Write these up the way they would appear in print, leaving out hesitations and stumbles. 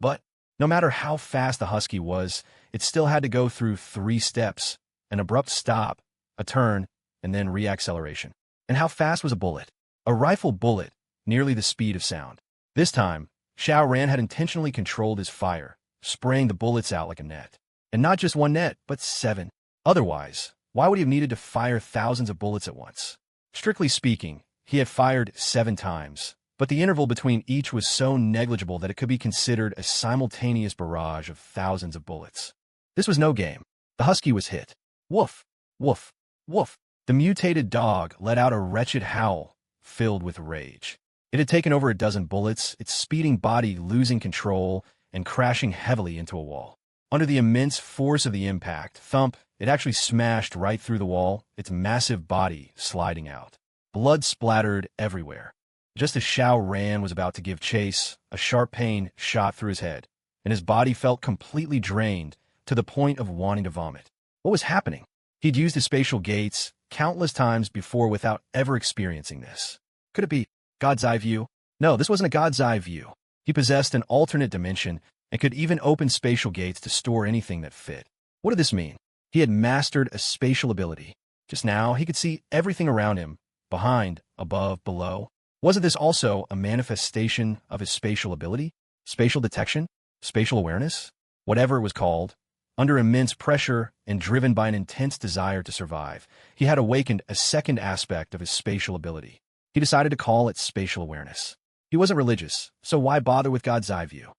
But no matter how fast the husky was, it still had to go through 3 steps: an abrupt stop, a turn, and then reacceleration. And how fast was a bullet? A rifle bullet, nearly the speed of sound. This time, Xiao Ran had intentionally controlled his fire, spraying the bullets out like a net. And not just one net, but 7. Otherwise, why would he have needed to fire thousands of bullets at once? Strictly speaking, he had fired 7 times, but the interval between each was so negligible that it could be considered a simultaneous barrage of thousands of bullets. This was no game. The husky was hit. Woof, woof, woof. The mutated dog let out a wretched howl, filled with rage. It had taken over a dozen bullets, its speeding body losing control and crashing heavily into a wall. Under the immense force of the impact, thump, it actually smashed right through the wall, its massive body sliding out. Blood splattered everywhere. Just as Xiao Ran was about to give chase, a sharp pain shot through his head, and his body felt completely drained to the point of wanting to vomit. What was happening? He'd used his spatial gates countless times before without ever experiencing this. Could it be God's eye view? No, this wasn't a God's eye view. He possessed an alternate dimension and could even open spatial gates to store anything that fit. What did this mean? He had mastered a spatial ability. Just now, he could see everything around him, behind, above, below. Wasn't this also a manifestation of his spatial ability? Spatial detection? Spatial awareness? Whatever it was called. Under immense pressure and driven by an intense desire to survive, he had awakened a second aspect of his spatial ability. He decided to call it spatial awareness. He wasn't religious, so why bother with God's eye view?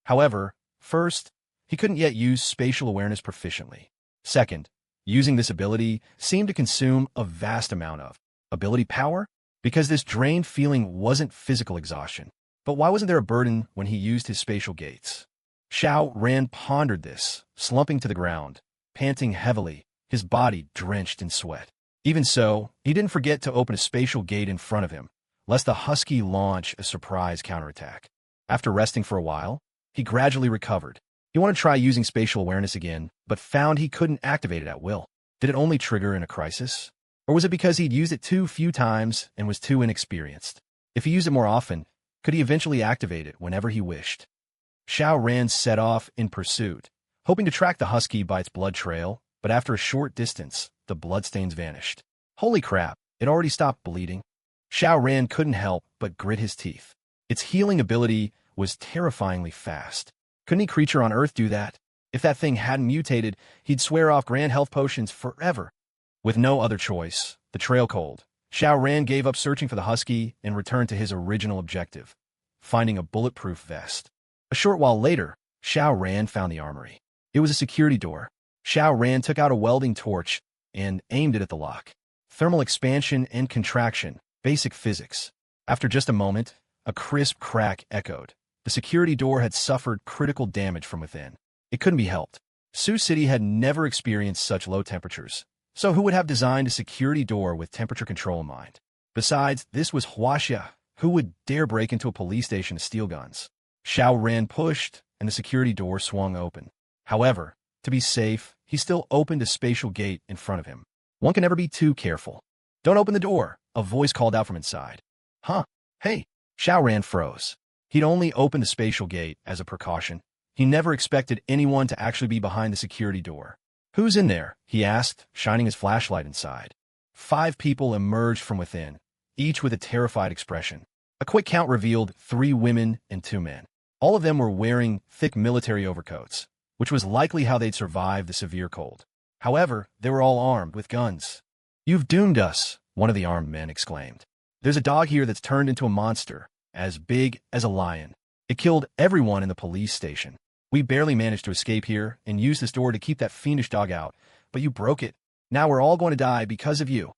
However, first, he couldn't yet use spatial awareness proficiently. Second, using this ability seemed to consume a vast amount of ability power, because this drained feeling wasn't physical exhaustion. But why wasn't there a burden when he used his spatial gates? Xiao Ran pondered this, slumping to the ground, panting heavily, his body drenched in sweat. Even so, he didn't forget to open a spatial gate in front of him, lest the husky launch a surprise counterattack. After resting for a while, he gradually recovered. He wanted to try using spatial awareness again, but found he couldn't activate it at will. Did it only trigger in a crisis? Or was it because he'd used it too few times and was too inexperienced? If he used it more often, could he eventually activate it whenever he wished? Xiao Ran set off in pursuit, hoping to track the husky by its blood trail, but after a short distance, the bloodstains vanished. Holy crap, it already stopped bleeding. Xiao Ran couldn't help but grit his teeth. Its healing ability was terrifyingly fast. Couldn't any creature on Earth do that? If that thing hadn't mutated, he'd swear off grand health potions forever. With no other choice, the trail cold, Xiao Ran gave up searching for the husky and returned to his original objective, finding a bulletproof vest. A short while later, Xiao Ran found the armory. It was a security door. Xiao Ran took out a welding torch and aimed it at the lock. Thermal expansion and contraction, basic physics. After just a moment, a crisp crack echoed. The security door had suffered critical damage from within. It couldn't be helped. Sioux City had never experienced such low temperatures. So who would have designed a security door with temperature control in mind? Besides, this was Huaxia. Who would dare break into a police station to steal guns? Xiao Ran pushed, and the security door swung open. However, to be safe, he still opened a spatial gate in front of him. One can never be too careful. "Don't open the door," a voice called out from inside. "Huh? Hey." Xiao Ran froze. He'd only opened the spatial gate as a precaution. He never expected anyone to actually be behind the security door. "Who's in there?" he asked, shining his flashlight inside. 5 people emerged from within, each with a terrified expression. A quick count revealed 3 women and 2 men. All of them were wearing thick military overcoats, which was likely how they'd survived the severe cold. However, they were all armed with guns. "You've doomed us," one of the armed men exclaimed. "There's a dog here that's turned into a monster, as big as a lion. It killed everyone in the police station. We barely managed to escape here and use this door to keep that fiendish dog out, but you broke it. Now we're all going to die because of you."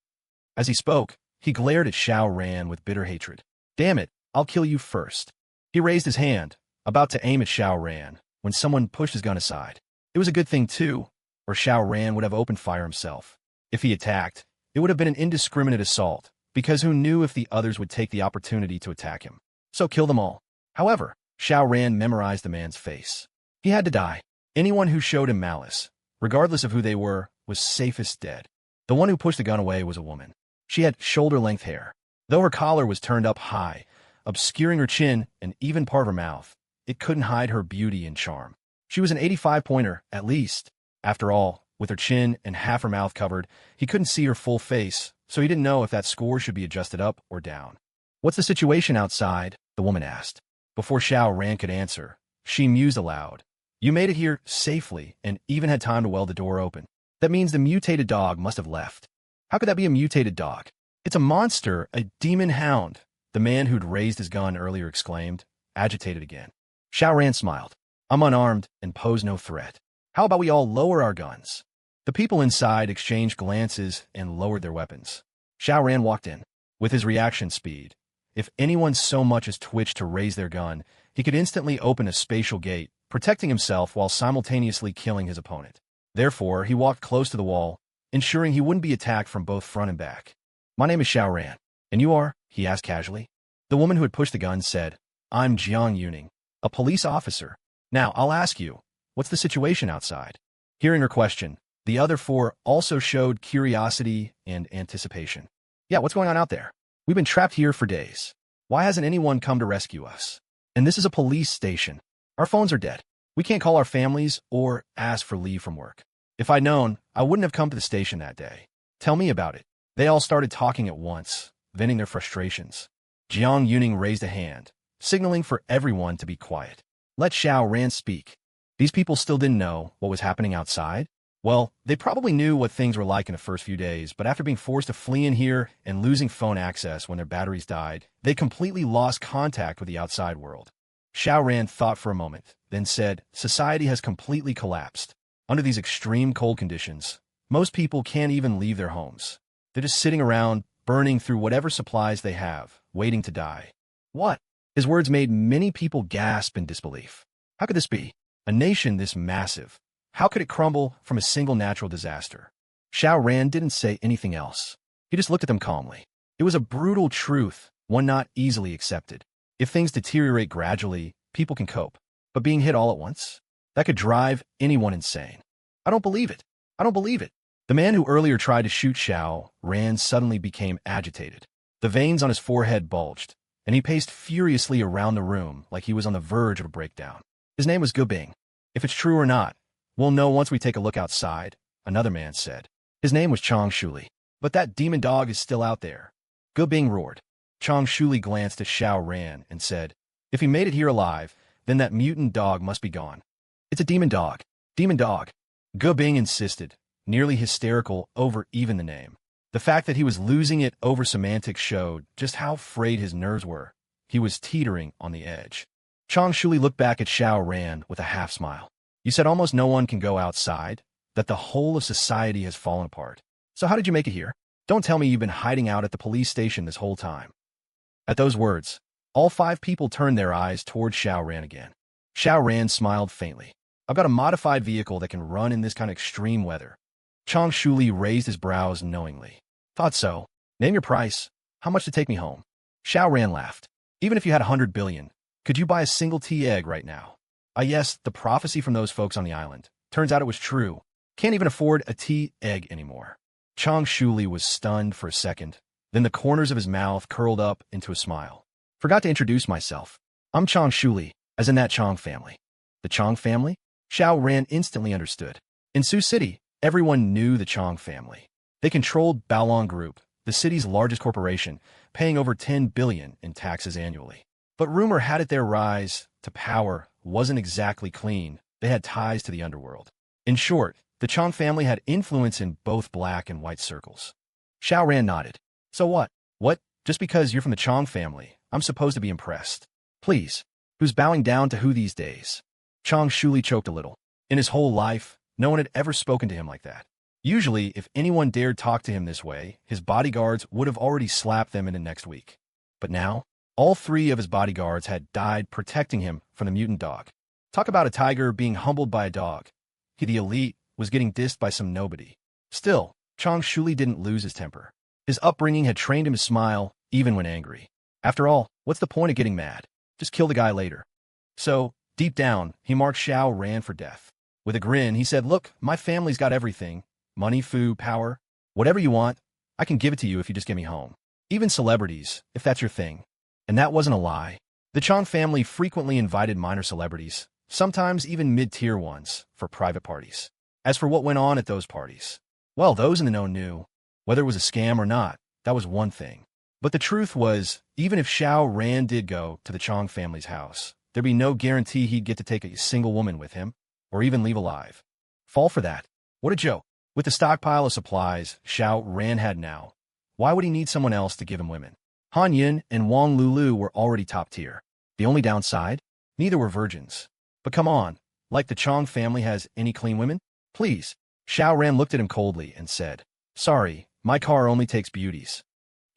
As he spoke, he glared at Xiao Ran with bitter hatred. "Damn it, I'll kill you first." He raised his hand, about to aim at Xiao Ran, when someone pushed his gun aside. It was a good thing, too, or Xiao Ran would have opened fire himself. If he attacked, it would have been an indiscriminate assault, because who knew if the others would take the opportunity to attack him. So kill them all. However, Xiao Ran memorized the man's face. He had to die. Anyone who showed him malice, regardless of who they were, was safest dead. The one who pushed the gun away was a woman. She had shoulder-length hair. Though her collar was turned up high, obscuring her chin and even part of her mouth, it couldn't hide her beauty and charm. She was an 85-pointer, at least. After all, with her chin and half her mouth covered, he couldn't see her full face, so he didn't know if that score should be adjusted up or down. "What's the situation outside?" the woman asked. Before Xiao Ran could answer, she mused aloud. "You made it here safely and even had time to weld the door open. That means the mutated dog must have left." "How could that be a mutated dog?" "It's a monster, a demon hound," the man who'd raised his gun earlier exclaimed, agitated again. Xiao Ran smiled. "I'm unarmed and pose no threat. How about we all lower our guns?" The people inside exchanged glances and lowered their weapons. Xiao Ran walked in. With his reaction speed, if anyone so much as twitched to raise their gun, he could instantly open a spatial gate, protecting himself while simultaneously killing his opponent. Therefore, he walked close to the wall, ensuring he wouldn't be attacked from both front and back. "My name is Xiao Ran. And you are?" he asked casually. The woman who had pushed the gun said, "I'm Jiang Yuning, a police officer. Now, I'll ask you, what's the situation outside?" Hearing her question, the other four also showed curiosity and anticipation. "Yeah, what's going on out there? We've been trapped here for days. Why hasn't anyone come to rescue us? And this is a police station. Our phones are dead. We can't call our families or ask for leave from work. If I'd known, I wouldn't have come to the station that day. Tell me about it." They all started talking at once, venting their frustrations. Jiang Yuning raised a hand, signaling for everyone to be quiet. Let Xiao Ran speak. These people still didn't know what was happening outside. Well, they probably knew what things were like in the first few days, but after being forced to flee in here and losing phone access when their batteries died, they completely lost contact with the outside world. Xiao Ran thought for a moment, then said, "Society has completely collapsed. Under these extreme cold conditions, most people can't even leave their homes. They're just sitting around, burning through whatever supplies they have, waiting to die." "What?" His words made many people gasp in disbelief. How could this be? A nation this massive. How could it crumble from a single natural disaster? Xiao Ran didn't say anything else. He just looked at them calmly. It was a brutal truth, one not easily accepted. If things deteriorate gradually, people can cope. But being hit all at once? That could drive anyone insane. "I don't believe it. I don't believe it." The man who earlier tried to shoot Xiao Ran suddenly became agitated. The veins on his forehead bulged, and he paced furiously around the room like he was on the verge of a breakdown. His name was Gubing. "If it's true or not, we'll know once we take a look outside," another man said. His name was Chong Shuli. "But that demon dog is still out there." Gubing roared. Chong Shuli glanced at Xiao Ran and said, "If he made it here alive, then that mutant dog must be gone." "It's a demon dog. Demon dog." Gubing insisted, nearly hysterical over even the name. The fact that he was losing it over semantics showed just how frayed his nerves were. He was teetering on the edge. Chong Shuli looked back at Xiao Ran with a half-smile. "You said almost no one can go outside, that the whole of society has fallen apart. So how did you make it here? Don't tell me you've been hiding out at the police station this whole time." At those words, all five people turned their eyes toward Xiao Ran again. Xiao Ran smiled faintly. "I've got a modified vehicle that can run in this kind of extreme weather." Chong Shuli raised his brows knowingly. "Thought so. Name your price. How much to take me home?" Xiao Ran laughed. "Even if you had 100 billion, could you buy a single tea egg right now?" "Ah yes, the prophecy from those folks on the island. Turns out it was true. Can't even afford a tea egg anymore." Chong Shuli was stunned for a second. Then the corners of his mouth curled up into a smile. "Forgot to introduce myself. I'm Chong Shuli, as in that Chong family." "The Chong family?" Xiao Ran instantly understood. In Sioux City, everyone knew the Chong family. They controlled Baolong Group, the city's largest corporation, paying over 10 billion in taxes annually. But rumor had it their rise to power wasn't exactly clean. They had ties to the underworld. In short, the Chong family had influence in both black and white circles. Xiao Ran nodded. "So what? What? Just because you're from the Chong family, I'm supposed to be impressed? Please, who's bowing down to who these days?" Chong Shuli choked a little. In his whole life, no one had ever spoken to him like that. Usually, if anyone dared talk to him this way, his bodyguards would have already slapped them in the next week. But now, all three of his bodyguards had died protecting him from the mutant dog. Talk about a tiger being humbled by a dog. He, the elite, was getting dissed by some nobody. Still, Chong Shuli didn't lose his temper. His upbringing had trained him to smile, even when angry. After all, what's the point of getting mad? Just kill the guy later. So, deep down, he marked Xiao Ran for death. With a grin, he said, "Look, my family's got everything. Money, food, power. Whatever you want, I can give it to you if you just get me home. Even celebrities, if that's your thing." And that wasn't a lie. The Chong family frequently invited minor celebrities, sometimes even mid-tier ones, for private parties. As for what went on at those parties, well, those in the know knew. Whether it was a scam or not, that was one thing. But the truth was, even if Xiao Ran did go to the Chong family's house, there'd be no guarantee he'd get to take a single woman with him, or even leave alive. Fall for that. What a joke. With the stockpile of supplies Xiao Ran had now, why would he need someone else to give him women? Han Yun and Wang Lulu were already top tier. The only downside? Neither were virgins. But come on, like the Chong family has any clean women? Please. Xiao Ran looked at him coldly and said, "Sorry, my car only takes beauties."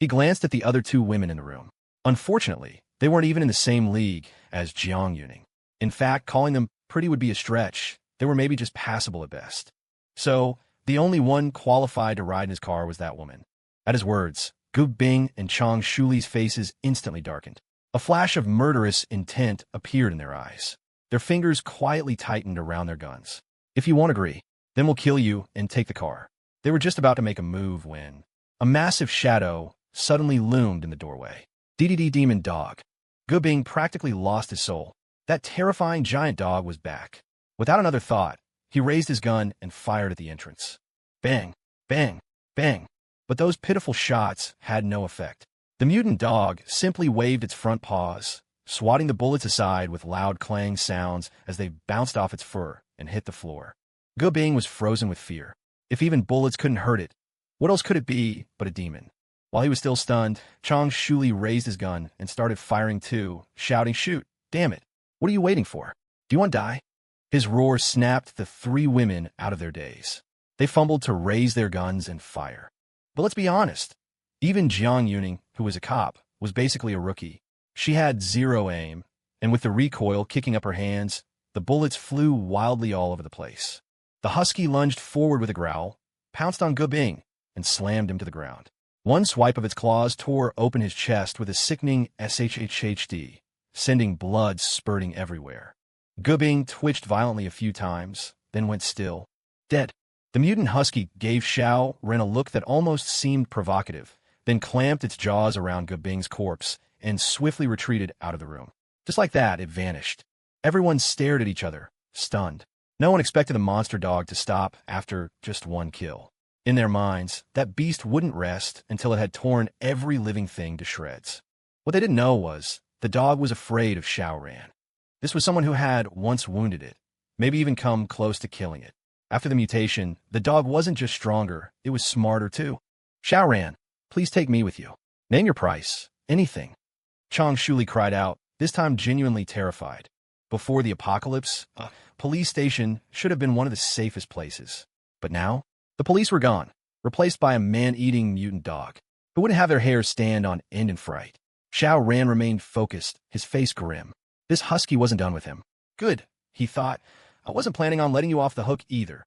He glanced at the other two women in the room. Unfortunately, they weren't even in the same league as Jiang Yuning. In fact, calling them pretty would be a stretch. They were maybe just passable at best. So, the only one qualified to ride in his car was that woman. At his words, Gu Bing and Chang Shuli's faces instantly darkened. A flash of murderous intent appeared in their eyes. Their fingers quietly tightened around their guns. "If you won't agree, then we'll kill you and take the car." They were just about to make a move when a massive shadow suddenly loomed in the doorway. DDD Demon Dog. Gu Bing practically lost his soul. That terrifying giant dog was back. Without another thought, he raised his gun and fired at the entrance. Bang, bang, bang. But those pitiful shots had no effect. The mutant dog simply waved its front paws, swatting the bullets aside with loud clang sounds as they bounced off its fur and hit the floor. Gu Bing was frozen with fear. If even bullets couldn't hurt it, what else could it be but a demon? While he was still stunned, Chang Shuli raised his gun and started firing too, shouting, "Shoot! Damn it! What are you waiting for? Do you want to die?" His roar snapped the three women out of their daze. They fumbled to raise their guns and fire. But let's be honest. Even Jiang Yuning, who was a cop, was basically a rookie. She had zero aim, and with the recoil kicking up her hands, the bullets flew wildly all over the place. The husky lunged forward with a growl, pounced on Gu Bing, and slammed him to the ground. One swipe of its claws tore open his chest with a sickening SHHD, sending blood spurting everywhere. Gu Bing twitched violently a few times, then went still. Dead. The mutant husky gave Xiao Ran a look that almost seemed provocative, then clamped its jaws around Gu Bing's corpse and swiftly retreated out of the room. Just like that, it vanished. Everyone stared at each other, stunned. No one expected the monster dog to stop after just one kill. In their minds, that beast wouldn't rest until it had torn every living thing to shreds. What they didn't know was, the dog was afraid of Xiao Ran. This was someone who had once wounded it, maybe even come close to killing it. After the mutation, the dog wasn't just stronger, it was smarter too. "Xiao Ran, please take me with you. Name your price. Anything." Chang Shuli cried out, this time genuinely terrified. Before the apocalypse, a police station should have been one of the safest places. But now, the police were gone, replaced by a man-eating mutant dog, who wouldn't have their hair stand on end in fright. Xiao Ran remained focused, his face grim. This husky wasn't done with him. Good, he thought. I wasn't planning on letting you off the hook either.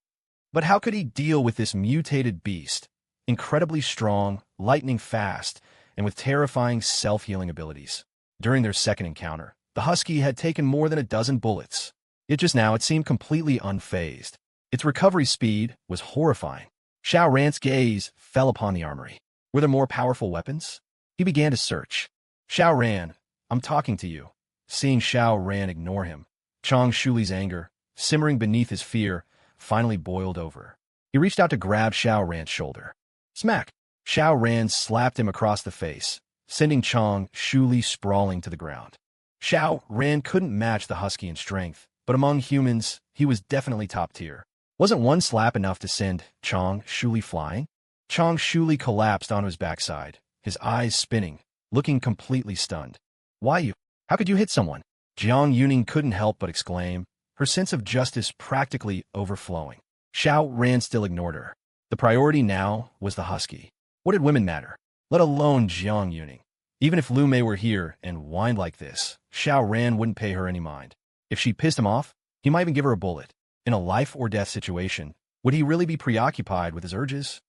But how could he deal with this mutated beast? Incredibly strong, lightning fast, and with terrifying self-healing abilities. During their second encounter, the husky had taken more than a dozen bullets. Yet just now it seemed completely unfazed. Its recovery speed was horrifying. Xiao Ran's gaze fell upon the armory. Were there more powerful weapons? He began to search. "Xiao Ran, I'm talking to you." Seeing Xiao Ran ignore him, Chang Shuli's anger, simmering beneath his fear, finally boiled over. He reached out to grab Xiao Ran's shoulder. Smack! Xiao Ran slapped him across the face, sending Chang Shuli sprawling to the ground. Xiao Ran couldn't match the husky in strength, but among humans, he was definitely top tier. Wasn't one slap enough to send Chang Shuli flying? Chang Shuli collapsed onto his backside, his eyes spinning, looking completely stunned. "Why you? How could you hit someone?" Jiang Yuning couldn't help but exclaim, her sense of justice practically overflowing. Xiao Ran still ignored her. The priority now was the husky. What did women matter? Let alone Jiang Yuning. Even if Lu Mei were here and whined like this, Xiao Ran wouldn't pay her any mind. If she pissed him off, he might even give her a bullet. In a life-or-death situation, would he really be preoccupied with his urges?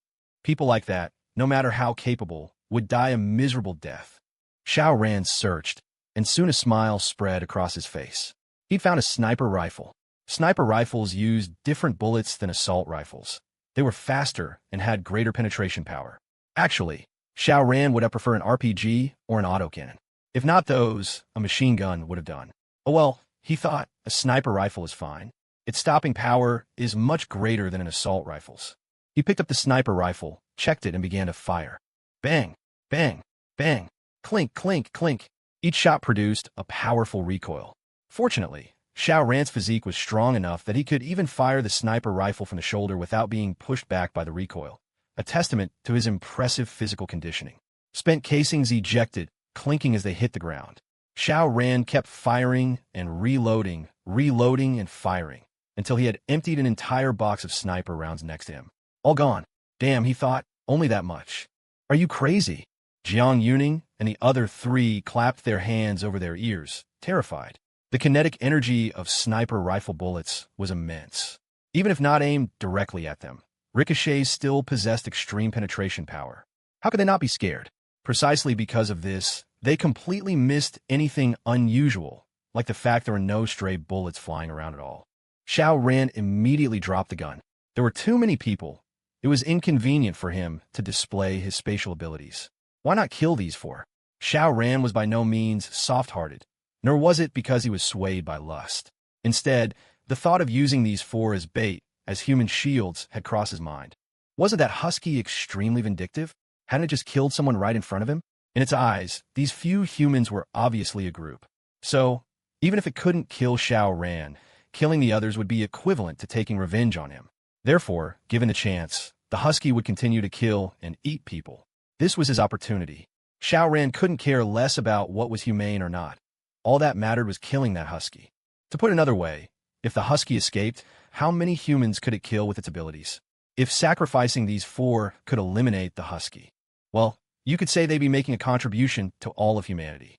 People like that, no matter how capable, would die a miserable death. Xiao Ran searched, and soon a smile spread across his face. He'd found a sniper rifle. Sniper rifles used different bullets than assault rifles. They were faster and had greater penetration power. Actually, Xiao Ran would have preferred an RPG or an autocannon. If not those, a machine gun would have done. Oh well, he thought, a sniper rifle is fine. Its stopping power is much greater than an assault rifle's. He picked up the sniper rifle, checked it, and began to fire. Bang, bang, bang, clink, clink, clink. Each shot produced a powerful recoil. Fortunately, Xiao Ran's physique was strong enough that he could even fire the sniper rifle from the shoulder without being pushed back by the recoil, a testament to his impressive physical conditioning. Spent casings ejected, clinking as they hit the ground. Xiao Ran kept firing and reloading and firing, until he had emptied an entire box of sniper rounds next to him. All gone. Damn, he thought, only that much. Are you crazy? Jiang Yuning and the other three clapped their hands over their ears, terrified. The kinetic energy of sniper rifle bullets was immense. Even if not aimed directly at them, ricochets still possessed extreme penetration power. How could they not be scared? Precisely because of this, they completely missed anything unusual, like the fact there were no stray bullets flying around at all. Xiao Ran immediately dropped the gun. There were too many people. It was inconvenient for him to display his spatial abilities. Why not kill these four? Xiao Ran was by no means soft-hearted, nor was it because he was swayed by lust. Instead, the thought of using these four as bait, as human shields, had crossed his mind. Wasn't that husky extremely vindictive? Hadn't it just killed someone right in front of him? In its eyes, these few humans were obviously a group. So, even if it couldn't kill Xiao Ran, killing the others would be equivalent to taking revenge on him. Therefore, given the chance, the husky would continue to kill and eat people. This was his opportunity. Xiao Ran couldn't care less about what was humane or not. All that mattered was killing that husky. To put another way, if the husky escaped, how many humans could it kill with its abilities? If sacrificing these four could eliminate the husky, well, you could say they'd be making a contribution to all of humanity.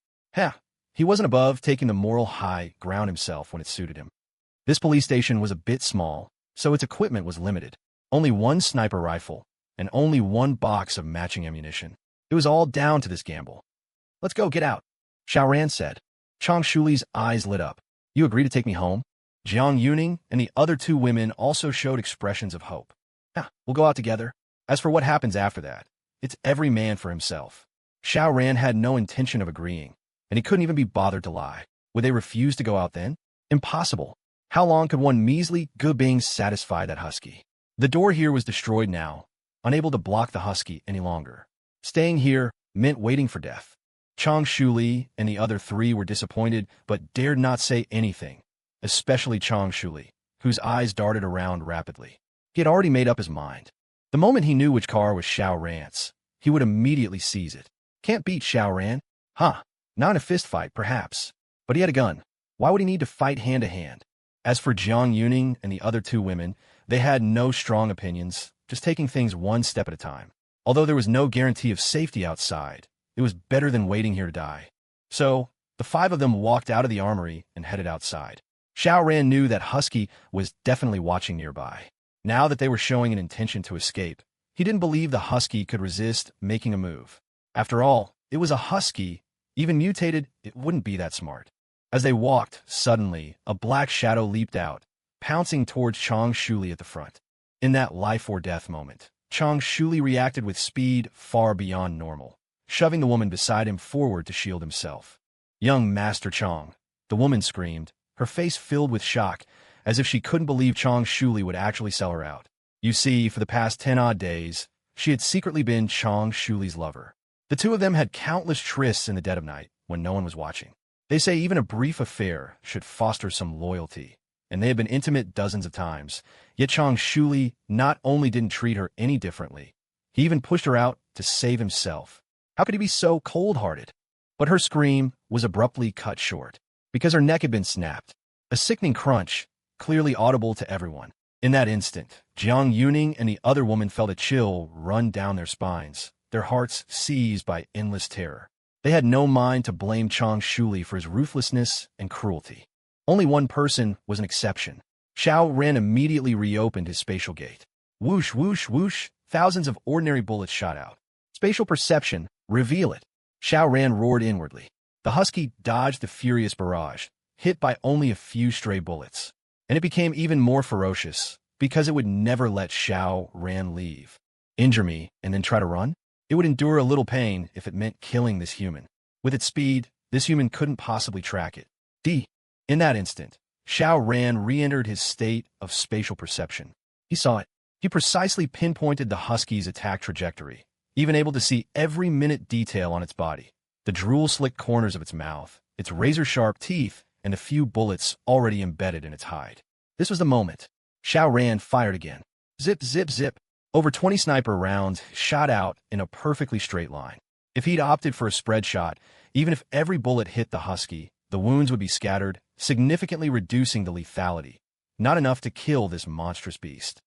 He wasn't above taking the moral high ground himself when it suited him. This police station was a bit small, so its equipment was limited. Only one sniper rifle, and only one box of matching ammunition. It was all down to this gamble. Let's go, get out, Xiao Ran said. Chang Shuli's eyes lit up. You agree to take me home? Jiang Yuning and the other two women also showed expressions of hope. We'll go out together. As for what happens after that, it's every man for himself. Xiao Ran had no intention of agreeing, and he couldn't even be bothered to lie. Would they refuse to go out then? Impossible. How long could one measly good being satisfy that husky? The door here was destroyed now, unable to block the husky any longer. Staying here meant waiting for death. Chang Shuli and the other three were disappointed, but dared not say anything, especially Chang Shuli, whose eyes darted around rapidly. He had already made up his mind. The moment he knew which car was Xiao Ran's, he would immediately seize it. Can't beat Xiao Ran? Not in a fist fight, perhaps. But he had a gun. Why would he need to fight hand-to-hand? As for Jiang Yuning and the other two women, they had no strong opinions, just taking things one step at a time. Although there was no guarantee of safety outside, it was better than waiting here to die. So, the five of them walked out of the armory and headed outside. Xiao Ran knew that Husky was definitely watching nearby. Now that they were showing an intention to escape, he didn't believe the Husky could resist making a move. After all, it was a Husky. Even mutated, it wouldn't be that smart. As they walked, suddenly, a black shadow leaped out, pouncing towards Chang Shuli at the front. In that life-or-death moment, Chang Shuli reacted with speed far beyond normal, shoving the woman beside him forward to shield himself. Young Master Chang, the woman screamed, her face filled with shock, as if she couldn't believe Chang Shuli would actually sell her out. You see, for the past 10-odd days, she had secretly been Chang Shuli's lover. The two of them had countless trysts in the dead of night, when no one was watching. They say even a brief affair should foster some loyalty, and they had been intimate dozens of times. Yet Chang Shuli not only didn't treat her any differently, he even pushed her out to save himself. How could he be so cold-hearted? But her scream was abruptly cut short, because her neck had been snapped. A sickening crunch, clearly audible to everyone. In that instant, Jiang Yuning and the other woman felt a chill run down their spines, their hearts seized by endless terror. They had no mind to blame Chang Shuli for his ruthlessness and cruelty. Only one person was an exception. Xiao Ran immediately reopened his spatial gate. Whoosh, whoosh, whoosh, thousands of ordinary bullets shot out. Spatial perception, reveal it. Xiao Ran roared inwardly. The husky dodged the furious barrage, hit by only a few stray bullets. And it became even more ferocious, because it would never let Xiao Ran leave. Injure me, and then try to run? It would endure a little pain if it meant killing this human. With its speed, This human couldn't possibly track it. In that instant, Xiao Ran re-entered his state of spatial perception. He saw it. He precisely pinpointed the husky's attack trajectory, even able to see every minute detail on its body, the drool-slick corners of its mouth, its razor-sharp teeth, and a few bullets already embedded in its hide. This was the moment. Xiao Ran fired again. Zip, zip, zip. Over 20 sniper rounds shot out in a perfectly straight line. If he'd opted for a spread shot, even if every bullet hit the husky, the wounds would be scattered, significantly reducing the lethality. Not enough to kill this monstrous beast.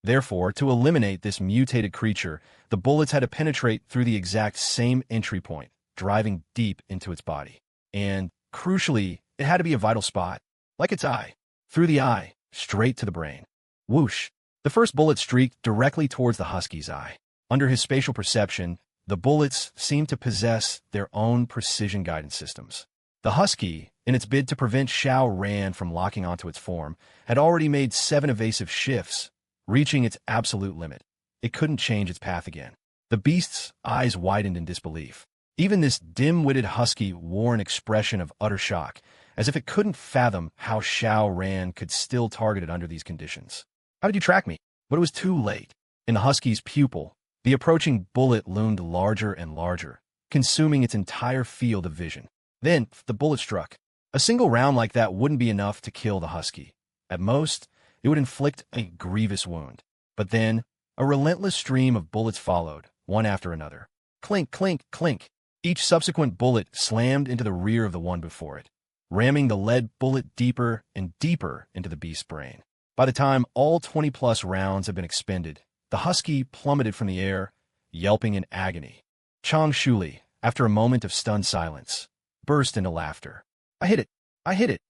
Therefore, to eliminate this mutated creature, the bullets had to penetrate through the exact same entry point, driving deep into its body. And, crucially, it had to be a vital spot, like its eye. Through the eye, straight to the brain. Whoosh! The first bullet streaked directly towards the husky's eye. Under his spatial perception, the bullets seemed to possess their own precision guidance systems. The husky, in its bid to prevent Xiao Ran from locking onto its form, had already made 7 evasive shifts, reaching its absolute limit. It couldn't change its path again. The beast's eyes widened in disbelief. Even this dim-witted husky wore an expression of utter shock, as if it couldn't fathom how Xiao Ran could still target it under these conditions. How did you track me? But it was too late. In the husky's pupil, the approaching bullet loomed larger and larger, consuming its entire field of vision. Then, the bullet struck. A single round like that wouldn't be enough to kill the husky. At most, it would inflict a grievous wound. But then, a relentless stream of bullets followed, one after another. Clink, clink, clink. Each subsequent bullet slammed into the rear of the one before it, ramming the lead bullet deeper and deeper into the beast's brain. By the time all 20-plus rounds had been expended, the husky plummeted from the air, yelping in agony. Chang Shuli, after a moment of stunned silence, burst into laughter. I hit it! I hit it!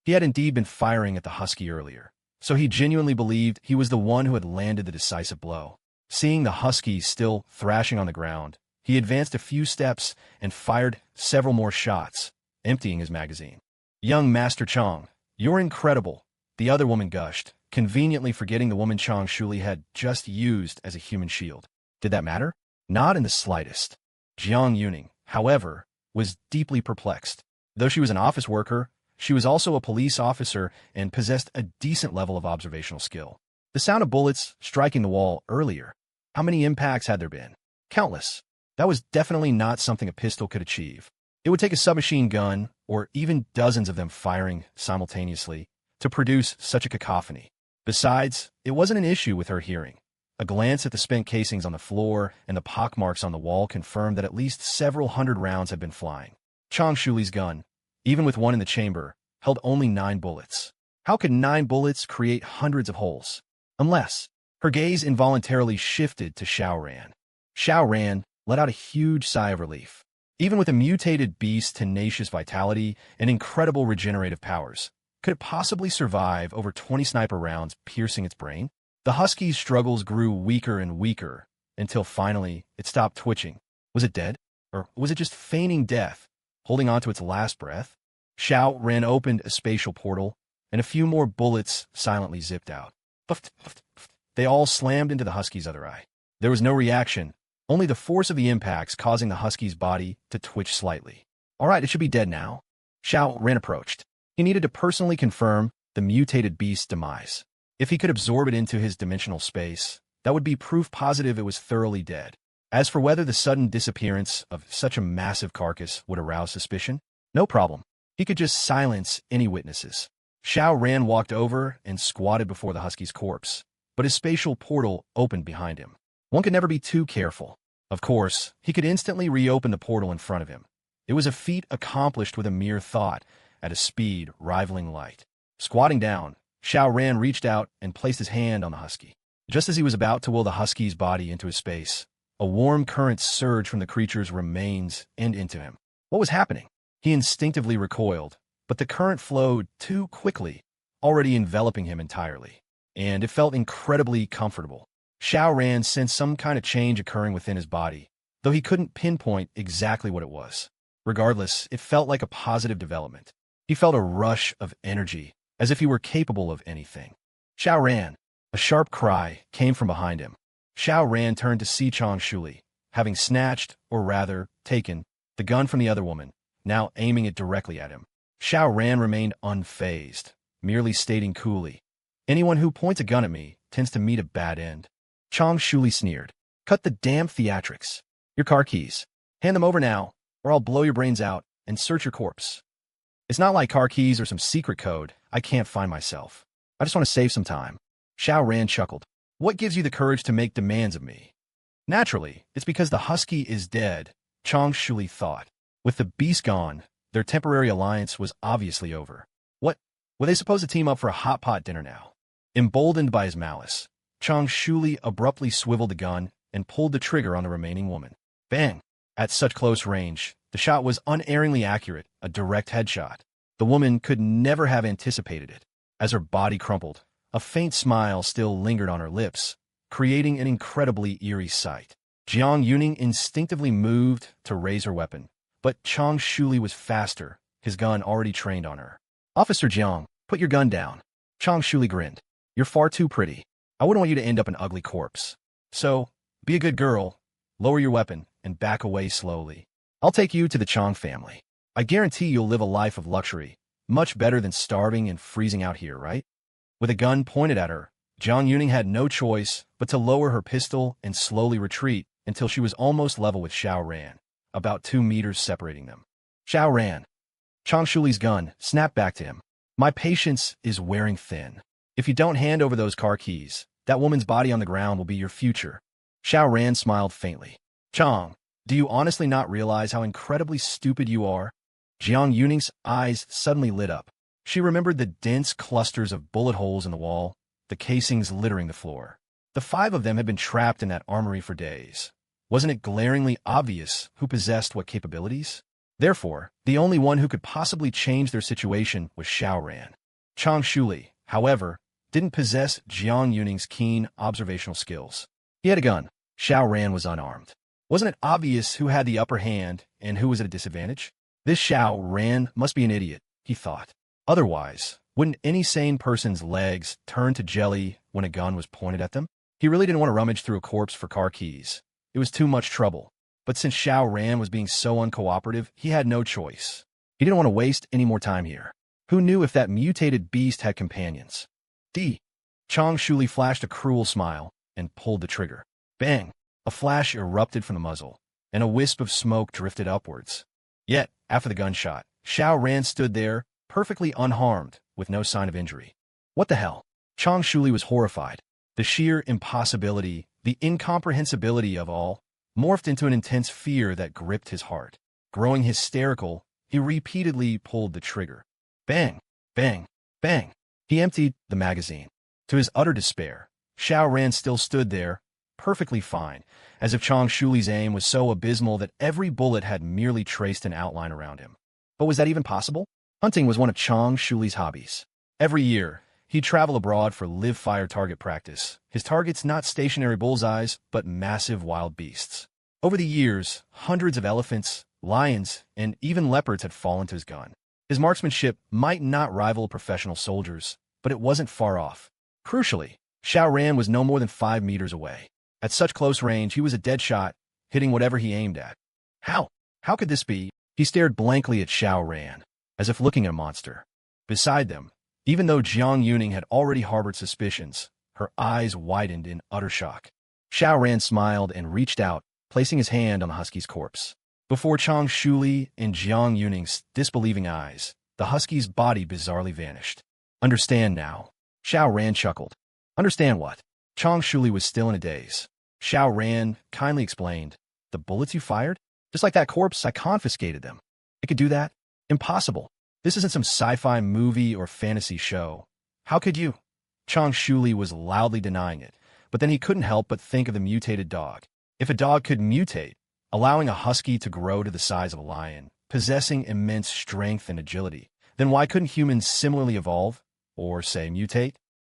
He had indeed been firing at the husky earlier, so he genuinely believed he was the one who had landed the decisive blow. Seeing the husky still thrashing on the ground, he advanced a few steps and fired several more shots, emptying his magazine. Young Master Chang, you're incredible, the other woman gushed, conveniently forgetting the woman Chang Shuli had just used as a human shield. Did that matter? Not in the slightest. Jiang Yuning, however, was deeply perplexed. Though she was an office worker, she was also a police officer and possessed a decent level of observational skill. The sound of bullets striking the wall earlier. How many impacts had there been? Countless. That was definitely not something a pistol could achieve. It would take a submachine gun, or even dozens of them firing simultaneously, to produce such a cacophony. Besides, it wasn't an issue with her hearing. A glance at the spent casings on the floor and the pockmarks on the wall confirmed that at least several hundred rounds had been flying. Chang Shuli's gun, even with one in the chamber, held only 9 bullets. How could 9 bullets create hundreds of holes? Unless... Her gaze involuntarily shifted to Xiao Ran. Xiao Ran let out a huge sigh of relief. Even with a mutated beast's tenacious vitality and incredible regenerative powers, could it possibly survive over 20 sniper rounds piercing its brain? The husky's struggles grew weaker and weaker, until finally it stopped twitching. Was it dead? Or was it just feigning death, holding on to its last breath? Xiao Ran opened a spatial portal, and a few more bullets silently zipped out. Puffed, puffed, puffed. They all slammed into the husky's other eye. There was no reaction, only the force of the impacts causing the husky's body to twitch slightly. All right, it should be dead now. Xiao Ran approached. He needed to personally confirm the mutated beast's demise. If he could absorb it into his dimensional space, that would be proof positive it was thoroughly dead. As for whether the sudden disappearance of such a massive carcass would arouse suspicion, no problem. He could just silence any witnesses. Xiao Ran walked over and squatted before the husky's corpse, but his spatial portal opened behind him. One could never be too careful. Of course, he could instantly reopen the portal in front of him. It was a feat accomplished with a mere thought, at a speed rivaling light. Squatting down, Xiao Ran reached out and placed his hand on the husky. Just as he was about to will the husky's body into his space, a warm current surged from the creature's remains and into him. What was happening? He instinctively recoiled, but the current flowed too quickly, already enveloping him entirely. And it felt incredibly comfortable. Xiao Ran sensed some kind of change occurring within his body, though he couldn't pinpoint exactly what it was. Regardless, it felt like a positive development. He felt a rush of energy, as if he were capable of anything. Xiao Ran! A sharp cry came from behind him. Xiao Ran turned to see Chang Shuli, having snatched, or rather, taken, the gun from the other woman, now aiming it directly at him. Xiao Ran remained unfazed, merely stating coolly, "Anyone who points a gun at me tends to meet a bad end." Chang Shuli sneered, "Cut the damn theatrics. Your car keys. Hand them over now, or I'll blow your brains out and search your corpse." "It's not like car keys or some secret code I can't find myself. I just want to save some time." Xiao Ran chuckled. "What gives you the courage to make demands of me?" "Naturally, it's because the husky is dead," Chang Shuli thought. With the beast gone, their temporary alliance was obviously over. What? Were they supposed to team up for a hot pot dinner now? Emboldened by his malice, Chang Shuli abruptly swiveled the gun and pulled the trigger on the remaining woman. Bang! At such close range, the shot was unerringly accurate, a direct headshot. The woman could never have anticipated it. As her body crumpled, a faint smile still lingered on her lips, creating an incredibly eerie sight. Jiang Yuning instinctively moved to raise her weapon, but Chang Shuli was faster, his gun already trained on her. "Officer Jiang, put your gun down." Chang Shuli grinned. "You're far too pretty. I wouldn't want you to end up an ugly corpse. So, be a good girl, lower your weapon, and back away slowly. I'll take you to the Chang family. I guarantee you'll live a life of luxury, much better than starving and freezing out here, right?" With a gun pointed at her, Jiang Yuning had no choice but to lower her pistol and slowly retreat until she was almost level with Xiao Ran, about 2 meters separating them. "Xiao Ran." Chang Shuli's gun snapped back to him. "My patience is wearing thin. If you don't hand over those car keys, that woman's body on the ground will be your future." Xiao Ran smiled faintly. "Chang, do you honestly not realize how incredibly stupid you are?" Jiang Yuning's eyes suddenly lit up. She remembered the dense clusters of bullet holes in the wall, the casings littering the floor. The 5 of them had been trapped in that armory for days. Wasn't it glaringly obvious who possessed what capabilities? Therefore, the only one who could possibly change their situation was Xiao Ran. Chang Shuli, however, didn't possess Jiang Yuning's keen observational skills. He had a gun. Xiao Ran was unarmed. Wasn't it obvious who had the upper hand and who was at a disadvantage? This Xiao Ran must be an idiot, he thought. Otherwise, wouldn't any sane person's legs turn to jelly when a gun was pointed at them? He really didn't want to rummage through a corpse for car keys. It was too much trouble. But since Xiao Ran was being so uncooperative, he had no choice. He didn't want to waste any more time here. Who knew if that mutated beast had companions? Chang Shuli flashed a cruel smile and pulled the trigger. Bang! A flash erupted from the muzzle, and a wisp of smoke drifted upwards. Yet, after the gunshot, Xiao Ran stood there, perfectly unharmed, with no sign of injury. What the hell? Chang Shuli was horrified. The sheer impossibility, the incomprehensibility of all, morphed into an intense fear that gripped his heart. Growing hysterical, he repeatedly pulled the trigger. Bang! Bang! Bang! He emptied the magazine. To his utter despair, Xiao Ran still stood there, perfectly fine, as if Chang Shuli's aim was so abysmal that every bullet had merely traced an outline around him. But was that even possible? Hunting was one of Chang Shuli's hobbies. Every year, he'd travel abroad for live-fire target practice, his targets not stationary bullseyes, but massive wild beasts. Over the years, hundreds of elephants, lions, and even leopards had fallen to his gun. His marksmanship might not rival a professional soldier's, but it wasn't far off. Crucially, Xiao Ran was no more than 5 meters away. At such close range, he was a dead shot, hitting whatever he aimed at. How? How could this be? He stared blankly at Xiao Ran, as if looking at a monster. Beside them, even though Jiang Yuning had already harbored suspicions, her eyes widened in utter shock. Xiao Ran smiled and reached out, placing his hand on the husky's corpse. Before Chang Shuli and Jiang Yuning's disbelieving eyes, the husky's body bizarrely vanished. Understand now. Xiao Ran chuckled. Understand what? Chang Shuli was still in a daze. Xiao Ran kindly explained. The bullets you fired? Just like that corpse, I confiscated them. I could do that? Impossible. This isn't some sci-fi movie or fantasy show. How could you? Chang Shuli was loudly denying it, but then he couldn't help but think of the mutated dog. If a dog could mutate, allowing a husky to grow to the size of a lion, possessing immense strength and agility, then why couldn't humans similarly evolve? Or, say, mutate?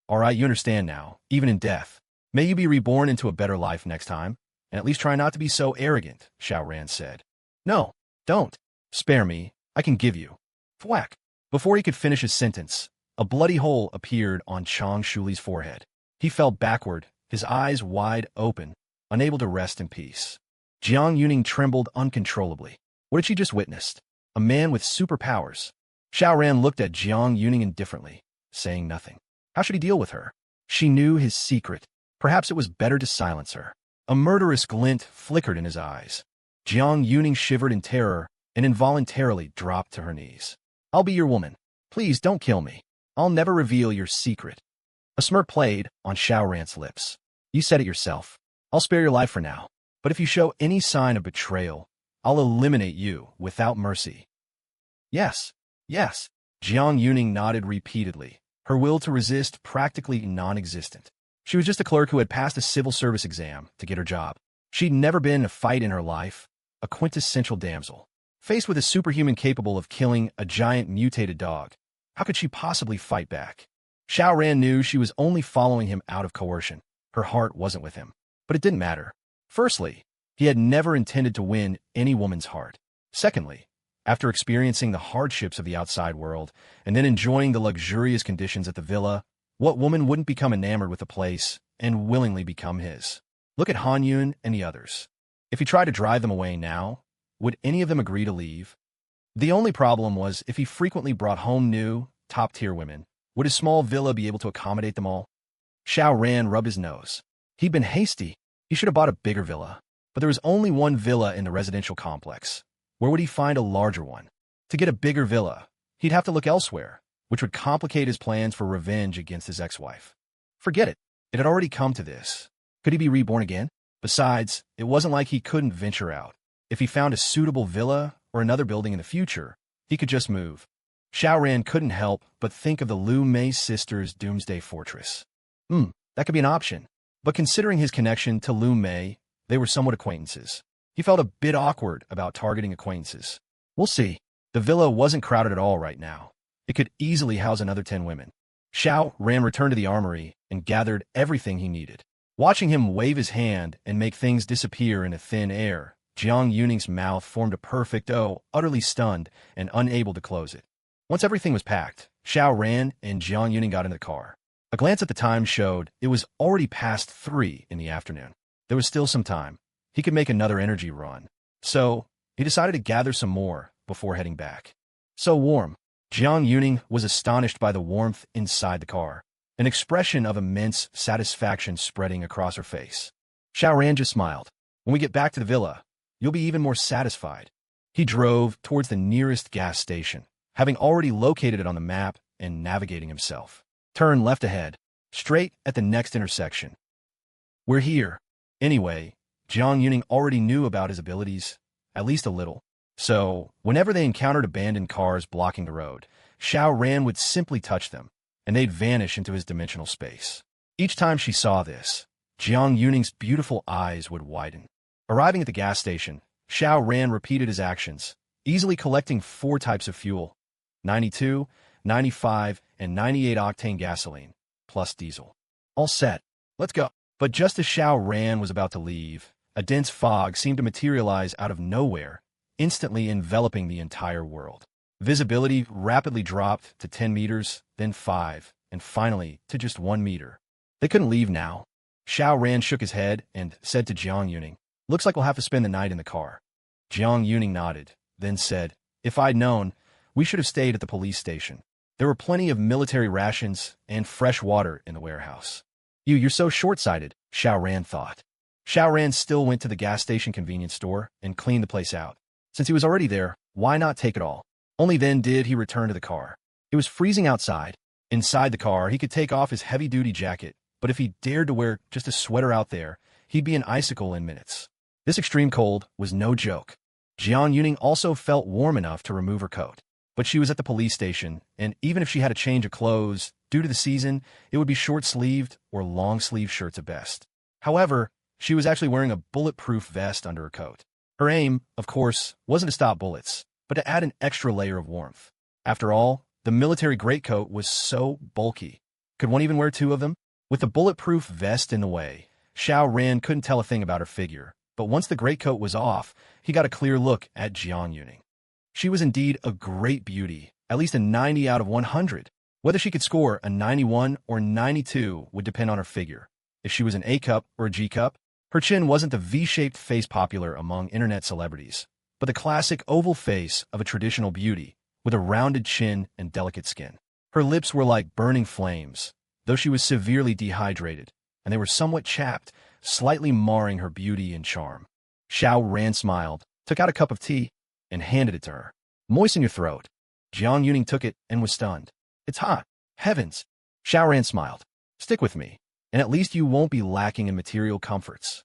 All right, you understand now, even in death. May you be reborn into a better life next time, and at least try not to be so arrogant, Xiao Ran said. No, don't. Spare me, I can give you. Thwack. Before he could finish his sentence, a bloody hole appeared on Chang Shuli's forehead. He fell backward, his eyes wide open, unable to rest in peace. Jiang Yuning trembled uncontrollably. What had she just witnessed? A man with superpowers. Xiao Ran looked at Jiang Yuning indifferently, saying nothing. How should he deal with her? She knew his secret. Perhaps it was better to silence her. A murderous glint flickered in his eyes. Jiang Yuning shivered in terror and involuntarily dropped to her knees. I'll be your woman. Please don't kill me. I'll never reveal your secret. A smirk played on Xiao Ran's lips. You said it yourself. I'll spare your life for now. But if you show any sign of betrayal, I'll eliminate you without mercy. Yes, yes. Jiang Yuning nodded repeatedly, her will to resist practically non-existent. She was just a clerk who had passed a civil service exam to get her job. She'd never been in a fight in her life, a quintessential damsel. Faced with a superhuman capable of killing a giant mutated dog, how could she possibly fight back? Xiao Ran knew she was only following him out of coercion. Her heart wasn't with him. But it didn't matter. Firstly, he had never intended to win any woman's heart. Secondly, after experiencing the hardships of the outside world and then enjoying the luxurious conditions at the villa, what woman wouldn't become enamored with the place and willingly become his? Look at Han Yun and the others. If he tried to drive them away now, would any of them agree to leave? The only problem was if he frequently brought home new, top-tier women, would his small villa be able to accommodate them all? Xiao Ran rubbed his nose. He'd been hasty. He should have bought a bigger villa. But there was only one villa in the residential complex. Where would he find a larger one? To get a bigger villa, he'd have to look elsewhere, which would complicate his plans for revenge against his ex-wife. Forget it. It had already come to this. Could he be reborn again? Besides, it wasn't like he couldn't venture out. If he found a suitable villa or another building in the future, he could just move. Xiao Ran couldn't help but think of the Liu Mei sisters' doomsday fortress. That could be an option. But considering his connection to Liu Mei, they were somewhat acquaintances. He felt a bit awkward about targeting acquaintances. We'll see. The villa wasn't crowded at all right now. It could easily house another 10 women. Xiao Ran returned to the armory and gathered everything he needed. Watching him wave his hand and make things disappear into thin air, Jiang Yuning's mouth formed a perfect O, utterly stunned and unable to close it. Once everything was packed, Xiao Ran and Jiang Yuning got in the car. A glance at the time showed it was already past 3 in the afternoon. There was still some time. He could make another energy run. So, he decided to gather some more before heading back. So warm. Jiang Yuning was astonished by the warmth inside the car, an expression of immense satisfaction spreading across her face. Xiao Ran just smiled. When we get back to the villa, you'll be even more satisfied. He drove towards the nearest gas station, having already located it on the map and navigating himself. Turn left ahead, straight at the next intersection. We're here. Anyway, Jiang Yuning already knew about his abilities, at least a little. So, whenever they encountered abandoned cars blocking the road, Xiao Ran would simply touch them, and they'd vanish into his dimensional space. Each time she saw this, Jiang Yuning's beautiful eyes would widen. Arriving at the gas station, Xiao Ran repeated his actions, easily collecting 4 types of fuel: 92, 95, and 98 octane gasoline, plus diesel. All set. Let's go. But just as Xiao Ran was about to leave, a dense fog seemed to materialize out of nowhere, instantly enveloping the entire world. Visibility rapidly dropped to 10 meters, then 5, and finally to just 1 meter. They couldn't leave now. Xiao Ran shook his head and said to Jiang Yuning, "Looks like we'll have to spend the night in the car." Jiang Yuning nodded, then said, "If I'd known, we should have stayed at the police station. There were plenty of military rations and fresh water in the warehouse." You're so short-sighted, Xiao Ran thought. Xiao Ran still went to the gas station convenience store and cleaned the place out. Since he was already there, why not take it all? Only then did he return to the car. It was freezing outside. Inside the car, he could take off his heavy-duty jacket, but if he dared to wear just a sweater out there, he'd be an icicle in minutes. This extreme cold was no joke. Jiang Yuning also felt warm enough to remove her coat. But she was at the police station, and even if she had a change of clothes, due to the season, it would be short-sleeved or long-sleeve shirts at best. However, she was actually wearing a bulletproof vest under her coat. Her aim, of course, wasn't to stop bullets, but to add an extra layer of warmth. After all, the military greatcoat was so bulky. Could one even wear 2 of them? With the bulletproof vest in the way, Xiao Ran couldn't tell a thing about her figure, but once the greatcoat was off, he got a clear look at Jiang Yuning. She was indeed a great beauty, at least a 90 out of 100. Whether she could score a 91 or 92 would depend on her figure. If she was an A cup or a G cup, her chin wasn't the V-shaped face popular among internet celebrities, but the classic oval face of a traditional beauty, with a rounded chin and delicate skin. Her lips were like burning flames, though she was severely dehydrated, and they were somewhat chapped, slightly marring her beauty and charm. Xiao Ran smiled, took out a cup of tea, and handed it to her. Moisten your throat. Jiang Yuning took it and was stunned. It's hot. Heavens. Xiao Ran smiled. Stick with me, and at least you won't be lacking in material comforts.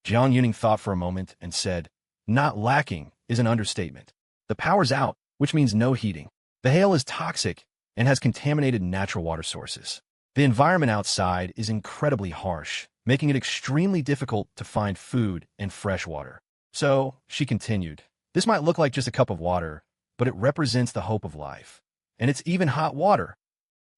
Jiang Yuning thought for a moment and said, not lacking is an understatement. The power's out, which means no heating. The hail is toxic and has contaminated natural water sources. The environment outside is incredibly harsh, making it extremely difficult to find food and fresh water. So, she continued, this might look like just a cup of water, but it represents the hope of life. And it's even hot water.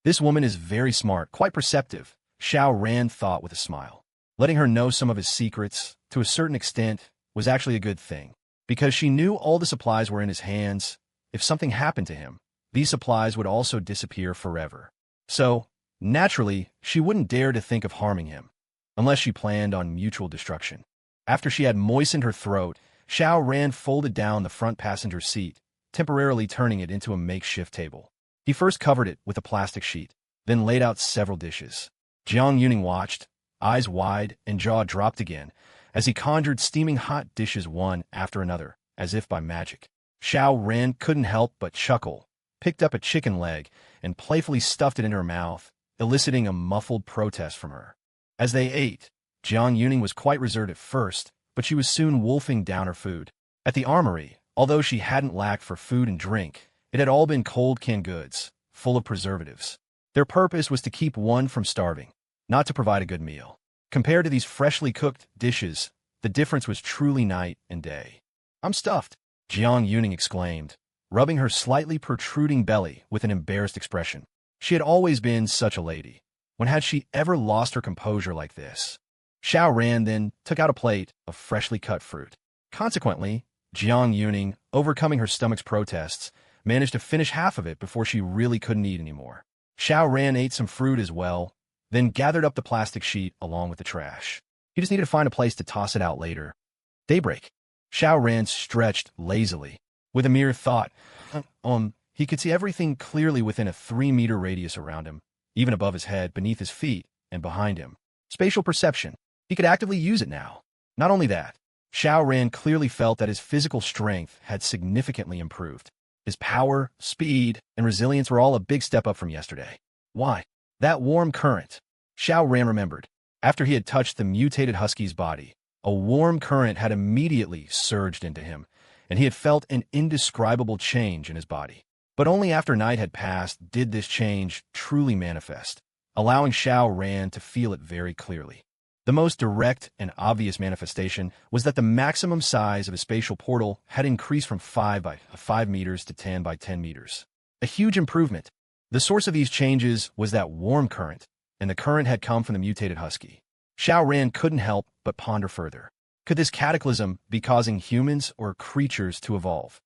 This woman is very smart, quite perceptive, Xiao Ran thought with a smile. Letting her know some of his secrets, to a certain extent, was actually a good thing, because she knew all the supplies were in his hands. If something happened to him, these supplies would also disappear forever. So, naturally, she wouldn't dare to think of harming him, unless she planned on mutual destruction. After she had moistened her throat, Xiao Ran folded down the front passenger seat, temporarily turning it into a makeshift table. He first covered it with a plastic sheet, then laid out several dishes. Jiang Yuning watched, eyes wide and jaw dropped again, as he conjured steaming hot dishes one after another, as if by magic. Xiao Ran couldn't help but chuckle, picked up a chicken leg, and playfully stuffed it in her mouth, eliciting a muffled protest from her. As they ate, Jiang Yuning was quite reserved at first, but she was soon wolfing down her food. At the armory, although she hadn't lacked for food and drink, it had all been cold canned goods, full of preservatives. Their purpose was to keep one from starving, not to provide a good meal. Compared to these freshly cooked dishes, the difference was truly night and day. I'm stuffed, Jiang Yuning exclaimed, rubbing her slightly protruding belly with an embarrassed expression. She had always been such a lady. When had she ever lost her composure like this? Xiao Ran then took out a plate of freshly cut fruit. Consequently, Jiang Yuning, overcoming her stomach's protests, managed to finish half of it before she really couldn't eat anymore. Xiao Ran ate some fruit as well, then gathered up the plastic sheet along with the trash. He just needed to find a place to toss it out later. Daybreak. Xiao Ran stretched lazily. With a mere thought, he could see everything clearly within a 3-meter radius around him, even above his head, beneath his feet, and behind him. Spatial perception. He could actively use it now. Not only that, Xiao Ran clearly felt that his physical strength had significantly improved. His power, speed, and resilience were all a big step up from yesterday. Why? That warm current. Xiao Ran remembered. After he had touched the mutated husky's body, a warm current had immediately surged into him, and he had felt an indescribable change in his body. But only after night had passed did this change truly manifest, allowing Xiao Ran to feel it very clearly. The most direct and obvious manifestation was that the maximum size of his spatial portal had increased from 5 by 5 meters to 10 by 10 meters. A huge improvement. The source of these changes was that warm current, and the current had come from the mutated husky. Xiao Ran couldn't help but ponder further. Could this cataclysm be causing humans or creatures to evolve?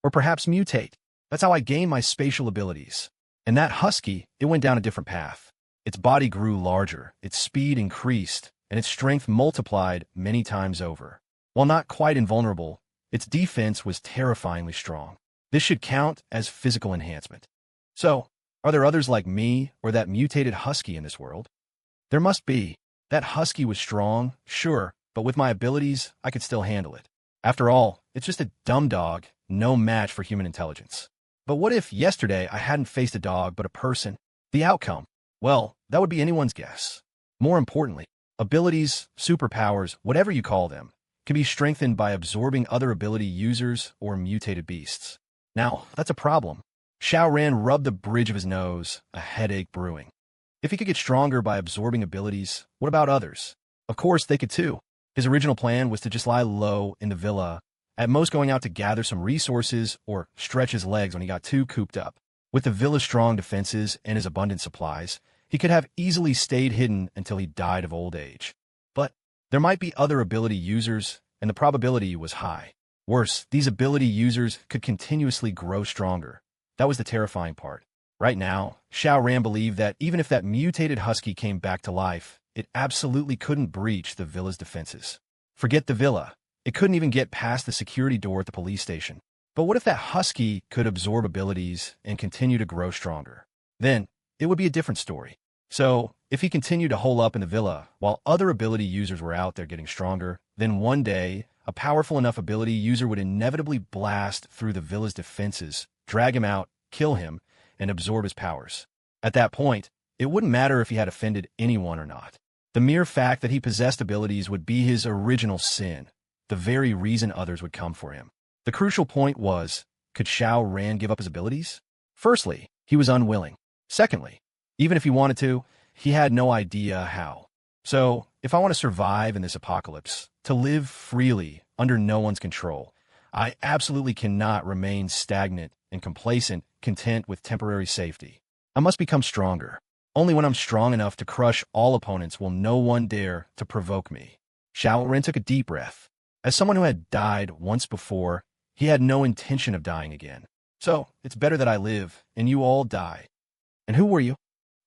Or perhaps mutate? That's how I gained my spatial abilities. And that husky, it went down a different path. Its body grew larger, its speed increased, and its strength multiplied many times over. While not quite invulnerable, its defense was terrifyingly strong. This should count as physical enhancement. So, are there others like me or that mutated husky in this world? There must be. That husky was strong, sure, but with my abilities, I could still handle it. After all, it's just a dumb dog, no match for human intelligence. But what if yesterday I hadn't faced a dog but a person? The outcome? Well, that would be anyone's guess. More importantly, abilities, superpowers, whatever you call them, can be strengthened by absorbing other ability users or mutated beasts. Now, that's a problem. Xiao Ran rubbed the bridge of his nose, a headache brewing. If he could get stronger by absorbing abilities, what about others? Of course, they could too. His original plan was to just lie low in the villa, at most going out to gather some resources or stretch his legs when he got too cooped up. With the villa's strong defenses and his abundant supplies, he could have easily stayed hidden until he died of old age. But there might be other ability users, and the probability was high. Worse, these ability users could continuously grow stronger. That was the terrifying part. Right now, Xiao Ran believed that even if that mutated husky came back to life, it absolutely couldn't breach the villa's defenses. Forget the villa. It couldn't even get past the security door at the police station. But what if that husky could absorb abilities and continue to grow stronger? Then, it would be a different story. So, if he continued to hole up in the villa while other ability users were out there getting stronger, then one day, a powerful enough ability user would inevitably blast through the villa's defenses, drag him out, kill him, and absorb his powers. At that point, it wouldn't matter if he had offended anyone or not. The mere fact that he possessed abilities would be his original sin, the very reason others would come for him. The crucial point was, could Xiao Ran give up his abilities? Firstly, he was unwilling. Secondly, even if he wanted to, he had no idea how. So, if I want to survive in this apocalypse, to live freely, under no one's control, I absolutely cannot remain stagnant and complacent, content with temporary safety. I must become stronger. Only when I'm strong enough to crush all opponents will no one dare to provoke me. Xiao Ran took a deep breath. As someone who had died once before, he had no intention of dying again. So, it's better that I live, and you all die. And who were you?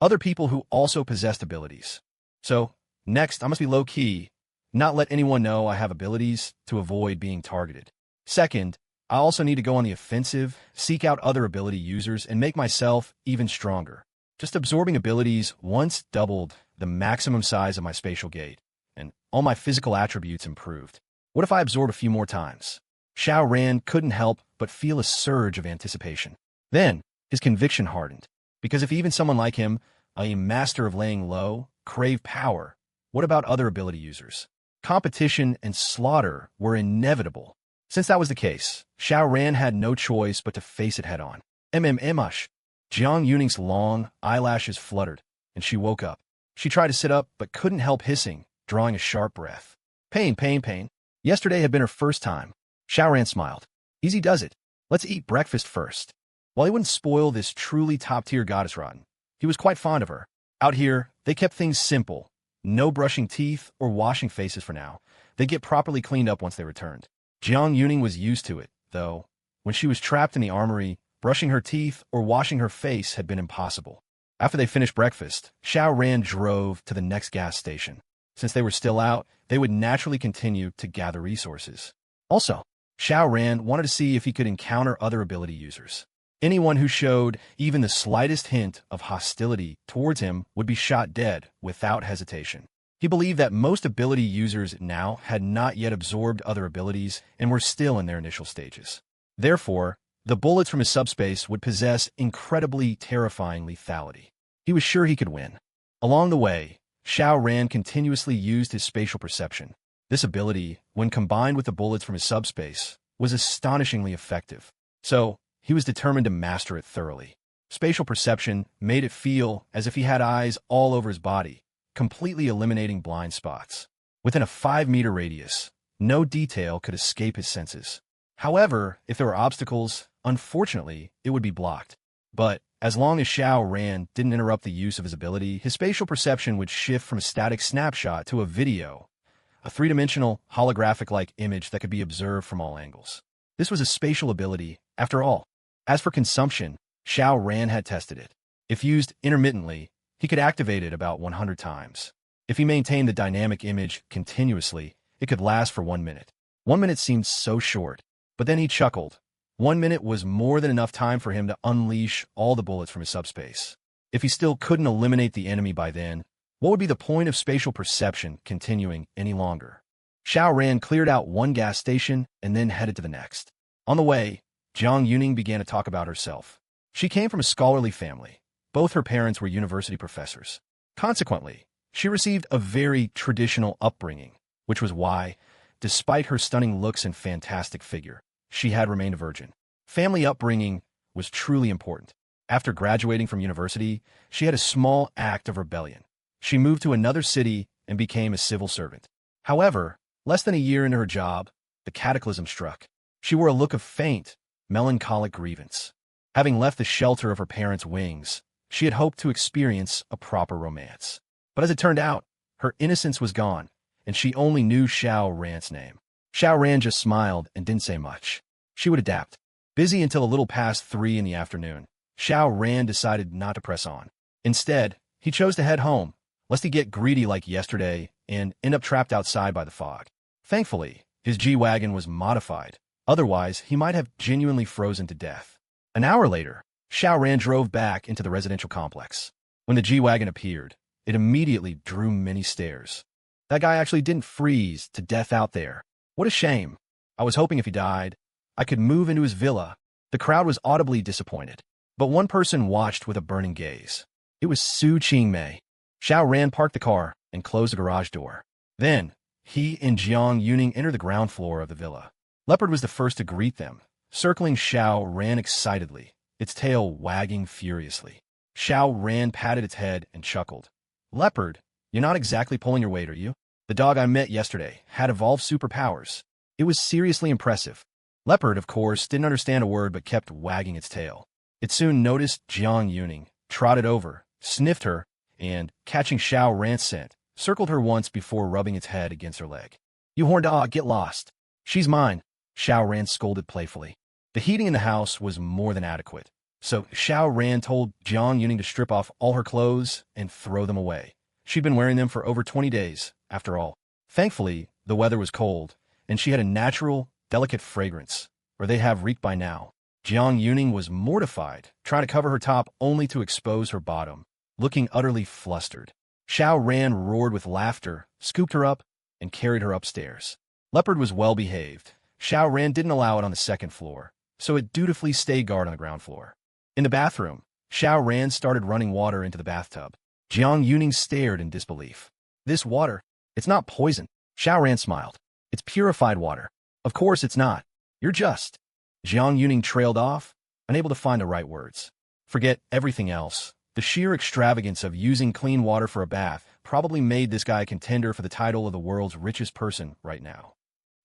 Other people who also possessed abilities. So, next, I must be low-key, not let anyone know I have abilities to avoid being targeted. Second, I also need to go on the offensive, seek out other ability users, and make myself even stronger. Just absorbing abilities once doubled the maximum size of my spatial gate, and all my physical attributes improved. What if I absorb a few more times? Xiao Ran couldn't help but feel a surge of anticipation. Then, his conviction hardened, because if even someone like him, a master of laying low, crave power, what about other ability users? Competition and slaughter were inevitable. Since that was the case, Xiao Ran had no choice but to face it head-on. MMMush. Jiang Yuning's long eyelashes fluttered, and she woke up. She tried to sit up, but couldn't help hissing, drawing a sharp breath. Pain, pain, pain. Yesterday had been her first time. Xiao Ran smiled. Easy does it. Let's eat breakfast first. While he wouldn't spoil this truly top-tier goddess rotten, he was quite fond of her. Out here, they kept things simple. No brushing teeth or washing faces for now. They'd get properly cleaned up once they returned. Jiang Yuning was used to it, though. When she was trapped in the armory, brushing her teeth or washing her face had been impossible. After they finished breakfast, Xiao Ran drove to the next gas station. Since they were still out, they would naturally continue to gather resources. Also, Xiao Ran wanted to see if he could encounter other ability users. Anyone who showed even the slightest hint of hostility towards him would be shot dead without hesitation. He believed that most ability users now had not yet absorbed other abilities and were still in their initial stages. Therefore, the bullets from his subspace would possess incredibly terrifying lethality. He was sure he could win. Along the way, Xiao Ran continuously used his spatial perception. This ability, when combined with the bullets from his subspace, was astonishingly effective. So, he was determined to master it thoroughly. Spatial perception made it feel as if he had eyes all over his body, completely eliminating blind spots. Within a 5-meter radius, no detail could escape his senses. However, if there were obstacles, unfortunately, it would be blocked. But as long as Xiao Ran didn't interrupt the use of his ability, his spatial perception would shift from a static snapshot to a video, a three-dimensional, holographic-like image that could be observed from all angles. This was a spatial ability, after all. As for consumption, Xiao Ran had tested it. If used intermittently, he could activate it about 100 times. If he maintained the dynamic image continuously, it could last for 1 minute. 1 minute seemed so short, but then he chuckled. 1 minute was more than enough time for him to unleash all the bullets from his subspace. If he still couldn't eliminate the enemy by then, what would be the point of spatial perception continuing any longer? Xiao Ran cleared out one gas station and then headed to the next. On the way, Jiang Yuning began to talk about herself. She came from a scholarly family. Both her parents were university professors. Consequently, she received a very traditional upbringing, which was why, despite her stunning looks and fantastic figure, she had remained a virgin. Family upbringing was truly important. After graduating from university, she had a small act of rebellion. She moved to another city and became a civil servant. However, less than a year into her job, the cataclysm struck. She wore a look of faint, melancholic grievance. Having left the shelter of her parents' wings, she had hoped to experience a proper romance. But as it turned out, her innocence was gone, and she only knew Xiao Ran's name. Xiao Ran just smiled and didn't say much. She would adapt. Busy until a little past 3 in the afternoon, Xiao Ran decided not to press on. Instead, he chose to head home, lest he get greedy like yesterday and end up trapped outside by the fog. Thankfully, His G-Wagon was modified. Otherwise, he might have genuinely frozen to death. An hour later, Xiao Ran drove back into the residential complex. When the G-Wagon appeared, it immediately drew many stares. That guy actually didn't freeze to death out there. What a shame. I was hoping if he died, I could move into his villa. The crowd was audibly disappointed. But one person watched with a burning gaze. It was Su Qingmei. Xiao Ran parked the car and closed the garage door. Then, he and Jiang Yuning entered the ground floor of the villa. Leopard was the first to greet them, circling Xiao Ran excitedly, its tail wagging furiously. Xiao Ran patted its head and chuckled. Leopard, you're not exactly pulling your weight, are you? The dog I met yesterday had evolved superpowers. It was seriously impressive. Leopard, of course, didn't understand a word but kept wagging its tail. It soon noticed Jiang Yuning, trotted over, sniffed her, and, catching Xiao Ran's scent, circled her once before rubbing its head against her leg. You horned dog, get lost. She's mine, Xiao Ran scolded playfully. The heating in the house was more than adequate, so Xiao Ran told Jiang Yuning to strip off all her clothes and throw them away. She'd been wearing them for over 20 days, after all. Thankfully, the weather was cold, and she had a natural, delicate fragrance, or they'd have reeked by now. Jiang Yuning was mortified, trying to cover her top only to expose her bottom, looking utterly flustered. Xiao Ran roared with laughter, scooped her up, and carried her upstairs. Leopard was well behaved. Xiao Ran didn't allow it on the second floor, so it dutifully stayed guard on the ground floor. In the bathroom, Xiao Ran started running water into the bathtub. Jiang Yuning stared in disbelief. This water, it's not poison. Xiao Ran smiled. It's purified water. Of course it's not. You're just. Jiang Yuning trailed off, unable to find the right words. Forget everything else. The sheer extravagance of using clean water for a bath probably made this guy a contender for the title of the world's richest person right now.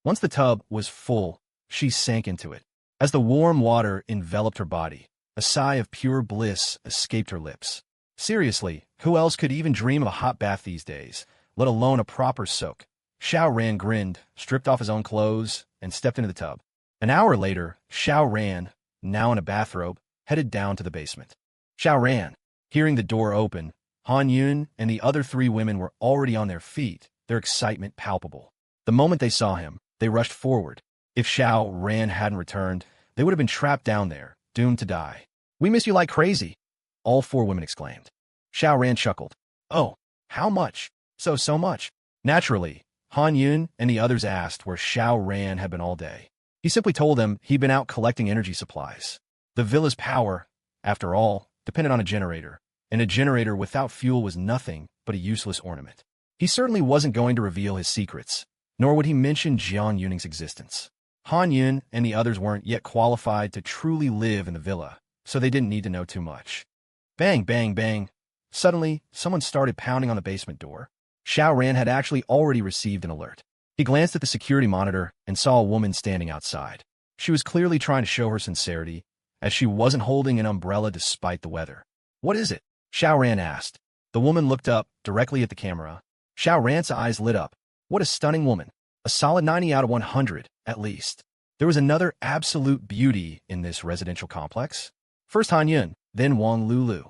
Once the tub was full, she sank into it. As the warm water enveloped her body, a sigh of pure bliss escaped her lips. Seriously, who else could even dream of a hot bath these days, let alone a proper soak? Xiao Ran grinned, stripped off his own clothes, and stepped into the tub. An hour later, Xiao Ran, now in a bathrobe, headed down to the basement. Xiao Ran. Hearing the door open, Han Yun and the other three women were already on their feet, their excitement palpable. The moment they saw him, they rushed forward. If Xiao Ran hadn't returned, they would have been trapped down there, doomed to die. We miss you like crazy, all four women exclaimed. Xiao Ran chuckled. Oh, how much? So much. Naturally, Han Yun and the others asked where Xiao Ran had been all day. He simply told them he'd been out collecting energy supplies. The villa's power, after all, depended on a generator, and a generator without fuel was nothing but a useless ornament. He certainly wasn't going to reveal his secrets, nor would he mention Jiang Yuning's existence. Han Yun and the others weren't yet qualified to truly live in the villa, so they didn't need to know too much. Bang, bang, bang. Suddenly, someone started pounding on the basement door. Xiao Ran had actually already received an alert. He glanced at the security monitor and saw a woman standing outside. She was clearly trying to show her sincerity, as she wasn't holding an umbrella despite the weather. What is it? Xiao Ran asked. The woman looked up directly at the camera. Xiao Ran's eyes lit up. What a stunning woman. A solid 90 out of 100, at least. There was another absolute beauty in this residential complex. First Han Yun, then Wang Lulu.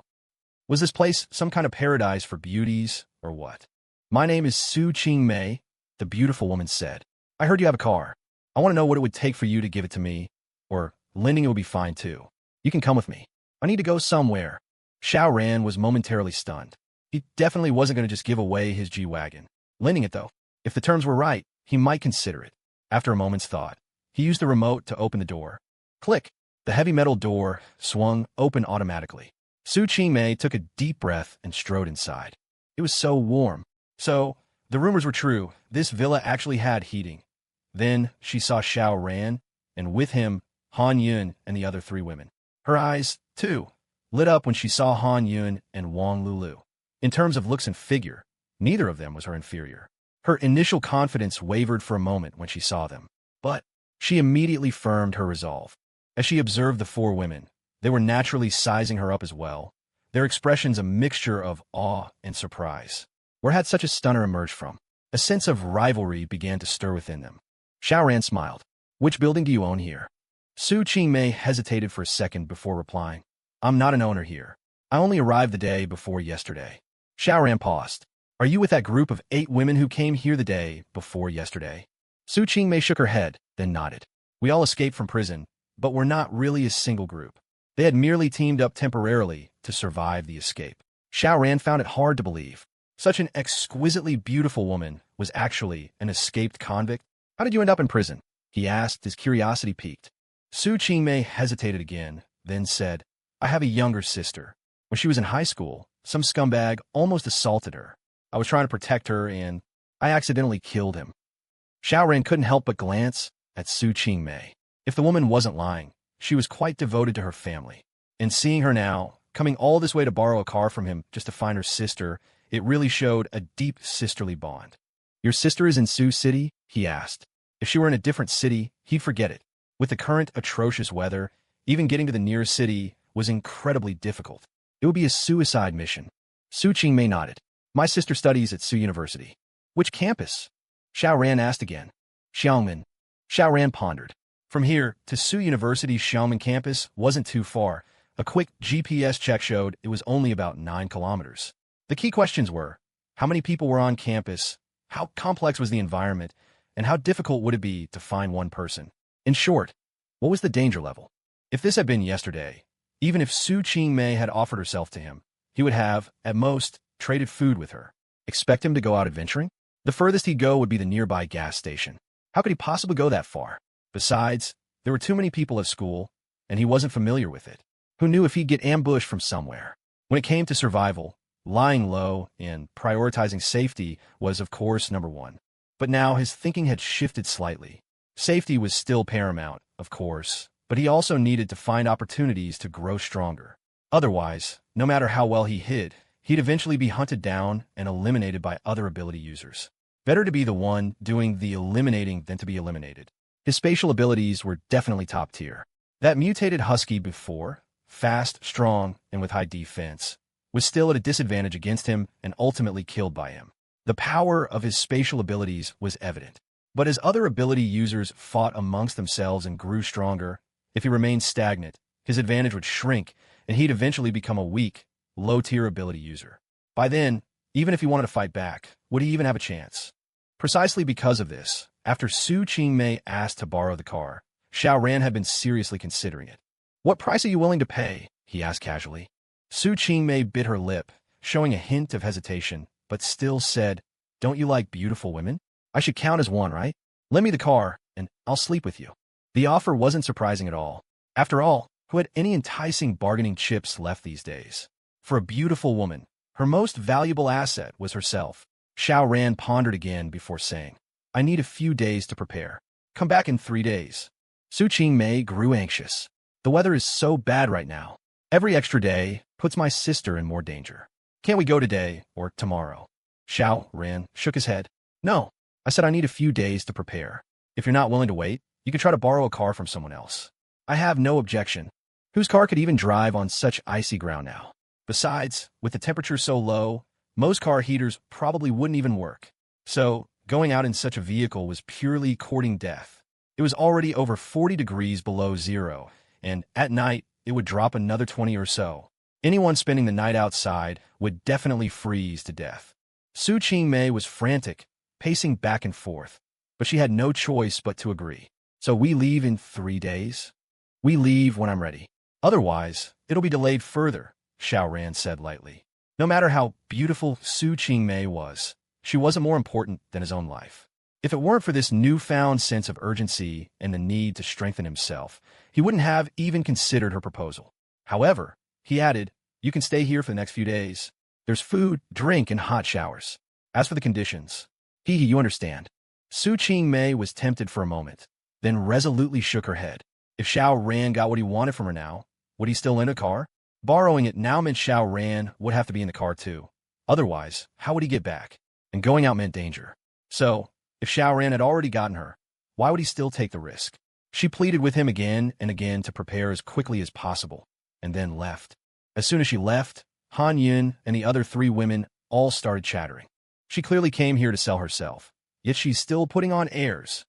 Was this place some kind of paradise for beauties, or what? My name is Su Qingmei, the beautiful woman said. I heard you have a car. I want to know what it would take for you to give it to me, or lending it would be fine too. You can come with me. I need to go somewhere. Xiao Ran was momentarily stunned. He definitely wasn't going to just give away his G-Wagon. Lending it, though, if the terms were right, he might consider it. After a moment's thought, he used the remote to open the door. Click! The heavy metal door swung open automatically. Su Qingmei took a deep breath and strode inside. It was so warm. So, the rumors were true. This villa actually had heating. Then she saw Xiao Ran, and with him, Han Yun and the other three women. Her eyes, too, lit up when she saw Han Yun and Wang Lulu. In terms of looks and figure, neither of them was her inferior. Her initial confidence wavered for a moment when she saw them, but she immediately firmed her resolve. As she observed the four women, they were naturally sizing her up as well, their expressions a mixture of awe and surprise. Where had such a stunner emerged from? A sense of rivalry began to stir within them. Xiao Ran smiled. Which building do you own here? Su Qingmei hesitated for a second before replying. I'm not an owner here. I only arrived the day before yesterday. Xiao Ran paused. Are you with that group of 8 women who came here the day before yesterday? Su Qingmei shook her head, then nodded. We all escaped from prison, but we're not really a single group. They had merely teamed up temporarily to survive the escape. Xiao Ran found it hard to believe. Such an exquisitely beautiful woman was actually an escaped convict. How did you end up in prison? He asked, his curiosity piqued. Su Qingmei hesitated again, then said, I have a younger sister. When she was in high school, some scumbag almost assaulted her. I was trying to protect her, and I accidentally killed him. Xiao Ran couldn't help but glance at Su Qingmei. If the woman wasn't lying, she was quite devoted to her family. And seeing her now, coming all this way to borrow a car from him just to find her sister, it really showed a deep sisterly bond. Your sister is in Sioux City? He asked. If she were in a different city, he'd forget it. With the current atrocious weather, even getting to the nearest city was incredibly difficult. It would be a suicide mission. Su Qingmei nodded. My sister studies at Sioux University. Which campus? Xiao Ran asked again. Xiaomen. Xiao Ran pondered. From here to Sioux University's Xiaomen campus wasn't too far. A quick GPS check showed it was only about 9 kilometers. The key questions were, how many people were on campus, how complex was the environment, and how difficult would it be to find one person? In short, what was the danger level? If this had been yesterday, even if Su Qingmei had offered herself to him, he would have, at most, traded food with her. Expect him to go out adventuring? The furthest he'd go would be the nearby gas station. How could he possibly go that far? Besides, there were too many people at school, and he wasn't familiar with it. Who knew if he'd get ambushed from somewhere? When it came to survival, lying low and prioritizing safety was, of course, number one. But now his thinking had shifted slightly. Safety was still paramount, of course, but he also needed to find opportunities to grow stronger. Otherwise, no matter how well he hid, he'd eventually be hunted down and eliminated by other ability users. Better to be the one doing the eliminating than to be eliminated. His spatial abilities were definitely top tier. That mutated husky before, fast, strong, and with high defense, was still at a disadvantage against him and ultimately killed by him. The power of his spatial abilities was evident. But as other ability users fought amongst themselves and grew stronger, if he remained stagnant, his advantage would shrink, and he'd eventually become a weak, low-tier ability user. By then, even if he wanted to fight back, would he even have a chance? Precisely because of this, after Su Qingmei asked to borrow the car, Xiao Ran had been seriously considering it. What price are you willing to pay? He asked casually. Su Qingmei bit her lip, showing a hint of hesitation, but still said, Don't you like beautiful women? I should count as one, right? Lend me the car, and I'll sleep with you. The offer wasn't surprising at all. After all, who had any enticing bargaining chips left these days? For a beautiful woman, her most valuable asset was herself. Xiao Ran pondered again before saying, I need a few days to prepare. Come back in 3 days. Su Qingmei grew anxious. The weather is so bad right now. Every extra day puts my sister in more danger. Can't we go today or tomorrow? Xiao Ran shook his head. No, I said I need a few days to prepare. If you're not willing to wait, you can try to borrow a car from someone else. I have no objection. Whose car could even drive on such icy ground now? Besides, with the temperature so low, most car heaters probably wouldn't even work. So, going out in such a vehicle was purely courting death. It was already over 40 degrees below zero, and at night, it would drop another 20 or so. Anyone spending the night outside would definitely freeze to death. Su Qingmei was frantic, pacing back and forth, but she had no choice but to agree. So we leave in 3 days? We leave when I'm ready. Otherwise, it'll be delayed further, Xiao Ran said lightly. No matter how beautiful Su Qingmei was, she wasn't more important than his own life. If it weren't for this newfound sense of urgency and the need to strengthen himself, he wouldn't have even considered her proposal. However, he added, you can stay here for the next few days. There's food, drink, and hot showers. As for the conditions, you understand. Su Qingmei was tempted for a moment, then resolutely shook her head. If Xiao Ran got what he wanted from her now, would he still lend a car? Borrowing it now meant Xiao Ran would have to be in the car too. Otherwise, how would he get back? And going out meant danger. So, if Xiao Ran had already gotten her, why would he still take the risk? She pleaded with him again and again to prepare as quickly as possible, and then left. As soon as she left, Han Yun and the other 3 women all started chattering. She clearly came here to sell herself, yet she's still putting on airs.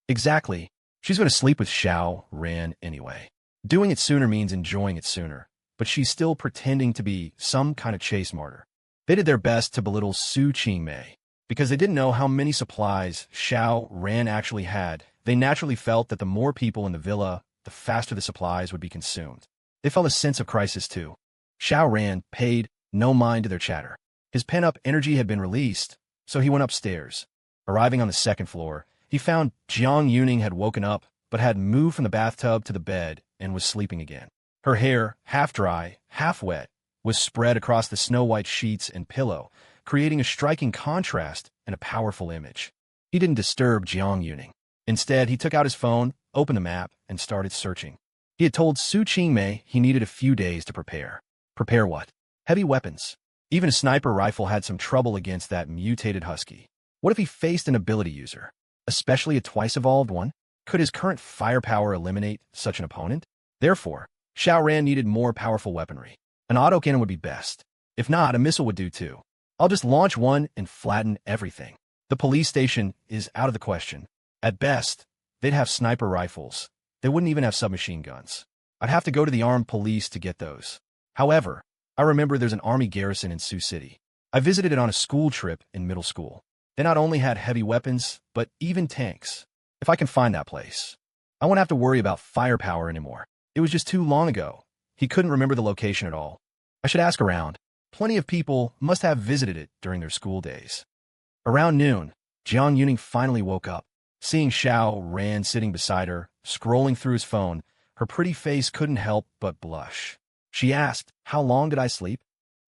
Exactly. She's going to sleep with Xiao Ran anyway. Doing it sooner means enjoying it sooner, but she's still pretending to be some kind of chase martyr. They did their best to belittle Su Qingmei. Because they didn't know how many supplies Xiao Ran actually had, they naturally felt that the more people in the villa, the faster the supplies would be consumed. They felt a sense of crisis too. Xiao Ran paid no mind to their chatter. His pent-up energy had been released, so he went upstairs. Arriving on the second floor, he found Jiang Yuning had woken up, but had moved from the bathtub to the bed and was sleeping again. Her hair, half dry, half wet, was spread across the snow-white sheets and pillow, creating a striking contrast and a powerful image. He didn't disturb Jiang Yuning. Instead, he took out his phone, opened the map, and started searching. He had told Su Qingmei he needed a few days to prepare. Prepare what? Heavy weapons. Even a sniper rifle had some trouble against that mutated husky. What if he faced an ability user, especially a twice-evolved one? Could his current firepower eliminate such an opponent? Therefore, Xiao Ran needed more powerful weaponry. An autocannon would be best. If not, a missile would do too. I'll just launch one and flatten everything. The police station is out of the question. At best, they'd have sniper rifles. They wouldn't even have submachine guns. I'd have to go to the armed police to get those. However, I remember there's an army garrison in Sioux City. I visited it on a school trip in middle school. They not only had heavy weapons, but even tanks. If I can find that place, I won't have to worry about firepower anymore. It was just too long ago. He couldn't remember the location at all. I should ask around. Plenty of people must have visited it during their school days. Around noon, Jiang Yuning finally woke up. Seeing Xiao Ran sitting beside her, scrolling through his phone, her pretty face couldn't help but blush. She asked, "How long did I sleep?"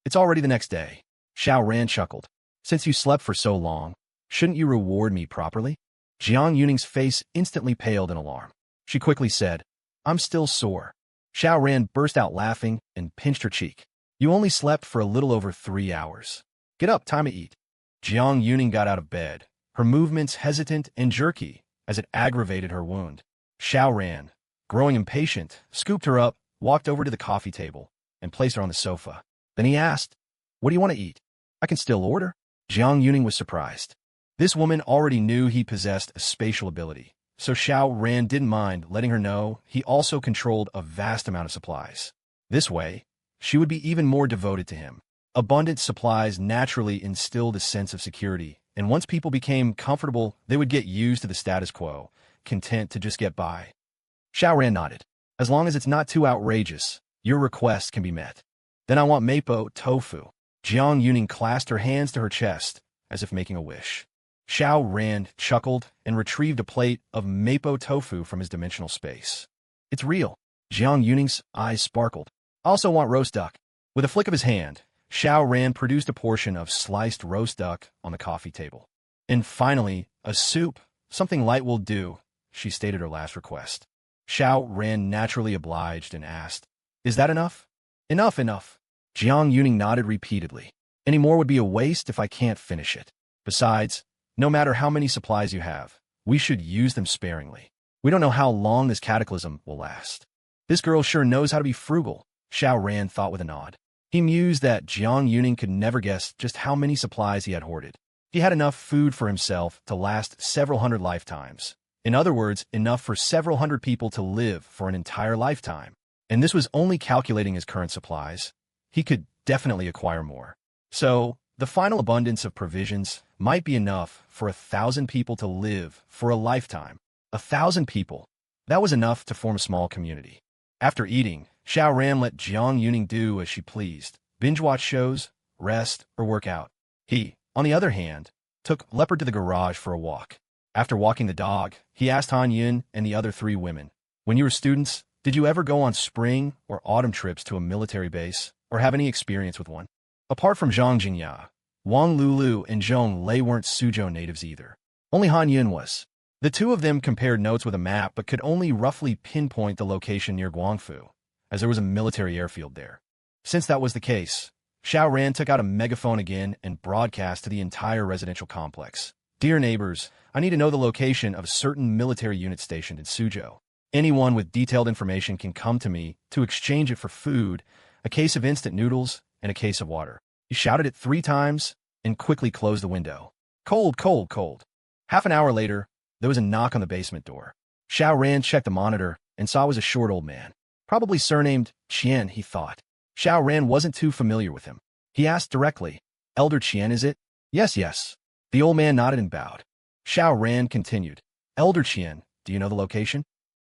"It's already the next day." Xiao Ran chuckled. "Since you slept for so long, shouldn't you reward me properly?" Jiang Yuning's face instantly paled in alarm. She quickly said, "I'm still sore." Xiao Ran burst out laughing and pinched her cheek. "You only slept for a little over 3 hours. Get up, time to eat." Jiang Yuning got out of bed, her movements hesitant and jerky as it aggravated her wound. Xiao Ran, growing impatient, scooped her up, walked over to the coffee table, and placed her on the sofa. Then he asked, "What do you want to eat?" "I can still order." Jiang Yuning was surprised. This woman already knew he possessed a spatial ability, so Xiao Ran didn't mind letting her know he also controlled a vast amount of supplies. This way, she would be even more devoted to him. Abundant supplies naturally instilled a sense of security, and once people became comfortable, they would get used to the status quo, content to just get by. Xiao Ran nodded. "As long as it's not too outrageous, your request can be met." "Then I want mapo tofu." Jiang Yuning clasped her hands to her chest, as if making a wish. Xiao Ran chuckled and retrieved a plate of mapo tofu from his dimensional space. "It's real." Jiang Yuning's eyes sparkled. "I also want roast duck." With a flick of his hand, Xiao Ran produced a portion of sliced roast duck on the coffee table. "And finally, a soup. Something light will do," she stated her last request. Xiao Ran naturally obliged and asked, "Is that enough?" "Enough, enough." Jiang Yuning nodded repeatedly. "Any more would be a waste if I can't finish it. Besides, no matter how many supplies you have, we should use them sparingly. We don't know how long this cataclysm will last." "This girl sure knows how to be frugal," Xiao Ran thought with a nod. He mused that Jiang Yuning could never guess just how many supplies he had hoarded. He had enough food for himself to last several hundred lifetimes. In other words, enough for several hundred people to live for an entire lifetime. And this was only calculating his current supplies. He could definitely acquire more. So, the final abundance of provisions might be enough for 1,000 people to live for a lifetime. 1,000 people. That was enough to form a small community. After eating, Xiao Ran let Jiang Yuning do as she pleased, binge-watch shows, rest, or work out. He, on the other hand, took Leopard to the garage for a walk. After walking the dog, he asked Han Yun and the other 3 women, "When you were students, did you ever go on spring or autumn trips to a military base, or have any experience with one?" Apart from Zhang Jingya, Wang Lulu and Zhong Lei weren't Suzhou natives either. Only Han Yun was. The two of them compared notes with a map but could only roughly pinpoint the location near Guangfu, as there was a military airfield there. Since that was the case, Xiao Ran took out a megaphone again and broadcast to the entire residential complex. "Dear neighbors, I need to know the location of a certain military unit stationed in Suzhou. Anyone with detailed information can come to me to exchange it for food, a case of instant noodles, and a case of water." He shouted it 3 times and quickly closed the window. Cold, cold, cold. Half an hour later, there was a knock on the basement door. Xiao Ran checked the monitor and saw it was a short old man. Probably surnamed Qian, he thought. Xiao Ran wasn't too familiar with him. He asked directly, "Elder Qian, is it?" "Yes, yes." The old man nodded and bowed. Xiao Ran continued. Elder Qian, do you know the location?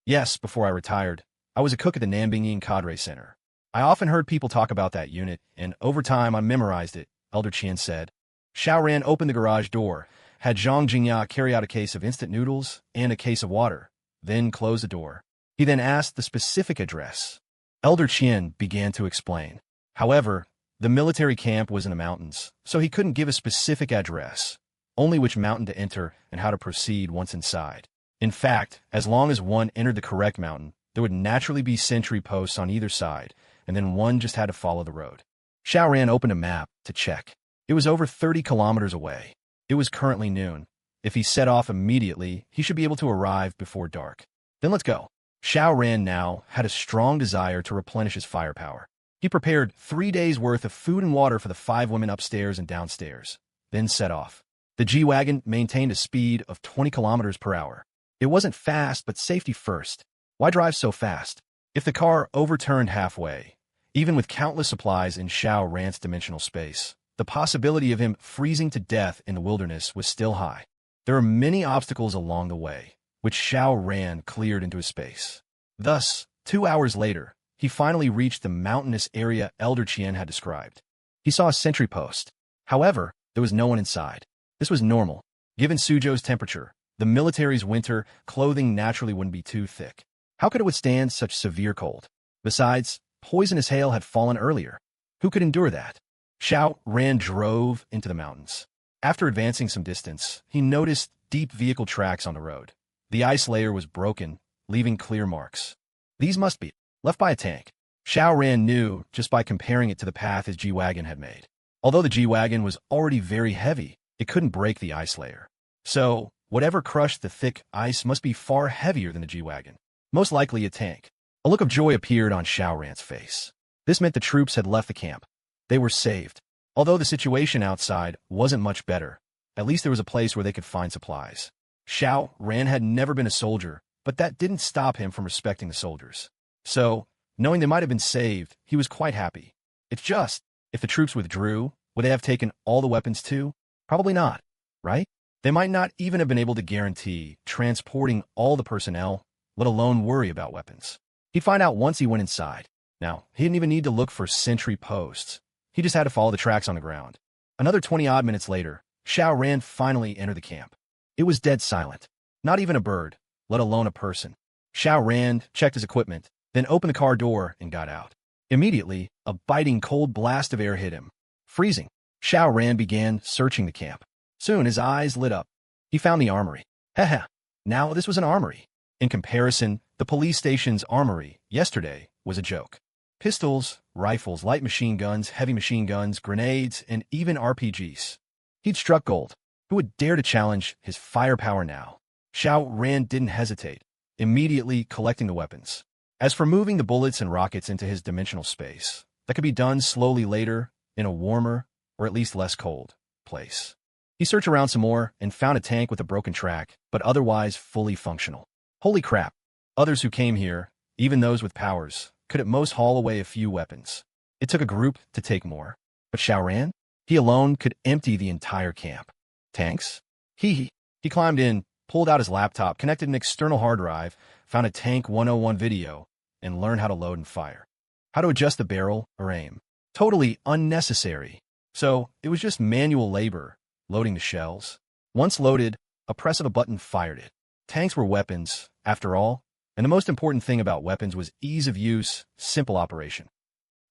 Yes, before I retired. I was a cook at the Nanbingyin Cadre Center. I often heard people talk about that unit, and over time I memorized it, Elder Qian said. Xiao Ran opened the garage door, had Zhang Jingya carry out a case of instant noodles and a case of water, then closed the door. He then asked the specific address. Elder Qian began to explain. However, the military camp was in the mountains, so he couldn't give a specific address, only which mountain to enter and how to proceed once inside. In fact, as long as one entered the correct mountain, there would naturally be sentry posts on either side, and then one just had to follow the road. Xiao Ran opened a map to check. It was over 30 kilometers away. It was currently noon. If he set off immediately, he should be able to arrive before dark. Then let's go. Xiao Ran now had a strong desire to replenish his firepower. He prepared 3 days' worth of food and water for the 5 women upstairs and downstairs, then set off. The G-Wagon maintained a speed of 20 kilometers per hour. It wasn't fast, but safety first. Why drive so fast? If the car overturned halfway, even with countless supplies in Xiao Ran's dimensional space, the possibility of him freezing to death in the wilderness was still high. There were many obstacles along the way, which Xiao Ran cleared into his space. Thus, 2 hours later, he finally reached the mountainous area Elder Qian had described. He saw a sentry post. However, there was no one inside. This was normal. Given Suzhou's temperature, the military's winter clothing naturally wouldn't be too thick. How could it withstand such severe cold? Besides, poisonous hail had fallen earlier. Who could endure that? Xiao Ran drove into the mountains. After advancing some distance, he noticed deep vehicle tracks on the road. The ice layer was broken, leaving clear marks. These must be left by a tank. Xiao Ran knew just by comparing it to the path his G-Wagon had made. Although the G-Wagon was already very heavy, it couldn't break the ice layer. So, whatever crushed the thick ice must be far heavier than the G-Wagon. Most likely a tank. A look of joy appeared on Xiao Ran's face. This meant the troops had left the camp. They were saved. Although the situation outside wasn't much better, at least there was a place where they could find supplies. Xiao Ran had never been a soldier, but that didn't stop him from respecting the soldiers. So, knowing they might have been saved, he was quite happy. It's just, if the troops withdrew, would they have taken all the weapons too? Probably not, right? They might not even have been able to guarantee transporting all the personnel, let alone worry about weapons. He'd find out once he went inside. Now, he didn't even need to look for sentry posts. He just had to follow the tracks on the ground. Another 20-odd minutes later, Xiao Ran finally entered the camp. It was dead silent. Not even a bird, let alone a person. Xiao Ran checked his equipment, then opened the car door and got out. Immediately, a biting cold blast of air hit him. Freezing. Xiao Ran began searching the camp. Soon his eyes lit up. He found the armory. Haha, now this was an armory. In comparison, the police station's armory yesterday was a joke. Pistols, rifles, light machine guns, heavy machine guns, grenades, and even RPGs. He'd struck gold. Who would dare to challenge his firepower now? Xiao Ran didn't hesitate, immediately collecting the weapons. As for moving the bullets and rockets into his dimensional space, that could be done slowly later, in a warmer, or at least less cold, place. He searched around some more and found a tank with a broken track, but otherwise fully functional. Holy crap. Others who came here, even those with powers, could at most haul away a few weapons. It took a group to take more. But Xiao Ran? He alone could empty the entire camp. Tanks? He climbed in, pulled out his laptop, connected an external hard drive, found a Tank 101 video, and learned how to load and fire. How to adjust the barrel or aim. Totally unnecessary. So, it was just manual labor, loading the shells. Once loaded, a press of a button fired it. Tanks were weapons, after all, and the most important thing about weapons was ease of use, simple operation.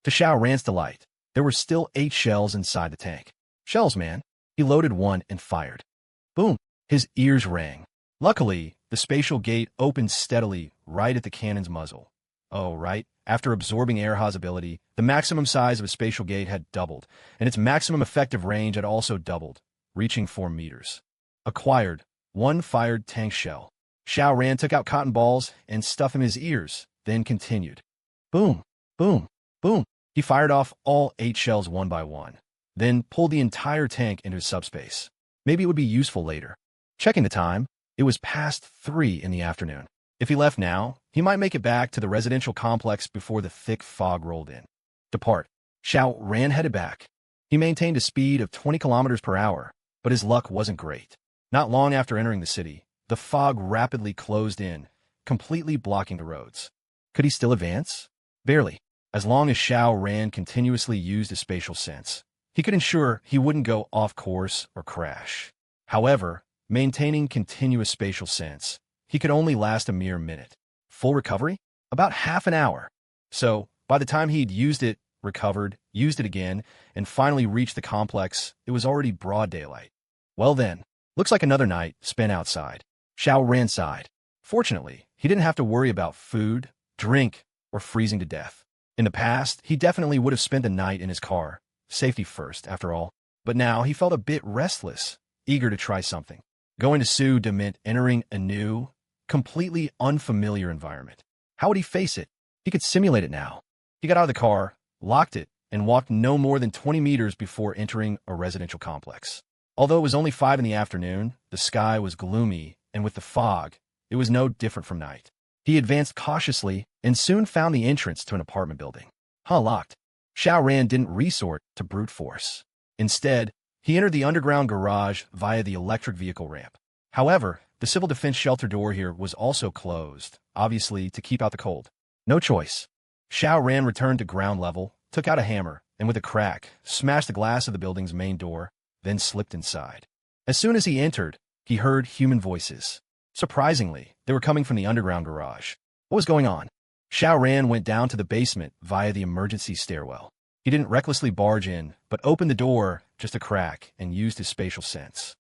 To Xiao Ran's delight, there were still 8 shells inside the tank. Shells, man. He loaded one and fired. Boom. His ears rang. Luckily, the spatial gate opened steadily right at the cannon's muzzle. Oh, right. After absorbing Erha's ability, the maximum size of a spatial gate had doubled, and its maximum effective range had also doubled, reaching 4 meters. Acquired. 1 fired tank shell. Xiao Ran took out cotton balls and stuffed them in his ears, then continued. Boom, boom, boom. He fired off all 8 shells one by one, then pulled the entire tank into his subspace. Maybe it would be useful later. Checking the time, it was past 3 in the afternoon. If he left now, he might make it back to the residential complex before the thick fog rolled in. Depart. Xiao Ran headed back. He maintained a speed of 20 kilometers per hour, But his luck wasn't great. Not long after entering the city, the fog rapidly closed in, completely blocking the roads. Could he still advance? Barely. As long as Xiao Ran continuously used his spatial sense, he could ensure he wouldn't go off course or crash. However, maintaining continuous spatial sense, he could only last a mere minute. Full recovery? About half an hour. So, by the time he'd used it, recovered, used it again, and finally reached the complex, it was already broad daylight. Well then, looks like another night spent outside. Xiao Ran sighed. Fortunately, he didn't have to worry about food, drink, or freezing to death. In the past, he definitely would have spent the night in his car. Safety first, after all. But now he felt a bit restless, eager to try something. Going to Su meant entering a new, completely unfamiliar environment. How would he face it? He could simulate it now. He got out of the car, locked it, and walked no more than 20 meters before entering a residential complex. Although it was only 5 in the afternoon, the sky was gloomy, and with the fog, it was no different from night. He advanced cautiously and soon found the entrance to an apartment building. Locked. Xiao Ran didn't resort to brute force. Instead, he entered the underground garage via the electric vehicle ramp. However, the civil defense shelter door here was also closed, obviously to keep out the cold. No choice. Xiao Ran returned to ground level, took out a hammer, and with a crack, smashed the glass of the building's main door, then slipped inside. As soon as he entered, he heard human voices. Surprisingly, they were coming from the underground garage. What was going on? Xiao Ran went down to the basement via the emergency stairwell. He didn't recklessly barge in, but opened the door, just a crack, and used his spatial sense.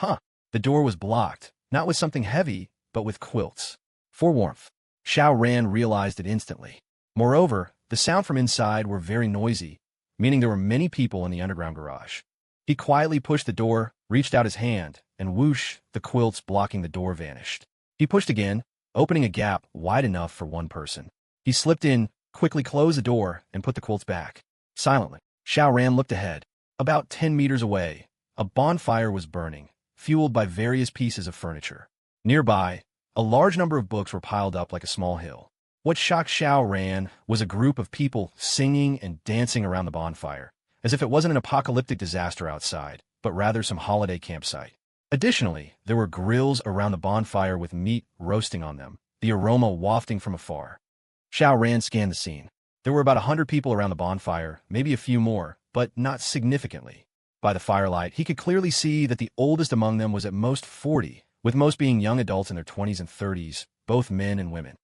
The door was blocked, not with something heavy, but with quilts. For warmth. Xiao Ran realized it instantly. Moreover, the sound from inside were very noisy, meaning there were many people in the underground garage. He quietly pushed the door, reached out his hand, and whoosh, the quilts blocking the door vanished. He pushed again, opening a gap wide enough for one person. He slipped in, quickly closed the door, and put the quilts back. Silently, Xiao Ran looked ahead. About 10 meters away, a bonfire was burning, fueled by various pieces of furniture. Nearby, a large number of books were piled up like a small hill. What shocked Xiao Ran was a group of people singing and dancing around the bonfire, as if it wasn't an apocalyptic disaster outside, but rather some holiday campsite. Additionally, there were grills around the bonfire with meat roasting on them, the aroma wafting from afar. Xiao Ran scanned the scene. There were about 100 people around the bonfire, maybe a few more, but not significantly. By the firelight, he could clearly see that the oldest among them was at most 40, with most being young adults in their 20s and 30s, both men and women.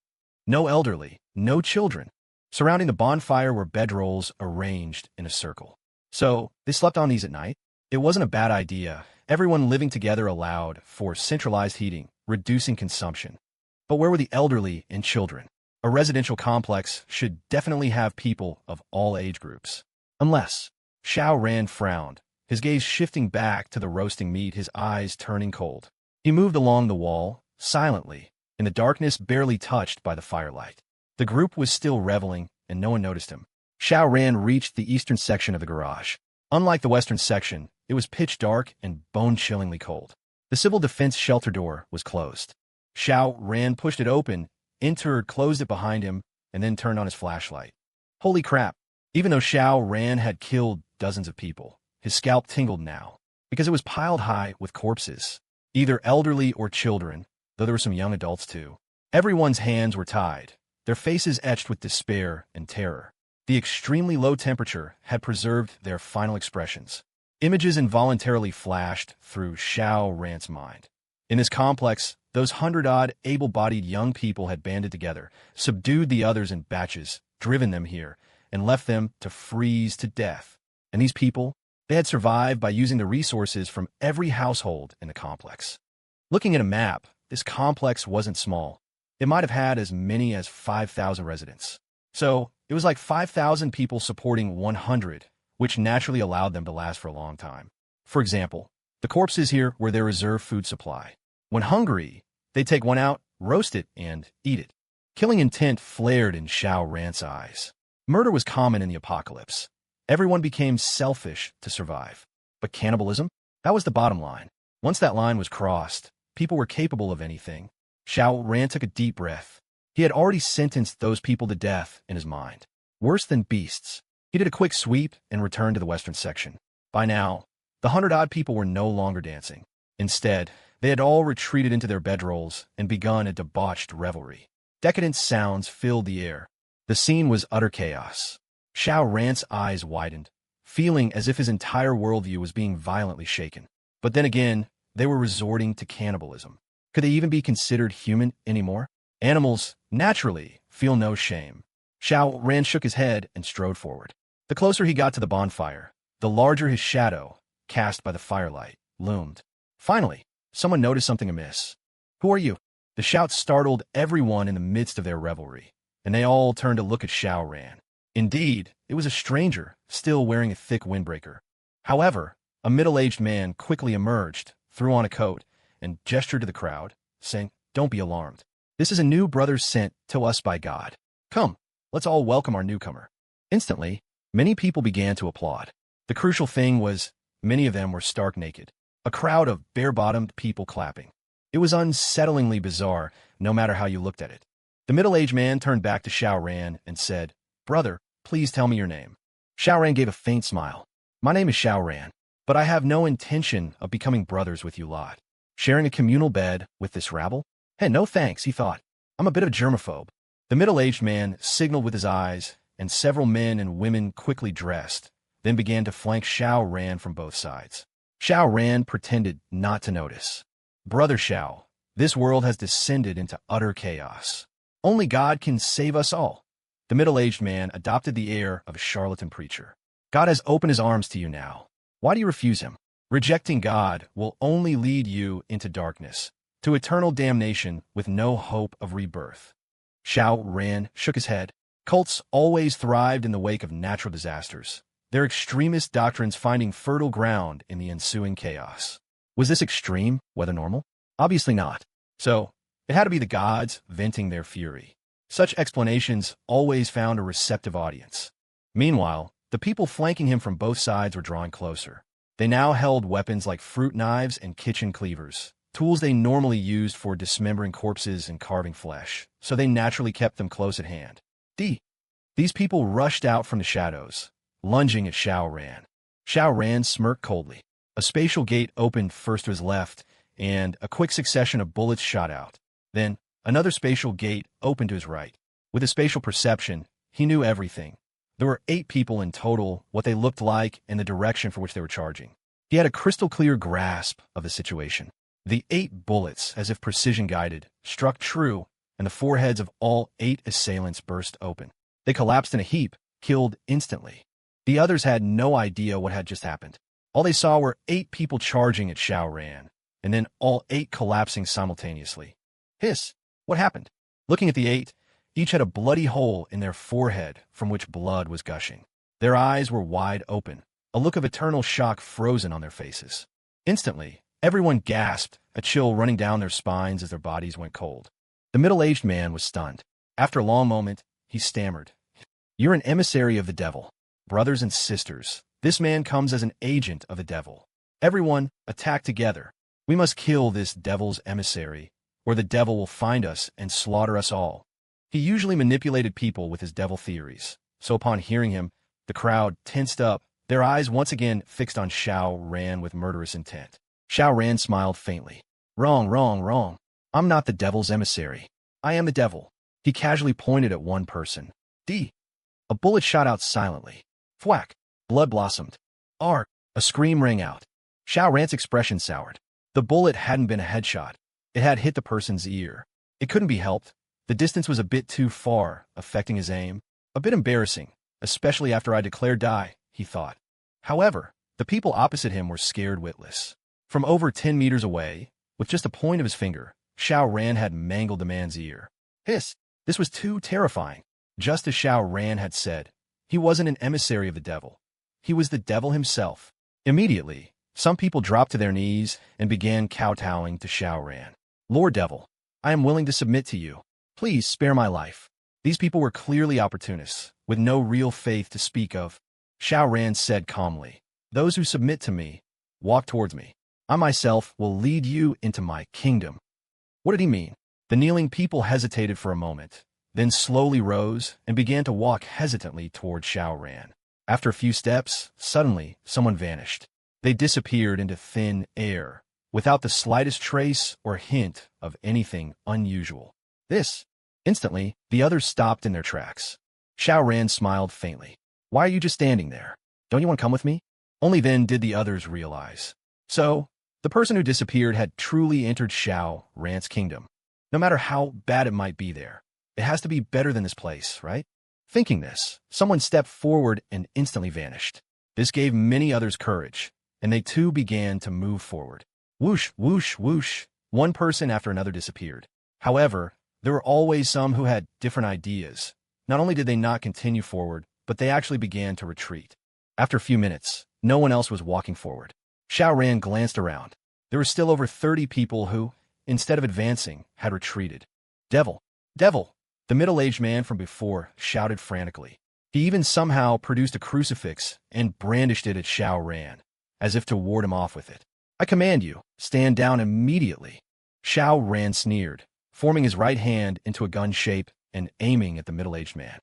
No elderly, no children. Surrounding the bonfire were bedrolls arranged in a circle. So, they slept on these at night? It wasn't a bad idea. Everyone living together allowed for centralized heating, reducing consumption. But where were the elderly and children? A residential complex should definitely have people of all age groups. Unless, Xiao Ran frowned, his gaze shifting back to the roasting meat, his eyes turning cold. He moved along the wall, silently, in the darkness barely touched by the firelight. The group was still reveling, and no one noticed him. Xiao Ran reached the eastern section of the garage. Unlike the western section, it was pitch dark and bone-chillingly cold. The civil defense shelter door was closed. Xiao Ran pushed it open, entered, closed it behind him, and then turned on his flashlight. Holy crap! Even though Xiao Ran had killed dozens of people, his scalp tingled now, because it was piled high with corpses, either elderly or children, though there were some young adults too. Everyone's hands were tied, their faces etched with despair and terror. The extremely low temperature had preserved their final expressions. Images involuntarily flashed through Xiao Ran's mind. In this complex, those 100-odd able-bodied young people had banded together, subdued the others in batches, driven them here, and left them to freeze to death. And these people, they had survived by using the resources from every household in the complex. Looking at a map, this complex wasn't small. It might have had as many as 5,000 residents. So, it was like 5,000 people supporting 100, which naturally allowed them to last for a long time. For example, the corpses here were their reserve food supply. When hungry, they'd take one out, roast it, and eat it. Killing intent flared in Xiao Ran's eyes. Murder was common in the apocalypse. Everyone became selfish to survive. But cannibalism? That was the bottom line. Once that line was crossed, people were capable of anything. Xiao Ran took a deep breath. He had already sentenced those people to death in his mind. Worse than beasts. He did a quick sweep and returned to the western section. By now, The 100-odd people were no longer dancing. Instead, they had all retreated into their bedrolls and begun a debauched revelry. Decadent sounds filled the air. The scene was utter chaos. Xiao Ran's eyes widened, feeling as if his entire worldview was being violently shaken. But then again, they were resorting to cannibalism. Could they even be considered human anymore? Animals, naturally, feel no shame. Xiao Ran shook his head and strode forward. The closer he got to the bonfire, the larger his shadow, cast by the firelight, loomed. Finally, someone noticed something amiss. "Who are you?" The shout startled everyone in the midst of their revelry, and they all turned to look at Xiao Ran. Indeed, it was a stranger, still wearing a thick windbreaker. However, a middle-aged man quickly emerged, threw on a coat, and gestured to the crowd, saying, "Don't be alarmed. This is a new brother sent to us by God. Come, let's all welcome our newcomer." Instantly, many people began to applaud. The crucial thing was, many of them were stark naked. A crowd of bare-bottomed people clapping. It was unsettlingly bizarre, no matter how you looked at it. The middle-aged man turned back to Xiao Ran and said, "Brother, please tell me your name." Xiao Ran gave a faint smile. "My name is Xiao Ran, but I have no intention of becoming brothers with you lot. Sharing a communal bed with this rabble? Hey, no thanks," he thought. "I'm a bit of a germaphobe." The middle-aged man signaled with his eyes, and several men and women quickly dressed, then began to flank Xiao Ran from both sides. Xiao Ran pretended not to notice. "Brother Xiao, this world has descended into utter chaos. Only God can save us all." The middle-aged man adopted the air of a charlatan preacher. "God has opened his arms to you now. Why do you refuse him? Rejecting God will only lead you into darkness, to eternal damnation with no hope of rebirth." Xiao Ran shook his head. Cults always thrived in the wake of natural disasters, their extremist doctrines finding fertile ground in the ensuing chaos. Was this extreme, whether normal? Obviously not. So, it had to be the gods venting their fury. Such explanations always found a receptive audience. Meanwhile, the people flanking him from both sides were drawing closer. They now held weapons like fruit knives and kitchen cleavers, tools they normally used for dismembering corpses and carving flesh, so they naturally kept them close at hand. These people rushed out from the shadows, lunging at Xiao Ran. Xiao Ran smirked coldly. A spatial gate opened first to his left, and a quick succession of bullets shot out. Then, another spatial gate opened to his right. With his spatial perception, he knew everything. There were 8 people in total, what they looked like, and the direction for which they were charging. He had a crystal-clear grasp of the situation. The 8 bullets, as if precision-guided, struck true, and the foreheads of all 8 assailants burst open. They collapsed in a heap, killed instantly. The others had no idea what had just happened. All they saw were 8 people charging at Xiao Ran, and then all 8 collapsing simultaneously. Hiss! What happened? Looking at the 8, each had a bloody hole in their forehead from which blood was gushing. Their eyes were wide open, a look of eternal shock frozen on their faces. Instantly, everyone gasped, a chill running down their spines as their bodies went cold. The middle-aged man was stunned. After a long moment, he stammered, "You're an emissary of the devil. Brothers and sisters, this man comes as an agent of the devil. Everyone, attack together. We must kill this devil's emissary, or the devil will find us and slaughter us all." He usually manipulated people with his devil theories, so upon hearing him, the crowd tensed up, their eyes once again fixed on Xiao Ran with murderous intent. Xiao Ran smiled faintly. Wrong. I'm not the devil's emissary. I am the devil." He casually pointed at one person. A bullet shot out silently. Thwack! Blood blossomed. Ark! A scream rang out. Xiao Ran's expression soured. The bullet hadn't been a headshot. It had hit the person's ear. It couldn't be helped. The distance was a bit too far, affecting his aim. A bit embarrassing, especially after I declared die, he thought. However, the people opposite him were scared witless. From over 10 meters away, with just a point of his finger, Xiao Ran had mangled the man's ear. Hiss! This was too terrifying. Just as Xiao Ran had said, he wasn't an emissary of the devil. He was the devil himself. Immediately, some people dropped to their knees and began kowtowing to Xiao Ran. "Lord Devil, I am willing to submit to you. Please spare my life." These people were clearly opportunists, with no real faith to speak of. Xiao Ran said calmly, "Those who submit to me, walk towards me. I myself will lead you into my kingdom." What did he mean? The kneeling people hesitated for a moment, then slowly rose and began to walk hesitantly toward Xiao Ran. After a few steps, suddenly, someone vanished. They disappeared into thin air, without the slightest trace or hint of anything unusual. Instantly, the others stopped in their tracks. Xiao Ran smiled faintly. Why are you just standing there? Don't you want to come with me? Only then did the others realize. So, the person who disappeared had truly entered Xiao Ran's kingdom. No matter how bad it might be there, it has to be better than this place, right? Thinking this, someone stepped forward and instantly vanished. This gave many others courage, and they too began to move forward. Whoosh, whoosh, whoosh, one person after another disappeared. However, there were always some who had different ideas. Not only did they not continue forward, but they actually began to retreat. After a few minutes, no one else was walking forward. Xiao Ran glanced around. There were still over 30 people who, instead of advancing, had retreated. Devil! Devil! The middle-aged man from before shouted frantically. He even somehow produced a crucifix and brandished it at Xiao Ran, as if to ward him off with it. I command you, stand down immediately. Xiao Ran sneered, forming his right hand into a gun shape and aiming at the middle-aged man.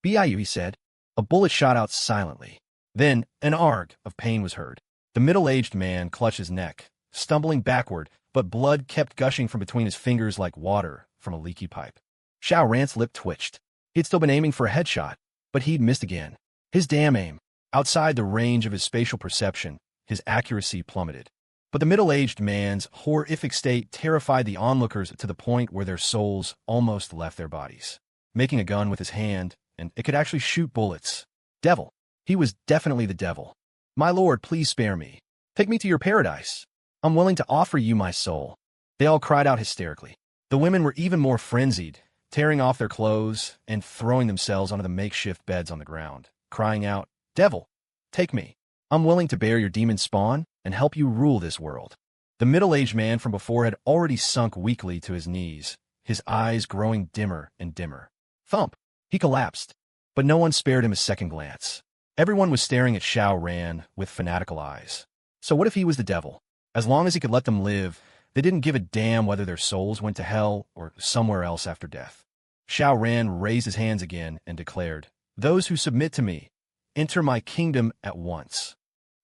P5.I, he said. A bullet shot out silently. Then, an arg of pain was heard. The middle-aged man clutched his neck, stumbling backward, but blood kept gushing from between his fingers like water from a leaky pipe. Xiao Ran's lip twitched. He'd still been aiming for a headshot, but he'd missed again. His damn aim. Outside the range of his spatial perception, his accuracy plummeted. But the middle-aged man's horrific state terrified the onlookers to the point where their souls almost left their bodies. Making a gun with his hand, and it could actually shoot bullets. Devil. He was definitely the devil. My lord, please spare me. Take me to your paradise. I'm willing to offer you my soul. They all cried out hysterically. The women were even more frenzied, tearing off their clothes and throwing themselves onto the makeshift beds on the ground, crying out, Devil, take me. I'm willing to bear your demon spawn and help you rule this world. The middle-aged man from before had already sunk weakly to his knees, his eyes growing dimmer and dimmer. Thump! He collapsed, but no one spared him a second glance. Everyone was staring at Xiao Ran with fanatical eyes. So what if he was the devil? As long as he could let them live, they didn't give a damn whether their souls went to hell or somewhere else after death. Xiao Ran raised his hands again and declared, Those who submit to me, enter my kingdom at once.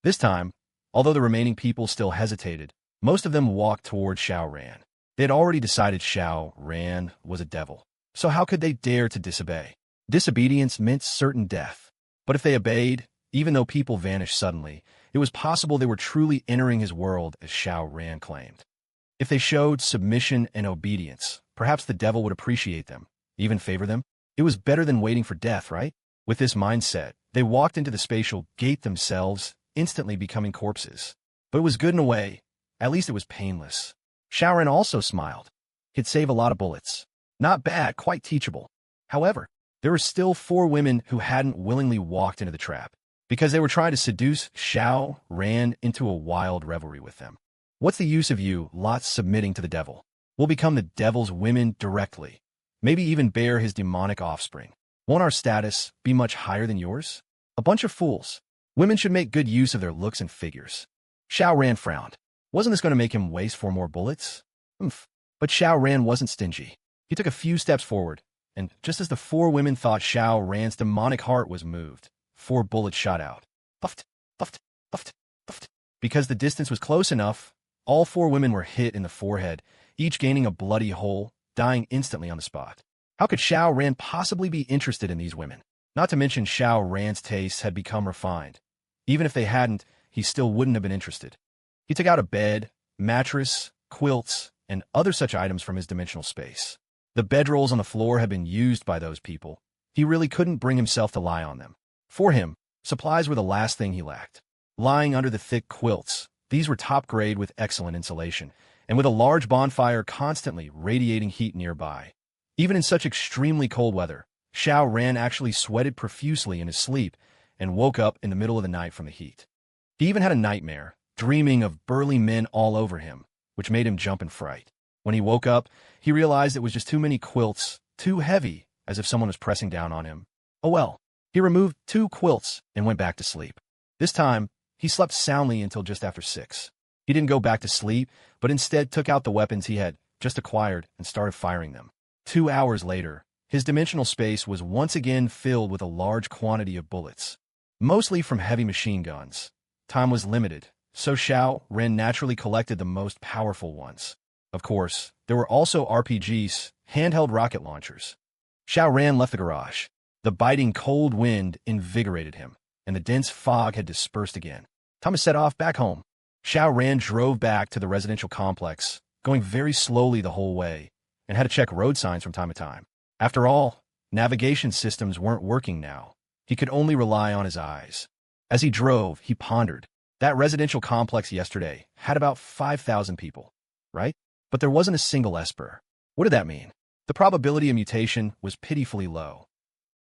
This time, although the remaining people still hesitated, most of them walked toward Xiao Ran. They had already decided Xiao Ran was a devil. So how could they dare to disobey? Disobedience meant certain death. But if they obeyed, even though people vanished suddenly, it was possible they were truly entering his world as Xiao Ran claimed. If they showed submission and obedience, perhaps the devil would appreciate them, even favor them. It was better than waiting for death, right? With this mindset, they walked into the spatial gate themselves, instantly becoming corpses. But it was good in a way. At least it was painless. Xiao Ran also smiled. He'd save a lot of bullets. Not bad, quite teachable. However, there were still 4 women who hadn't willingly walked into the trap, because they were trying to seduce Xiao Ran into a wild revelry with them. What's the use of you lots submitting to the devil? We'll become the devil's women directly, maybe even bear his demonic offspring. Won't our status be much higher than yours? A bunch of fools. Women should make good use of their looks and figures. Xiao Ran frowned. Wasn't this going to make him waste 4 more bullets? But Xiao Ran wasn't stingy. He took a few steps forward, and just as the 4 women thought Xiao Ran's demonic heart was moved, 4 bullets shot out. Puffed, puffed, puffed, puffed. Because the distance was close enough, all 4 women were hit in the forehead, each gaining a bloody hole, dying instantly on the spot. How could Xiao Ran possibly be interested in these women? Not to mention Xiao Ran's tastes had become refined. Even if they hadn't, he still wouldn't have been interested. He took out a bed, mattress, quilts, and other such items from his dimensional space. The bedrolls on the floor had been used by those people. He really couldn't bring himself to lie on them. For him, supplies were the last thing he lacked. Lying under the thick quilts, these were top grade with excellent insulation, and with a large bonfire constantly radiating heat nearby. Even in such extremely cold weather, Xiao Ran actually sweated profusely in his sleep and woke up in the middle of the night from the heat. He even had a nightmare, dreaming of burly men all over him, which made him jump in fright. When he woke up, he realized it was just too many quilts, too heavy, as if someone was pressing down on him. Oh well. He removed 2 quilts and went back to sleep. This time, he slept soundly until just after 6. He didn't go back to sleep, but instead took out the weapons he had just acquired and started firing them. 2 hours later, his dimensional space was once again filled with a large quantity of bullets, mostly from heavy machine guns. Time was limited, so Xiao Ran naturally collected the most powerful ones. Of course, there were also RPGs, handheld rocket launchers. Xiao Ran left the garage. The biting cold wind invigorated him, and the dense fog had dispersed again. Time to set off back home. Xiao Ran drove back to the residential complex, going very slowly the whole way, and had to check road signs from time to time. After all, navigation systems weren't working now. He could only rely on his eyes. As he drove, he pondered. That residential complex yesterday had about 5,000 people, right? But there wasn't a single Esper. What did that mean? The probability of mutation was pitifully low.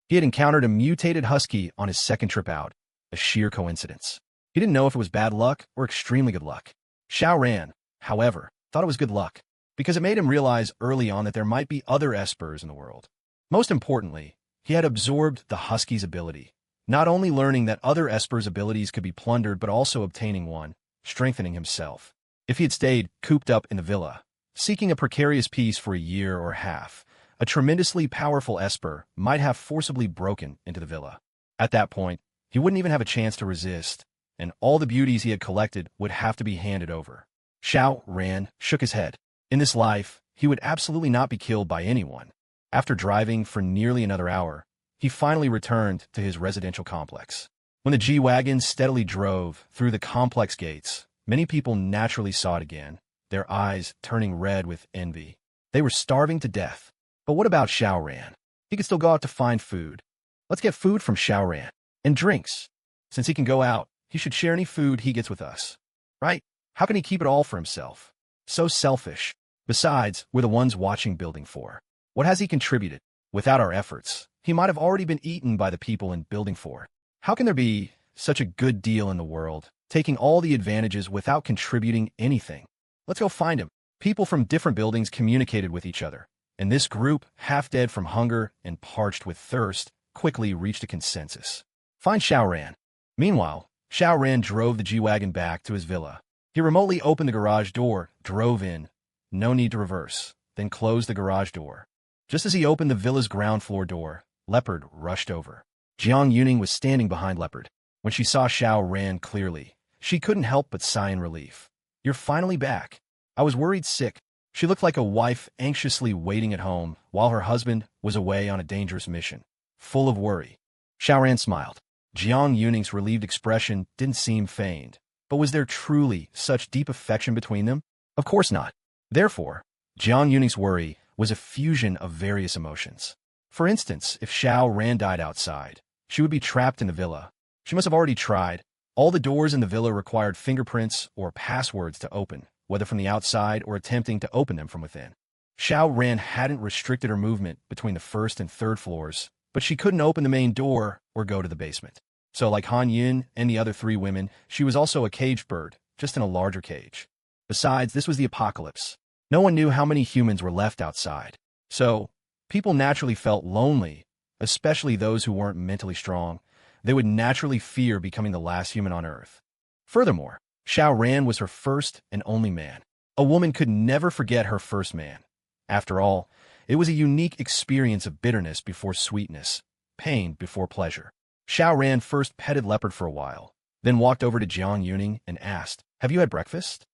He had encountered a mutated husky on his second trip out, a sheer coincidence. He didn't know if it was bad luck or extremely good luck. Xiao Ran, however, thought it was good luck, because it made him realize early on that there might be other Espers in the world. Most importantly, he had absorbed the husky's ability, not only learning that other Espers' abilities could be plundered but also obtaining one, strengthening himself. If he had stayed cooped up in the villa, seeking a precarious peace for a year or half, a tremendously powerful Esper might have forcibly broken into the villa. At that point, he wouldn't even have a chance to resist, and all the beauties he had collected would have to be handed over. Xiao Ran shook his head. In this life, he would absolutely not be killed by anyone. After driving for nearly another hour, he finally returned to his residential complex. When the G-Wagon steadily drove through the complex gates, many people naturally saw it again, their eyes turning red with envy. They were starving to death. But what about Xiao Ran? He could still go out to find food. Let's get food from Xiao Ran. And drinks. Since he can go out, he should share any food he gets with us. Right? How can he keep it all for himself? So selfish. Besides, we're the ones watching Building 4. What has he contributed? Without our efforts, he might have already been eaten by the people in Building 4. How can there be such a good deal in the world, taking all the advantages without contributing anything? Let's go find him. People from different buildings communicated with each other, and this group, half dead from hunger and parched with thirst, quickly reached a consensus. Find Xiao Ran. Meanwhile, Xiao Ran drove the G-Wagon back to his villa. He remotely opened the garage door, drove in. No need to reverse, then closed the garage door. Just as he opened the villa's ground floor door, Leopard rushed over. Jiang Yuning was standing behind Leopard. When she saw Xiao Ran clearly, she couldn't help but sigh in relief. You're finally back. I was worried sick. She looked like a wife anxiously waiting at home while her husband was away on a dangerous mission, full of worry. Xiao Ran smiled. Jiang Yuning's relieved expression didn't seem feigned. But was there truly such deep affection between them? Of course not. Therefore, Jiang Yuning's worry was a fusion of various emotions. For instance, if Xiao Ran died outside, she would be trapped in the villa. She must have already tried. All the doors in the villa required fingerprints or passwords to open, whether from the outside or attempting to open them from within. Xiao Ran hadn't restricted her movement between the first and third floors, but she couldn't open the main door or go to the basement. So like Han Yun and the other three women, she was also a caged bird, just in a larger cage. Besides, this was the apocalypse. No one knew how many humans were left outside. So, people naturally felt lonely, especially those who weren't mentally strong. They would naturally fear becoming the last human on Earth. Furthermore, Xiao Ran was her first and only man. A woman could never forget her first man. After all, it was a unique experience of bitterness before sweetness, pain before pleasure. Xiao Ran first petted Leopard for a while, then walked over to Jiang Yuning and asked, "Have you had breakfast?"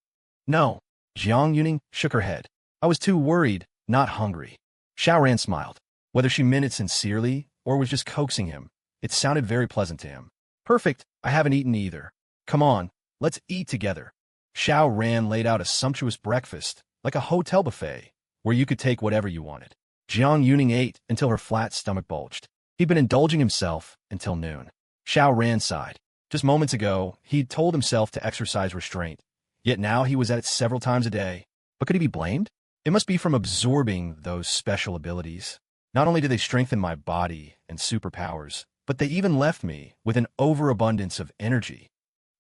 "No." Jiang Yuning shook her head. "I was too worried, not hungry." Xiao Ran smiled. Whether she meant it sincerely or was just coaxing him, it sounded very pleasant to him. "Perfect, I haven't eaten either. Come on, let's eat together." Xiao Ran laid out a sumptuous breakfast, like a hotel buffet, where you could take whatever you wanted. Jiang Yuning ate until her flat stomach bulged. He'd been indulging himself until noon. Xiao Ran sighed. Just moments ago, he'd told himself to exercise restraint, yet now he was at it several times a day. But could he be blamed? It must be from absorbing those special abilities. Not only did they strengthen my body and superpowers, but they even left me with an overabundance of energy.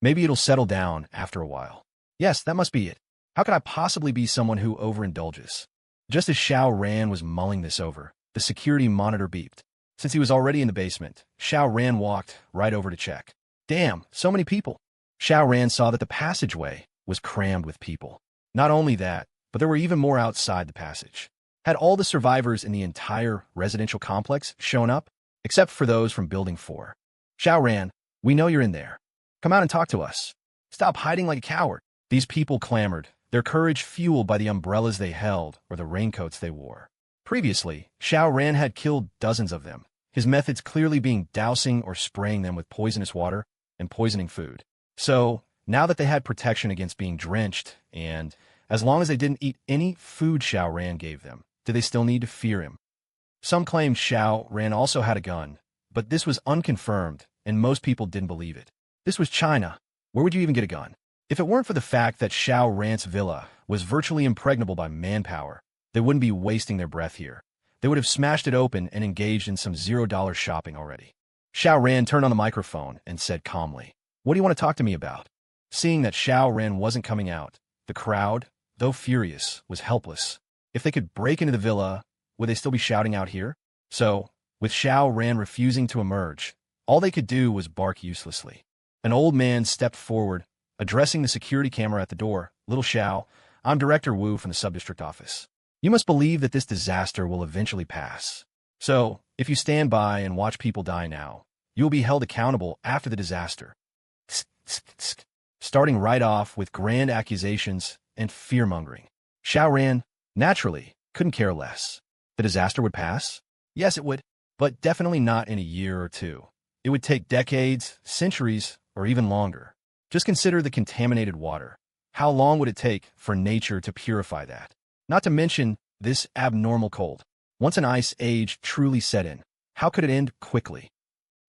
Maybe it'll settle down after a while. Yes, that must be it. How could I possibly be someone who overindulges? Just as Xiao Ran was mulling this over, the security monitor beeped. Since he was already in the basement, Xiao Ran walked right over to check. Damn, so many people. Xiao Ran saw that the passageway was crammed with people. Not only that, but there were even more outside the passage. Had all the survivors in the entire residential complex shown up? Except for those from Building 4. "Xiao Ran, we know you're in there. Come out and talk to us." Stop hiding like a coward. These people clamored, their courage fueled by the umbrellas they held or the raincoats they wore. Previously, Xiao Ran had killed dozens of them, his methods clearly being dousing or spraying them with poisonous water and poisoning food. So, now that they had protection against being drenched, and as long as they didn't eat any food Xiao Ran gave them, did they still need to fear him? Some claimed Xiao Ran also had a gun, but this was unconfirmed, and most people didn't believe it. This was China. Where would you even get a gun? If it weren't for the fact that Xiao Ran's villa was virtually impregnable by manpower, they wouldn't be wasting their breath here. They would have smashed it open and engaged in some $0 shopping already. Xiao Ran turned on the microphone and said calmly, "What do you want to talk to me about?" Seeing that Xiao Ran wasn't coming out, the crowd, though furious, was helpless. If they could break into the villa, would they still be shouting out here? So, with Xiao Ran refusing to emerge, all they could do was bark uselessly. An old man stepped forward, addressing the security camera at the door. "Little Xiao, I'm Director Wu from the sub-district office. You must believe that this disaster will eventually pass. So, if you stand by and watch people die now, you will be held accountable after the disaster." Starting right off with grand accusations and fear-mongering. Xiao Ran, naturally, couldn't care less. The disaster would pass? Yes, it would, but definitely not in a year or two. It would take decades, centuries, or even longer. Just consider the contaminated water. How long would it take for nature to purify that? Not to mention this abnormal cold. Once an ice age truly set in, how could it end quickly?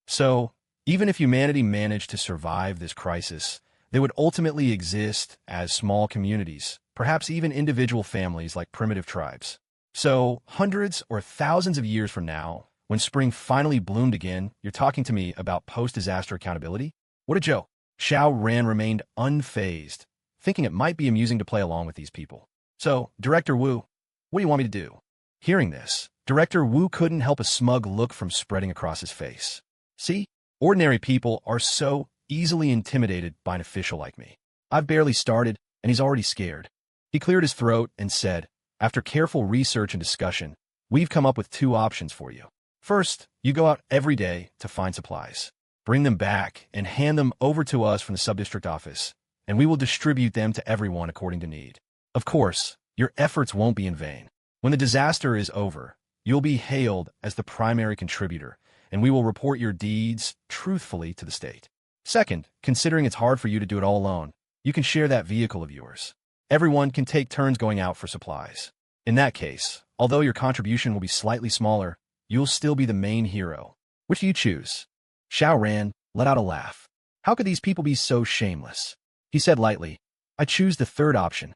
So, even if humanity managed to survive this crisis, they would ultimately exist as small communities, perhaps even individual families like primitive tribes. So, hundreds or thousands of years from now, when spring finally bloomed again, you're talking to me about post-disaster accountability? What a joke. Xiao Ran remained unfazed, thinking it might be amusing to play along with these people. "So, Director Wu, what do you want me to do?" Hearing this, Director Wu couldn't help a smug look from spreading across his face. "See, ordinary people are so easily intimidated by an official like me. I've barely started, and he's already scared." He cleared his throat and said, "After careful research and discussion, we've come up with two options for you. First, you go out every day to find supplies. Bring them back and hand them over to us from the sub-district office, and we will distribute them to everyone according to need. Of course, your efforts won't be in vain. When the disaster is over, you'll be hailed as the primary contributor, and we will report your deeds truthfully to the state. Second, considering it's hard for you to do it all alone, you can share that vehicle of yours. Everyone can take turns going out for supplies. In that case, although your contribution will be slightly smaller, you'll still be the main hero. Which do you choose?" Xiao Ran let out a laugh. How could these people be so shameless? He said lightly, "I choose the third option."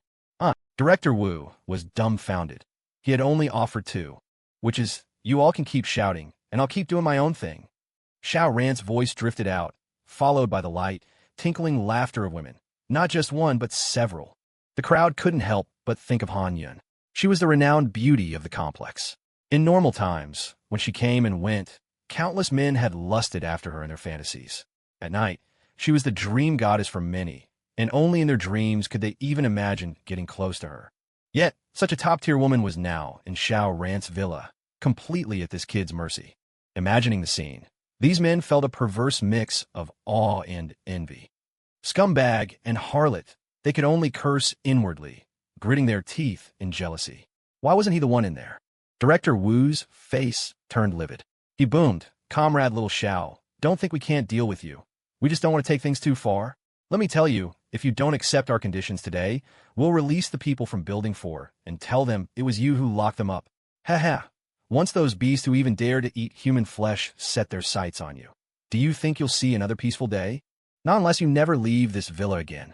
Director Wu was dumbfounded. He had only offered two, which is, "You all can keep shouting, and I'll keep doing my own thing." Xiao Ran's voice drifted out, followed by the light, tinkling laughter of women. Not just one, but several. The crowd couldn't help but think of Han Yun. She was the renowned beauty of the complex. In normal times, when she came and went, countless men had lusted after her in their fantasies. At night, she was the dream goddess for many, and only in their dreams could they even imagine getting close to her. Yet, such a top-tier woman was now in Xiao Ran's villa, completely at this kid's mercy. Imagining the scene, these men felt a perverse mix of awe and envy. Scumbag and harlot, they could only curse inwardly, gritting their teeth in jealousy. Why wasn't he the one in there? Director Wu's face turned livid. He boomed, "Comrade Little Xiao, don't think we can't deal with you. We just don't want to take things too far. Let me tell you, if you don't accept our conditions today, we'll release the people from Building 4 and tell them it was you who locked them up. Ha ha. Once those beasts who even dare to eat human flesh set their sights on you, do you think you'll see another peaceful day? Not unless you never leave this villa again."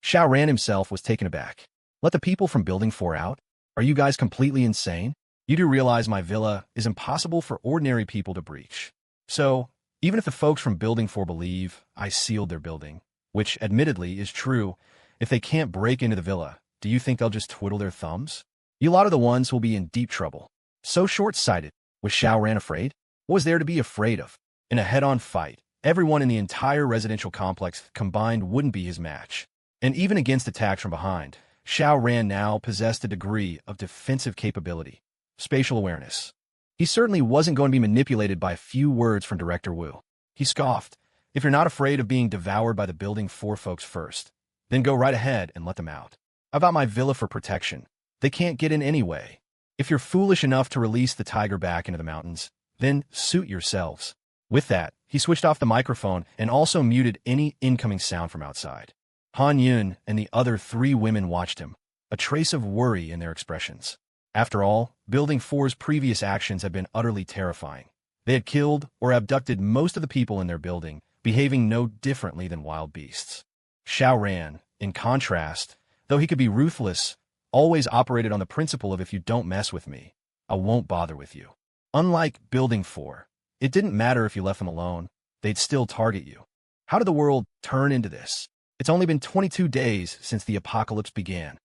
Xiao Ran himself was taken aback. "Let the people from Building 4 out? Are you guys completely insane? You do realize my villa is impossible for ordinary people to breach. So, even if the folks from Building 4 believe I sealed their building, which admittedly is true, if they can't break into the villa, do you think they'll just twiddle their thumbs? You lot are the ones who'll be in deep trouble." So short-sighted. Was Xiao Ran afraid? What was there to be afraid of? In a head-on fight, everyone in the entire residential complex combined wouldn't be his match. And even against attacks from behind, Xiao Ran now possessed a degree of defensive capability. Spatial awareness. He certainly wasn't going to be manipulated by a few words from Director Wu. He scoffed. "If you're not afraid of being devoured by the Building 4 folks first, then go right ahead and let them out. I've got my villa for protection. They can't get in anyway. If you're foolish enough to release the tiger back into the mountains, then suit yourselves. With that, he switched off the microphone and also muted any incoming sound from outside. Han Yun and the other 3 women watched him, a trace of worry in their expressions. After all, Building 4's previous actions had been utterly terrifying. They had killed or abducted most of the people in their building, behaving no differently than wild beasts. Xiao Ran, in contrast, though he could be ruthless, always operated on the principle of if you don't mess with me, I won't bother with you. Unlike Building 4, it didn't matter if you left them alone, they'd still target you. How did the world turn into this? It's only been 22 days since the apocalypse began.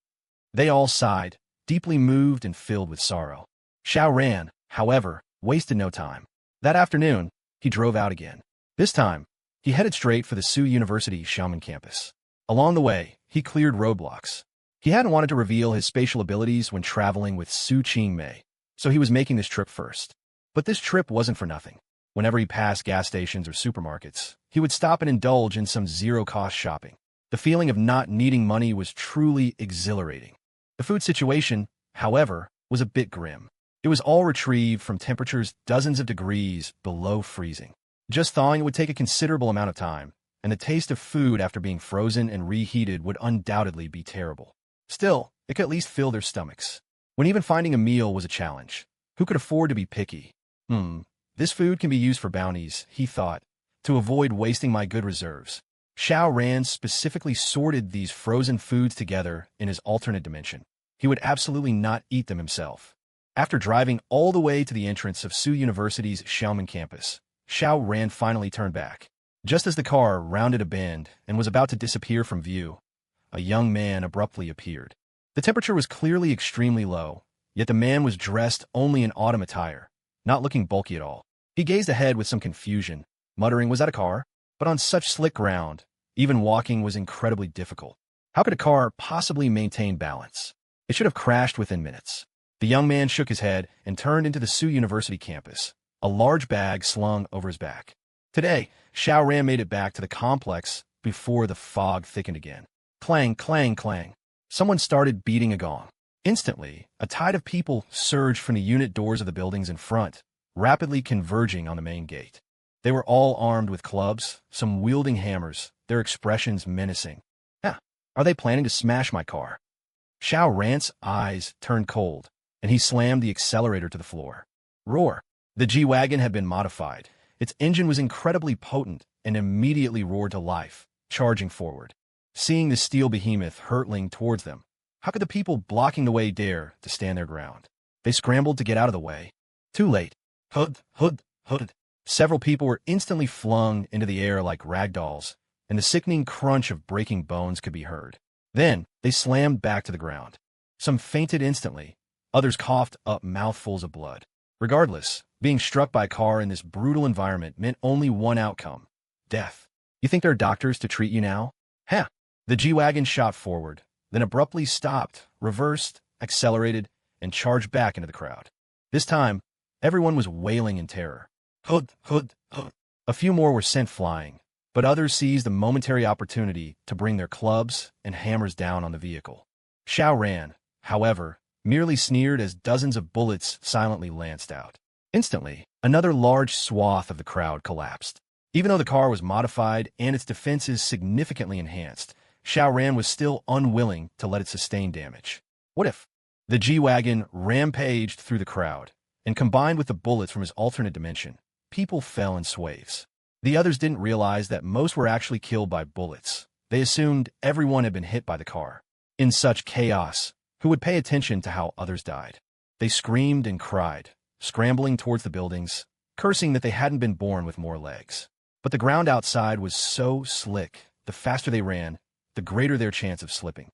They all sighed, deeply moved and filled with sorrow. Xiao Ran, however, wasted no time. That afternoon, he drove out again. This time, he headed straight for the Sioux University Xiamen campus. Along the way, he cleared roadblocks. He hadn't wanted to reveal his spatial abilities when traveling with Su Qingmei, so he was making this trip first. But this trip wasn't for nothing. Whenever he passed gas stations or supermarkets, he would stop and indulge in some zero-cost shopping. The feeling of not needing money was truly exhilarating. The food situation, however, was a bit grim. It was all retrieved from temperatures dozens of degrees below freezing. Just thawing it would take a considerable amount of time, and the taste of food after being frozen and reheated would undoubtedly be terrible. Still, it could at least fill their stomachs. When even finding a meal was a challenge, who could afford to be picky? This food can be used for bounties, he thought, to avoid wasting my good reserves. Xiao Ran specifically sorted these frozen foods together in his alternate dimension. He would absolutely not eat them himself. After driving all the way to the entrance of Sioux University's Xiamen campus, Xiao Ran finally turned back. Just as the car rounded a bend and was about to disappear from view, a young man abruptly appeared. The temperature was clearly extremely low, yet the man was dressed only in autumn attire, not looking bulky at all. He gazed ahead with some confusion, muttering, "Was that a car?" But on such slick ground, even walking was incredibly difficult. How could a car possibly maintain balance? It should have crashed within minutes. The young man shook his head and turned into the Sioux University campus, a large bag slung over his back. Today, Xiao Ran made it back to the complex before the fog thickened again. Clang, clang, clang. Someone started beating a gong. Instantly, a tide of people surged from the unit doors of the buildings in front, rapidly converging on the main gate. They were all armed with clubs, some wielding hammers, their expressions menacing. Are they planning to smash my car? Xiao Ran's eyes turned cold, and he slammed the accelerator to the floor. Roar! The G-Wagon had been modified. Its engine was incredibly potent and immediately roared to life, charging forward. Seeing the steel behemoth hurtling towards them, how could the people blocking the way dare to stand their ground? They scrambled to get out of the way. Too late. Hood, hood, hood. Several people were instantly flung into the air like rag dolls, and the sickening crunch of breaking bones could be heard. Then, they slammed back to the ground. Some fainted instantly, others coughed up mouthfuls of blood. Regardless, being struck by a car in this brutal environment meant only one outcome: death. You think there are doctors to treat you now? The G-Wagon shot forward, then abruptly stopped, reversed, accelerated, and charged back into the crowd. This time, everyone was wailing in terror. Hood, hood, hood. A few more were sent flying, but others seized the momentary opportunity to bring their clubs and hammers down on the vehicle. Xiao Ran, however, merely sneered as dozens of bullets silently lanced out. Instantly, another large swath of the crowd collapsed. Even though the car was modified and its defenses significantly enhanced, Xiao Ran was still unwilling to let it sustain damage. What if? The G-Wagon rampaged through the crowd, and combined with the bullets from his alternate dimension, people fell in swathes. The others didn't realize that most were actually killed by bullets. They assumed everyone had been hit by the car. In such chaos, who would pay attention to how others died? They screamed and cried, scrambling towards the buildings, cursing that they hadn't been born with more legs. But the ground outside was so slick, the faster they ran, the greater their chance of slipping.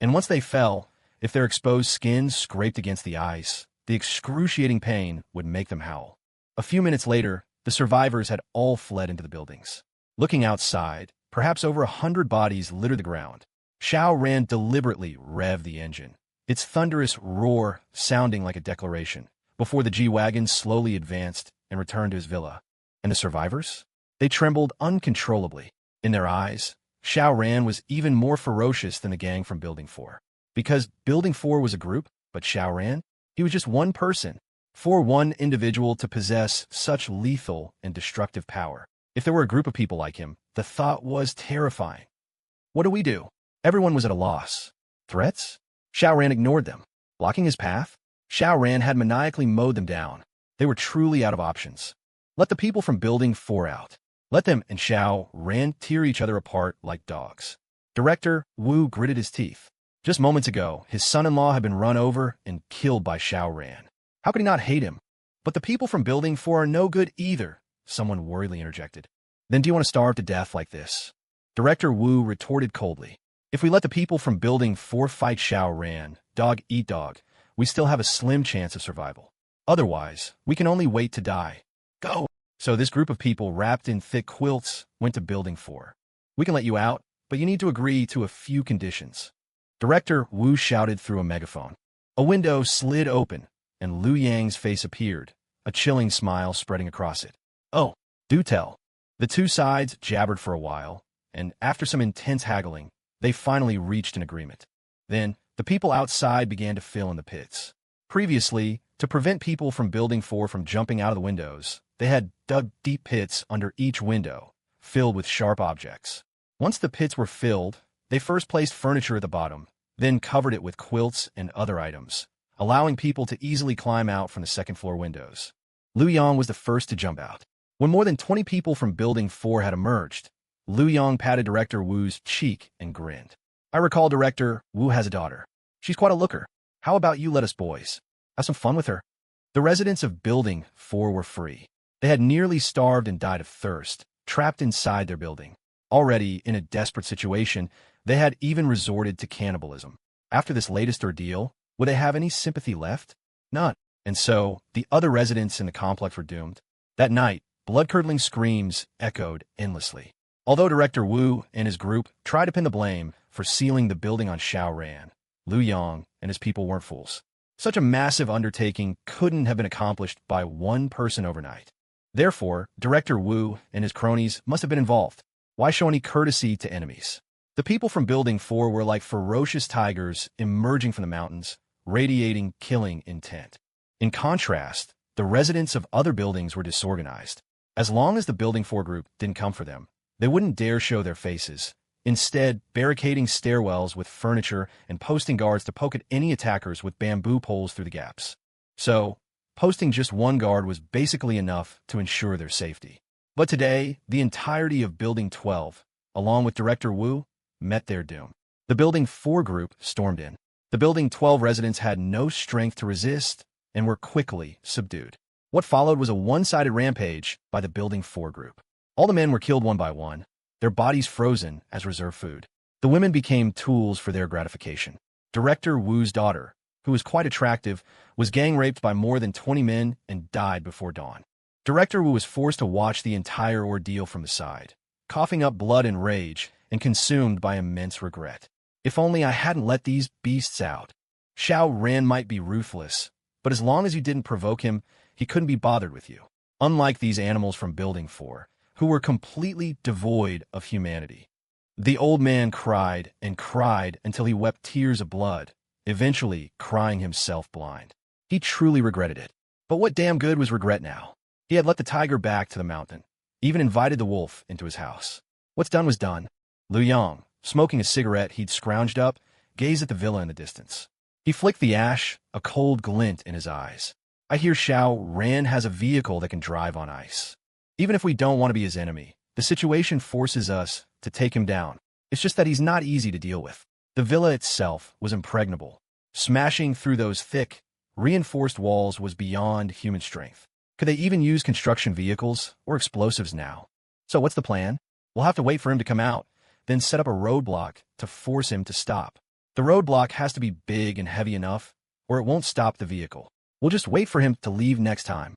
And once they fell, if their exposed skins scraped against the ice, the excruciating pain would make them howl. A few minutes later, the survivors had all fled into the buildings. Looking outside, perhaps over 100 bodies littered the ground. Xiao Ran deliberately revved the engine, its thunderous roar sounding like a declaration, before the G-Wagon slowly advanced and returned to his villa. And the survivors? They trembled uncontrollably. In their eyes, Xiao Ran was even more ferocious than the gang from Building 4. Because Building 4 was a group, but Xiao Ran, he was just one person. For one individual to possess such lethal and destructive power. If there were a group of people like him, the thought was terrifying. What do we do? Everyone was at a loss. Threats? Xiao Ran ignored them. Blocking his path? Xiao Ran had maniacally mowed them down. They were truly out of options. Let the people from Building 4 out. Let them and Xiao Ran tear each other apart like dogs. Director Wu gritted his teeth. Just moments ago, his son-in-law had been run over and killed by Xiao Ran. How could he not hate him? But the people from Building 4 are no good either, someone worriedly interjected. Then do you want to starve to death like this? Director Wu retorted coldly. If we let the people from Building 4 fight Xiao Ran, dog eat dog, we still have a slim chance of survival. Otherwise, we can only wait to die. Go! So this group of people wrapped in thick quilts went to Building 4. We can let you out, but you need to agree to a few conditions. Director Wu shouted through a megaphone. A window slid open, and Liu Yang's face appeared, a chilling smile spreading across it. Oh, do tell. The two sides jabbered for a while, and after some intense haggling, they finally reached an agreement. Then, the people outside began to fill in the pits. Previously, to prevent people from Building 4 from jumping out of the windows, they had dug deep pits under each window, filled with sharp objects. Once the pits were filled, they first placed furniture at the bottom, then covered it with quilts and other items, allowing people to easily climb out from the second-floor windows. Liu Yang was the first to jump out. When more than 20 people from Building 4 had emerged, Liu Yang patted Director Wu's cheek and grinned. I recall Director Wu has a daughter. She's quite a looker. How about you let us boys have some fun with her? The residents of Building 4 were free. They had nearly starved and died of thirst, trapped inside their building. Already in a desperate situation, they had even resorted to cannibalism. After this latest ordeal, would they have any sympathy left? None. And so, the other residents in the complex were doomed. That night, blood-curdling screams echoed endlessly. Although Director Wu and his group tried to pin the blame for sealing the building on Xiao Ran, Liu Yang and his people weren't fools. Such a massive undertaking couldn't have been accomplished by one person overnight. Therefore, Director Wu and his cronies must have been involved. Why show any courtesy to enemies? The people from Building 4 were like ferocious tigers emerging from the mountains, radiating killing intent. In contrast, the residents of other buildings were disorganized. As long as the Building 4 group didn't come for them, they wouldn't dare show their faces, instead barricading stairwells with furniture and posting guards to poke at any attackers with bamboo poles through the gaps. So, posting just one guard was basically enough to ensure their safety. But today, the entirety of Building 12, along with Director Wu, met their doom. The Building 4 group stormed in. The Building 12 residents had no strength to resist and were quickly subdued. What followed was a one-sided rampage by the Building 4 group. All the men were killed one by one, their bodies frozen as reserve food. The women became tools for their gratification. Director Wu's daughter, who was quite attractive, was gang-raped by more than 20 men and died before dawn. Director Wu was forced to watch the entire ordeal from the side, coughing up blood and rage and consumed by immense regret. If only I hadn't let these beasts out. Xiao Ran might be ruthless, but as long as you didn't provoke him, he couldn't be bothered with you. Unlike these animals from Building 4, who were completely devoid of humanity. The old man cried and cried until he wept tears of blood, eventually crying himself blind. He truly regretted it. But what damn good was regret now? He had let the tiger back to the mountain, even invited the wolf into his house. What's done was done. Liu Yang, smoking a cigarette he'd scrounged up, gazed at the villa in the distance. He flicked the ash, a cold glint in his eyes. I hear Xiao Ran has a vehicle that can drive on ice. Even if we don't want to be his enemy, the situation forces us to take him down. It's just that he's not easy to deal with. The villa itself was impregnable. Smashing through those thick, reinforced walls was beyond human strength. Could they even use construction vehicles or explosives now? So what's the plan? We'll have to wait for him to come out, then set up a roadblock to force him to stop. The roadblock has to be big and heavy enough, or it won't stop the vehicle. We'll just wait for him to leave next time.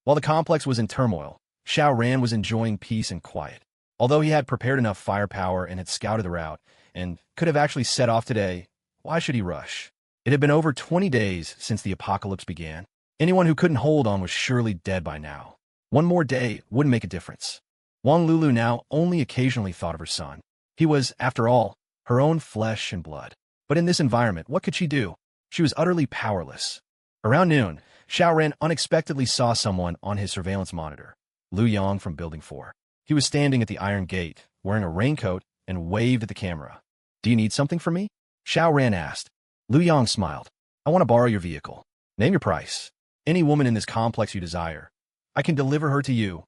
While the complex was in turmoil, Xiao Ran was enjoying peace and quiet. Although he had prepared enough firepower and had scouted the route, and could have actually set off today, why should he rush? It had been over 20 days since the apocalypse began. Anyone who couldn't hold on was surely dead by now. One more day wouldn't make a difference. Wang Lulu now only occasionally thought of her son. He was, after all, her own flesh and blood. But in this environment, what could she do? She was utterly powerless. Around noon, Xiao Ran unexpectedly saw someone on his surveillance monitor. Liu Yang from Building 4. He was standing at the iron gate, wearing a raincoat, and waved at the camera. "Do you need something from me?" Xiao Ran asked. Liu Yang smiled. "I want to borrow your vehicle. Name your price. Any woman in this complex you desire. I can deliver her to you."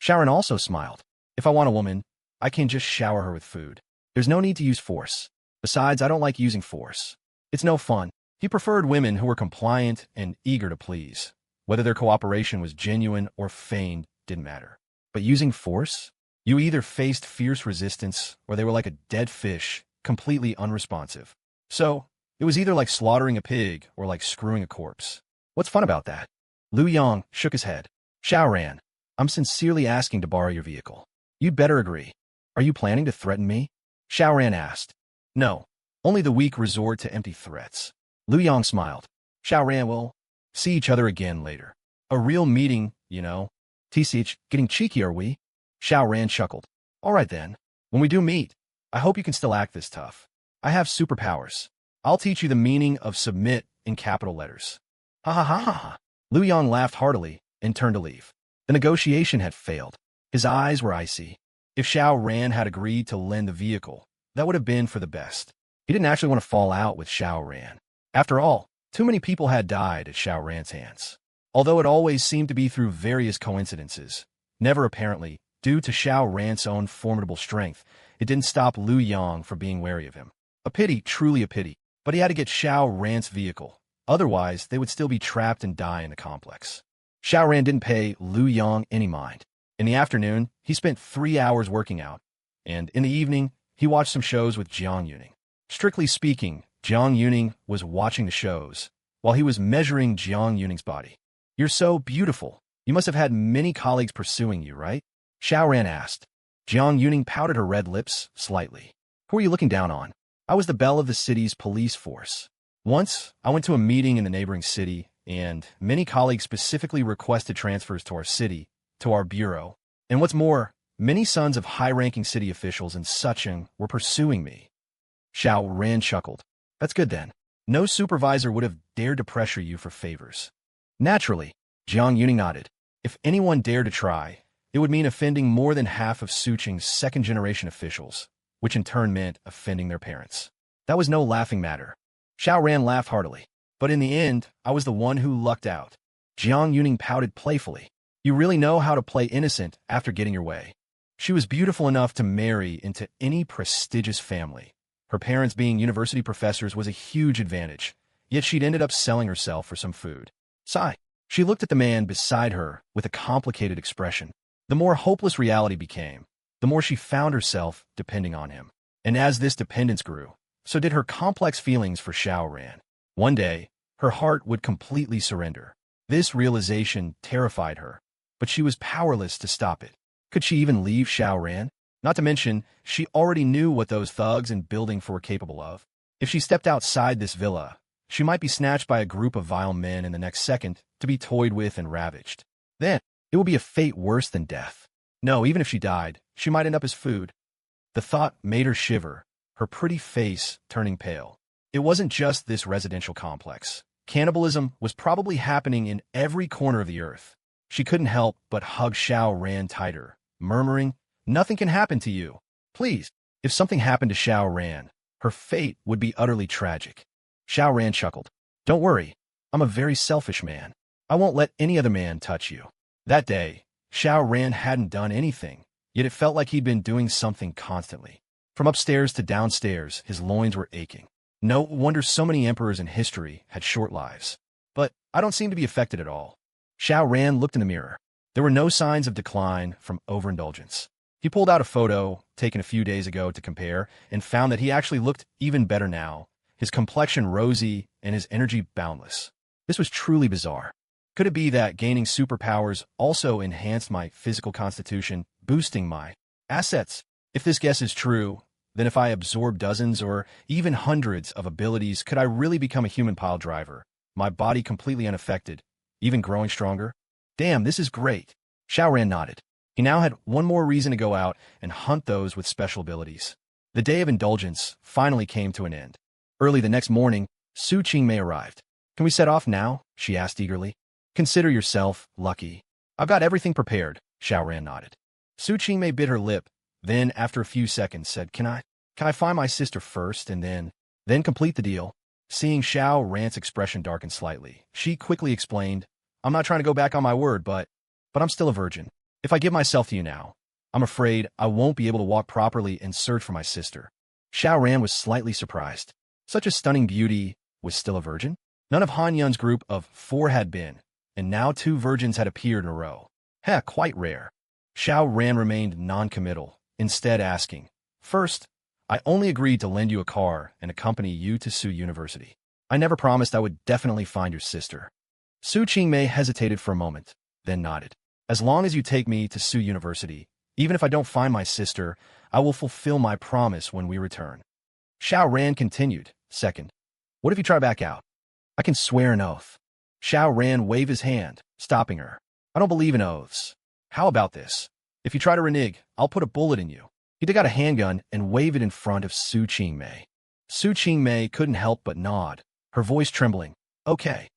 Xiao Ran also smiled. "If I want a woman, I can just shower her with food. There's no need to use force. Besides, I don't like using force. It's no fun." He preferred women who were compliant and eager to please. Whether their cooperation was genuine or feigned didn't matter. But using force? You either faced fierce resistance or they were like a dead fish, completely unresponsive. So, it was either like slaughtering a pig or like screwing a corpse. What's fun about that? Liu Yang shook his head. "Xiao Ran, I'm sincerely asking to borrow your vehicle. You'd better agree. Are you planning to threaten me?" Xiao Ran asked. "No. Only the weak resort to empty threats." Liu Yang smiled. "Xiao Ran, will see each other again later. A real meeting, you know. TCH, getting cheeky, are we?" Xiao Ran chuckled. "All right then. When we do meet, I hope you can still act this tough. I have superpowers. I'll teach you the meaning of submit in capital letters." Ha ha ha ha ha. Liu Yang laughed heartily and turned to leave. The negotiation had failed. His eyes were icy. If Xiao Ran had agreed to lend the vehicle, that would have been for the best. He didn't actually want to fall out with Xiao Ran. After all, too many people had died at Xiao Ran's hands. Although it always seemed to be through various coincidences, never apparently due to Xiao Ran's own formidable strength, it didn't stop Liu Yang from being wary of him. A pity, truly a pity. But he had to get Xiao Ran's vehicle. Otherwise, they would still be trapped and die in the complex. Xiao Ran didn't pay Liu Yang any mind. In the afternoon, he spent 3 hours working out, and in the evening, he watched some shows with Jiang Yuning. Strictly speaking, Jiang Yuning was watching the shows, while he was measuring Jiang Yuning's body. "You're so beautiful. You must have had many colleagues pursuing you, right?" Xiao Ran asked. Jiang Yuning pouted her red lips slightly. "Who are you looking down on? I was the belle of the city's police force. Once, I went to a meeting in the neighboring city, and many colleagues specifically requested transfers to our city, to our bureau. And what's more, many sons of high-ranking city officials in Sucheng were pursuing me." Xiao Ran chuckled. "That's good then. No supervisor would have dared to pressure you for favors." "Naturally," Jiang Yuning nodded. "If anyone dared to try, it would mean offending more than half of Sucheng's second-generation officials, which in turn meant offending their parents. That was no laughing matter." Xiao Ran laughed heartily. "But in the end, I was the one who lucked out." Jiang Yuning pouted playfully. "You really know how to play innocent after getting your way." She was beautiful enough to marry into any prestigious family. Her parents being university professors was a huge advantage, yet she'd ended up selling herself for some food. Sigh. She looked at the man beside her with a complicated expression. The more hopeless reality became, the more she found herself depending on him. And as this dependence grew, so did her complex feelings for Xiao Ran. One day, her heart would completely surrender. This realization terrified her, but she was powerless to stop it. Could she even leave Xiao Ran? Not to mention, she already knew what those thugs in Building 4 were capable of. If she stepped outside this villa, she might be snatched by a group of vile men in the next second to be toyed with and ravaged. Then, it would be a fate worse than death. No, even if she died, she might end up as food. The thought made her shiver, her pretty face turning pale. It wasn't just this residential complex. Cannibalism was probably happening in every corner of the earth. She couldn't help but hug Xiao Ran tighter, murmuring, "Nothing can happen to you. Please." If something happened to Xiao Ran, her fate would be utterly tragic. Xiao Ran chuckled. "Don't worry. I'm a very selfish man. I won't let any other man touch you." That day, Xiao Ran hadn't done anything, yet it felt like he'd been doing something constantly. From upstairs to downstairs, his loins were aching. No wonder so many emperors in history had short lives. But I don't seem to be affected at all. Xiao Ran looked in the mirror. There were no signs of decline from overindulgence. He pulled out a photo taken a few days ago to compare and found that he actually looked even better now, his complexion rosy and his energy boundless. This was truly bizarre. Could it be that gaining superpowers also enhanced my physical constitution, boosting my assets? If this guess is true, then if I absorb dozens or even hundreds of abilities, could I really become a human pile driver, my body completely unaffected, even growing stronger? Damn, this is great. Xiao Ran nodded. He now had one more reason to go out and hunt those with special abilities. The day of indulgence finally came to an end. Early the next morning, Su Qingmei arrived. "Can we set off now?" she asked eagerly. "Consider yourself lucky. I've got everything prepared," Xiao Ran nodded. Su Qingmei bit her lip, then after a few seconds said, Can I find my sister first and then complete the deal?" Seeing Xiao Ran's expression darken slightly, she quickly explained, "I'm not trying to go back on my word, but I'm still a virgin. If I give myself to you now, I'm afraid I won't be able to walk properly and search for my sister." Xiao Ran was slightly surprised. Such a stunning beauty was still a virgin? None of Han Yun's group of 4 had been, and now 2 virgins had appeared in a row. Quite rare. Xiao Ran remained non-committal, instead asking, "First, I only agreed to lend you a car and accompany you to Su University. I never promised I would definitely find your sister." Su Qingmei hesitated for a moment, then nodded. "As long as you take me to Su University, even if I don't find my sister, I will fulfill my promise when we return." Xiao Ran continued, "Second, what if you try back out? I can swear an oath." Xiao Ran waved his hand, stopping her. "I don't believe in oaths. How about this? If you try to renege, I'll put a bullet in you." He took out a handgun and waved it in front of Su Qingmei. Su Qingmei couldn't help but nod, her voice trembling. "Okay."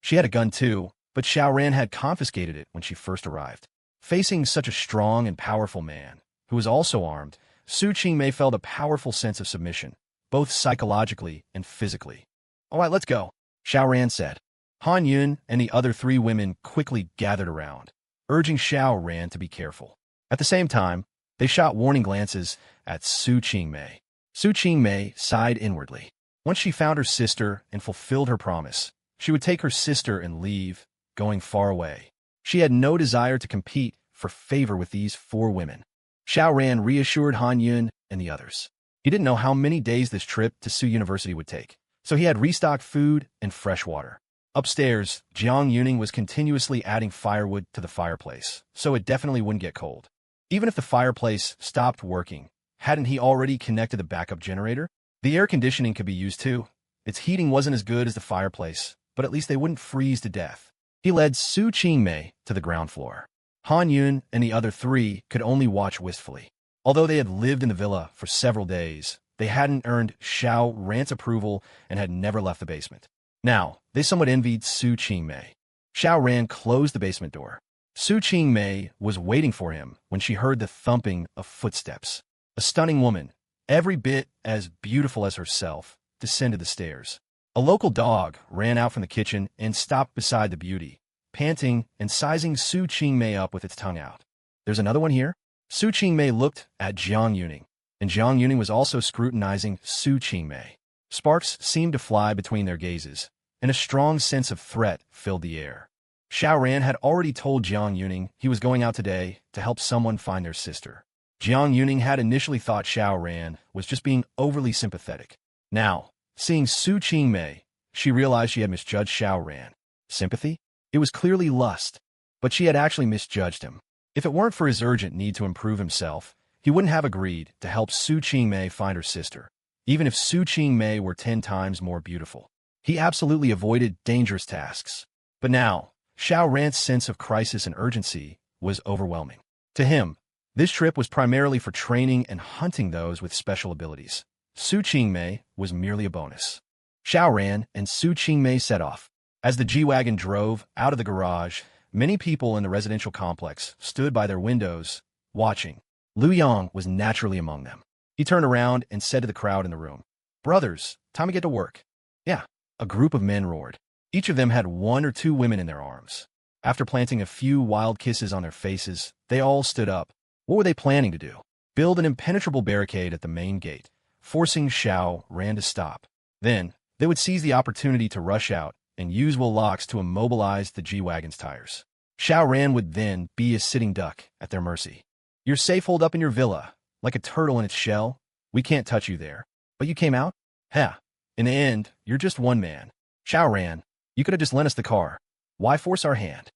She had a gun too, but Xiao Ran had confiscated it when she first arrived. Facing such a strong and powerful man, who was also armed, Su Qingmei felt a powerful sense of submission, both psychologically and physically. "All right, let's go," Xiao Ran said. Han Yun and the other 3 women quickly gathered around, urging Xiao Ran to be careful. At the same time, they shot warning glances at Su Qingmei. Su Qingmei sighed inwardly. Once she found her sister and fulfilled her promise, she would take her sister and leave, going far away. She had no desire to compete for favor with these 4 women. Xiao Ran reassured Han Yun and the others. He didn't know how many days this trip to Su University would take, so he had restocked food and fresh water. Upstairs, Jiang Yuning was continuously adding firewood to the fireplace, so it definitely wouldn't get cold. Even if the fireplace stopped working, hadn't he already connected the backup generator? The air conditioning could be used too. Its heating wasn't as good as the fireplace, but at least they wouldn't freeze to death. He led Su Qingmei to the ground floor. Han Yun and the other 3 could only watch wistfully. Although they had lived in the villa for several days, they hadn't earned Xiao Ran's approval and had never left the basement. Now, they somewhat envied Su Qingmei. Xiao Ran closed the basement door. Su Qingmei was waiting for him when she heard the thumping of footsteps. A stunning woman, every bit as beautiful as herself, descended the stairs. A local dog ran out from the kitchen and stopped beside the beauty, panting and sizing Su Qingmei up with its tongue out. "There's another one here?" Su Qingmei looked at Jiang Yuning, and Jiang Yuning was also scrutinizing Su Qingmei. Sparks seemed to fly between their gazes, and a strong sense of threat filled the air. Xiao Ran had already told Jiang Yuning he was going out today to help someone find their sister. Jiang Yuning had initially thought Xiao Ran was just being overly sympathetic. Now, seeing Su Qingmei, she realized she had misjudged Xiao Ran. Sympathy? It was clearly lust, but she had actually misjudged him. If it weren't for his urgent need to improve himself, he wouldn't have agreed to help Su Qingmei find her sister, even if Su Qingmei were 10 times more beautiful. He absolutely avoided dangerous tasks. But now, Xiao Ran's sense of crisis and urgency was overwhelming. To him, this trip was primarily for training and hunting those with special abilities. Su Qingmei was merely a bonus. Xiao Ran and Su Qingmei set off. As the G-Wagon drove out of the garage, many people in the residential complex stood by their windows, watching. Liu Yang was naturally among them. He turned around and said to the crowd in the room, "Brothers, time to get to work." "Yeah," a group of men roared. Each of them had 1 or 2 women in their arms. After planting a few wild kisses on their faces, they all stood up. What were they planning to do? Build an impenetrable barricade at the main gate, forcing Xiao Ran to stop. Then, they would seize the opportunity to rush out and use will locks to immobilize the G-Wagon's tires. Xiao Ran would then be a sitting duck at their mercy. "You're safe holed up in your villa, like a turtle in its shell. We can't touch you there. But you came out? In the end, you're just one man. Xiao Ran, you could have just lent us the car. Why force our hand?"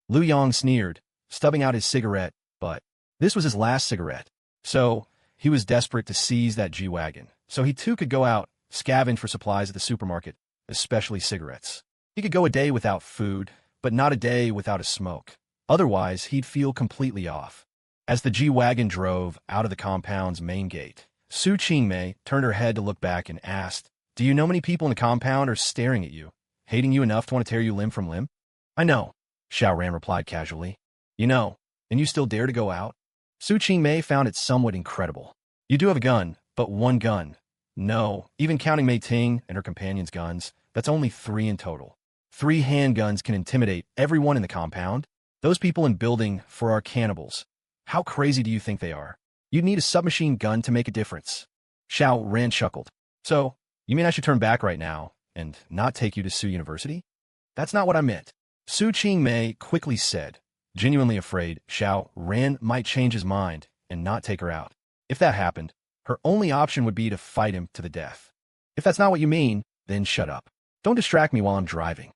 Liu Yang sneered, stubbing out his cigarette, but this was his last cigarette. So, he was desperate to seize that G-Wagon, so he too could go out, scavenge for supplies at the supermarket, especially cigarettes. He could go a day without food, but not a day without a smoke. Otherwise, he'd feel completely off. As the G-Wagon drove out of the compound's main gate, Su Qingmei turned her head to look back and asked, "Do you know many people in the compound are staring at you, hating you enough to want to tear you limb from limb?" "I know," Xiao Ran replied casually. "You know, and you still dare to go out?" Su Qingmei found it somewhat incredible. "You do have a gun, but one gun. No, even counting Mei Ting and her companions' guns, that's only 3 in total. 3 handguns can intimidate everyone in the compound. Those people in building 4 are cannibals. How crazy do you think they are? You'd need a submachine gun to make a difference." Xiao Ran chuckled. "So, you mean I should turn back right now and not take you to Su University?" "That's not what I meant," Su Qingmei quickly said, genuinely afraid Xiao Ran might change his mind and not take her out. If that happened, her only option would be to fight him to the death. "If that's not what you mean, then shut up. Don't distract me while I'm driving,"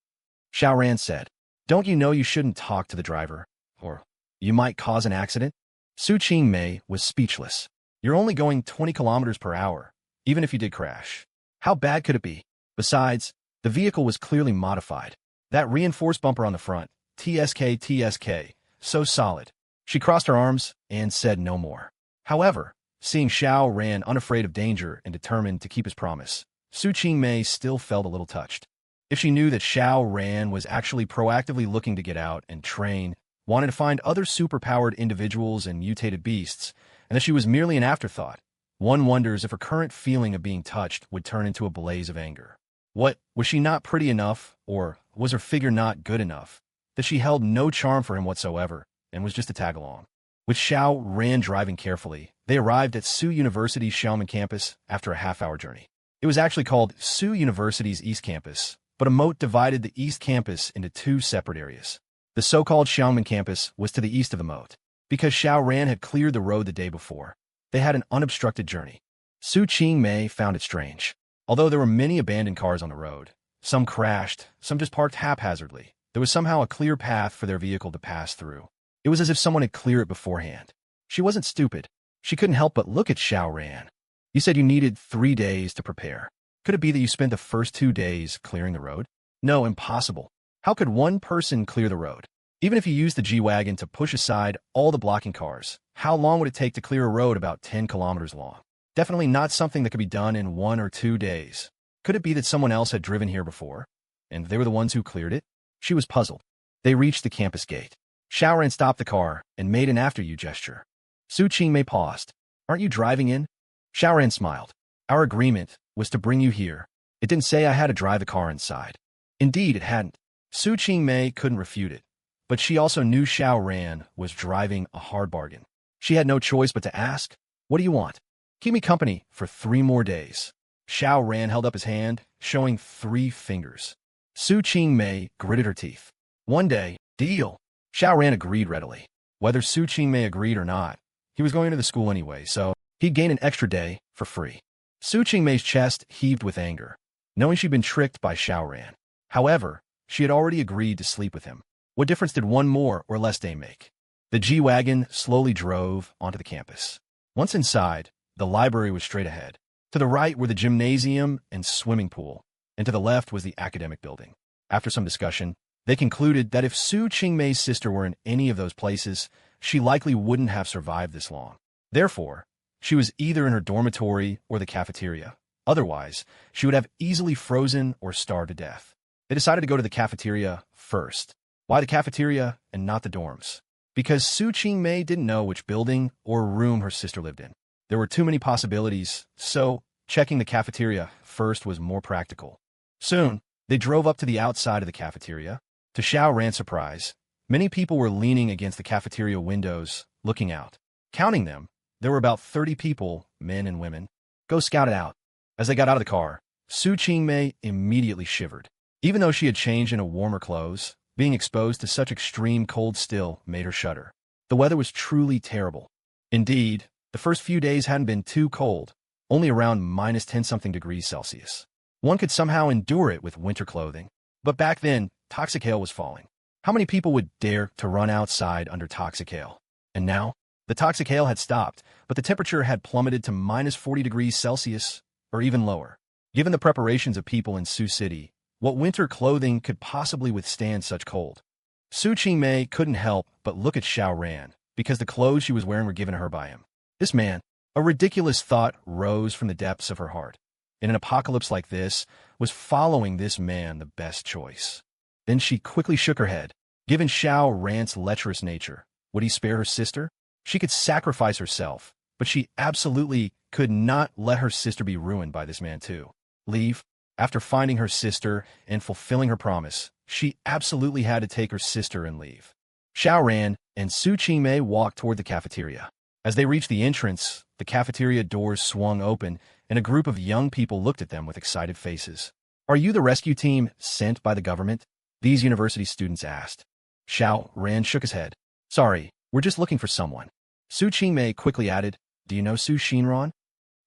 Xiao Ran said. "Don't you know you shouldn't talk to the driver? Or you might cause an accident?" Su Qingmei was speechless. "You're only going 20 kilometers per hour, even if you did crash. How bad could it be? Besides, the vehicle was clearly modified. That reinforced bumper on the front, TSK, so solid." She crossed her arms and said no more. However, seeing Xiao Ran unafraid of danger and determined to keep his promise, Su Qingmei still felt a little touched. If she knew that Xiao Ran was actually proactively looking to get out and train, wanted to find other superpowered individuals and mutated beasts, and that she was merely an afterthought, one wonders if her current feeling of being touched would turn into a blaze of anger. What, was she not pretty enough, or was her figure not good enough, that she held no charm for him whatsoever and was just a tag-along? With Xiao Ran driving carefully, they arrived at Su University's Xiamen campus after a half-hour journey. It was actually called Su University's East Campus, but a moat divided the East Campus into 2 separate areas. The so-called Xiamen campus was to the east of the moat. Because Xiao Ran had cleared the road the day before, they had an unobstructed journey. Su Qingmei found it strange. Although there were many abandoned cars on the road, some crashed, some just parked haphazardly, there was somehow a clear path for their vehicle to pass through. It was as if someone had cleared it beforehand. She wasn't stupid. She couldn't help but look at Xiao Ran. "You said you needed 3 days to prepare. Could it be that you spent the first 2 days clearing the road?" "No, impossible. How could one person clear the road? Even if you used the G-Wagon to push aside all the blocking cars, how long would it take to clear a road about 10 kilometers long? Definitely not something that could be done in 1 or 2 days. Could it be that someone else had driven here before, and they were the ones who cleared it?" She was puzzled. They reached the campus gate. Xiao Ran stopped the car and made an after-you gesture. Su Qingmei paused. "Aren't you driving in?" Xiao Ran smiled. "Our agreement was to bring you here. It didn't say I had to drive the car inside." Indeed, it hadn't. Su Qingmei couldn't refute it. But she also knew Xiao Ran was driving a hard bargain. She had no choice but to ask, "What do you want?" "Keep me company for 3 more days." Xiao Ran held up his hand, showing 3 fingers. Su Qingmei gritted her teeth. "One day, deal." Xiao Ran agreed readily. Whether Su Qingmei agreed or not, he was going to the school anyway, so he'd gain an extra day for free. Su Qingmei's chest heaved with anger, knowing she'd been tricked by Xiao Ran. However, she had already agreed to sleep with him. What difference did 1 more or less day make? The G-Wagon slowly drove onto the campus. Once inside, the library was straight ahead. To the right were the gymnasium and swimming pool, and to the left was the academic building. After some discussion, they concluded that if Su Qingmei's sister were in any of those places, she likely wouldn't have survived this long. Therefore, she was either in her dormitory or the cafeteria. Otherwise, she would have easily frozen or starved to death. They decided to go to the cafeteria first. Why the cafeteria and not the dorms? Because Su Qingmei didn't know which building or room her sister lived in. There were too many possibilities, so checking the cafeteria first was more practical. Soon, they drove up to the outside of the cafeteria. To Xiao Ran's surprise, many people were leaning against the cafeteria windows, looking out. Counting them, there were about 30 people, men and women. "Go scout it out." As they got out of the car, Su Qingmei immediately shivered. Even though she had changed into warmer clothes, being exposed to such extreme cold still made her shudder. The weather was truly terrible. Indeed, the first few days hadn't been too cold, only around minus 10-something degrees Celsius. One could somehow endure it with winter clothing. But back then, toxic hail was falling. How many people would dare to run outside under toxic hail? And now, the toxic hail had stopped, but the temperature had plummeted to minus 40 degrees Celsius, or even lower. Given the preparations of people in Sioux City, what winter clothing could possibly withstand such cold? Su Qingmei couldn't help but look at Xiao Ran, because the clothes she was wearing were given to her by him. This man, A ridiculous thought rose from the depths of her heart. In an apocalypse like this, was following this man the best choice? Then she quickly shook her head. Given Xiao Ran's lecherous nature, would he spare her sister? She could sacrifice herself, but she absolutely could not let her sister be ruined by this man too. Leave? After finding her sister and fulfilling her promise, she absolutely had to take her sister and leave. Xiao Ran and Su Qingmei walked toward the cafeteria. As they reached the entrance, the cafeteria doors swung open, and a group of young people looked at them with excited faces. "Are you the rescue team sent by the government?" these university students asked. Xiao Ran shook his head. "Sorry, we're just looking for someone." Su Qingmei quickly added, "Do you know Su Ran?"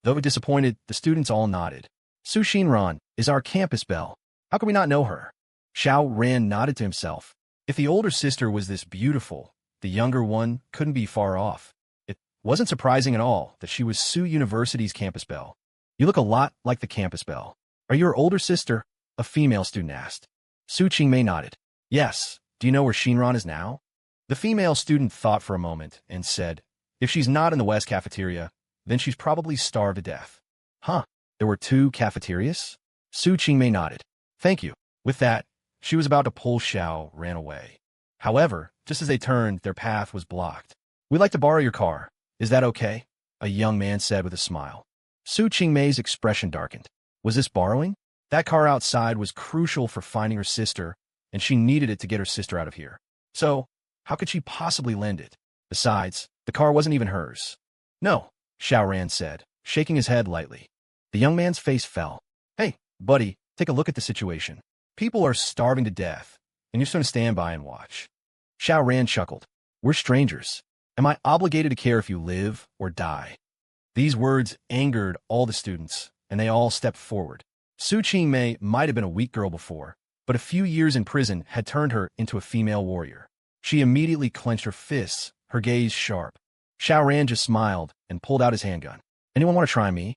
Though disappointed, the students all nodded. "Su Ran is our campus belle. How could we not know her?" Xiao Ran nodded to himself. If the older sister was this beautiful, the younger one couldn't be far off. It wasn't surprising at all that she was Su University's campus belle. "You look a lot like the campus belle. Are you her older sister?" a female student asked. Su Qingmei nodded. "Yes. Do you know where Shinran is now?" The female student thought for a moment and said, "If she's not in the West cafeteria, then she's probably starved to death." "Huh, there were 2 cafeterias?" Su Qingmei nodded. "Thank you." With that, she was about to pull Xiao Ran away. However, just as they turned, their path was blocked. "We'd like to borrow your car. Is that okay?" a young man said with a smile. Su Qingmei's expression darkened. Was this borrowing? That car outside was crucial for finding her sister, and she needed it to get her sister out of here. So, how could she possibly lend it? Besides, the car wasn't even hers. "No," Xiao Ran said, shaking his head lightly. The young man's face fell. "Hey, buddy, take a look at the situation. People are starving to death, and you're just going to stand by and watch." Xiao Ran chuckled. "We're strangers. Am I obligated to care if you live or die?" These words angered all the students, and they all stepped forward. Su Qingmei might have been a weak girl before, but a few years in prison had turned her into a female warrior. She immediately clenched her fists, her gaze sharp. Xiao Ran just smiled and pulled out his handgun. "Anyone want to try me?"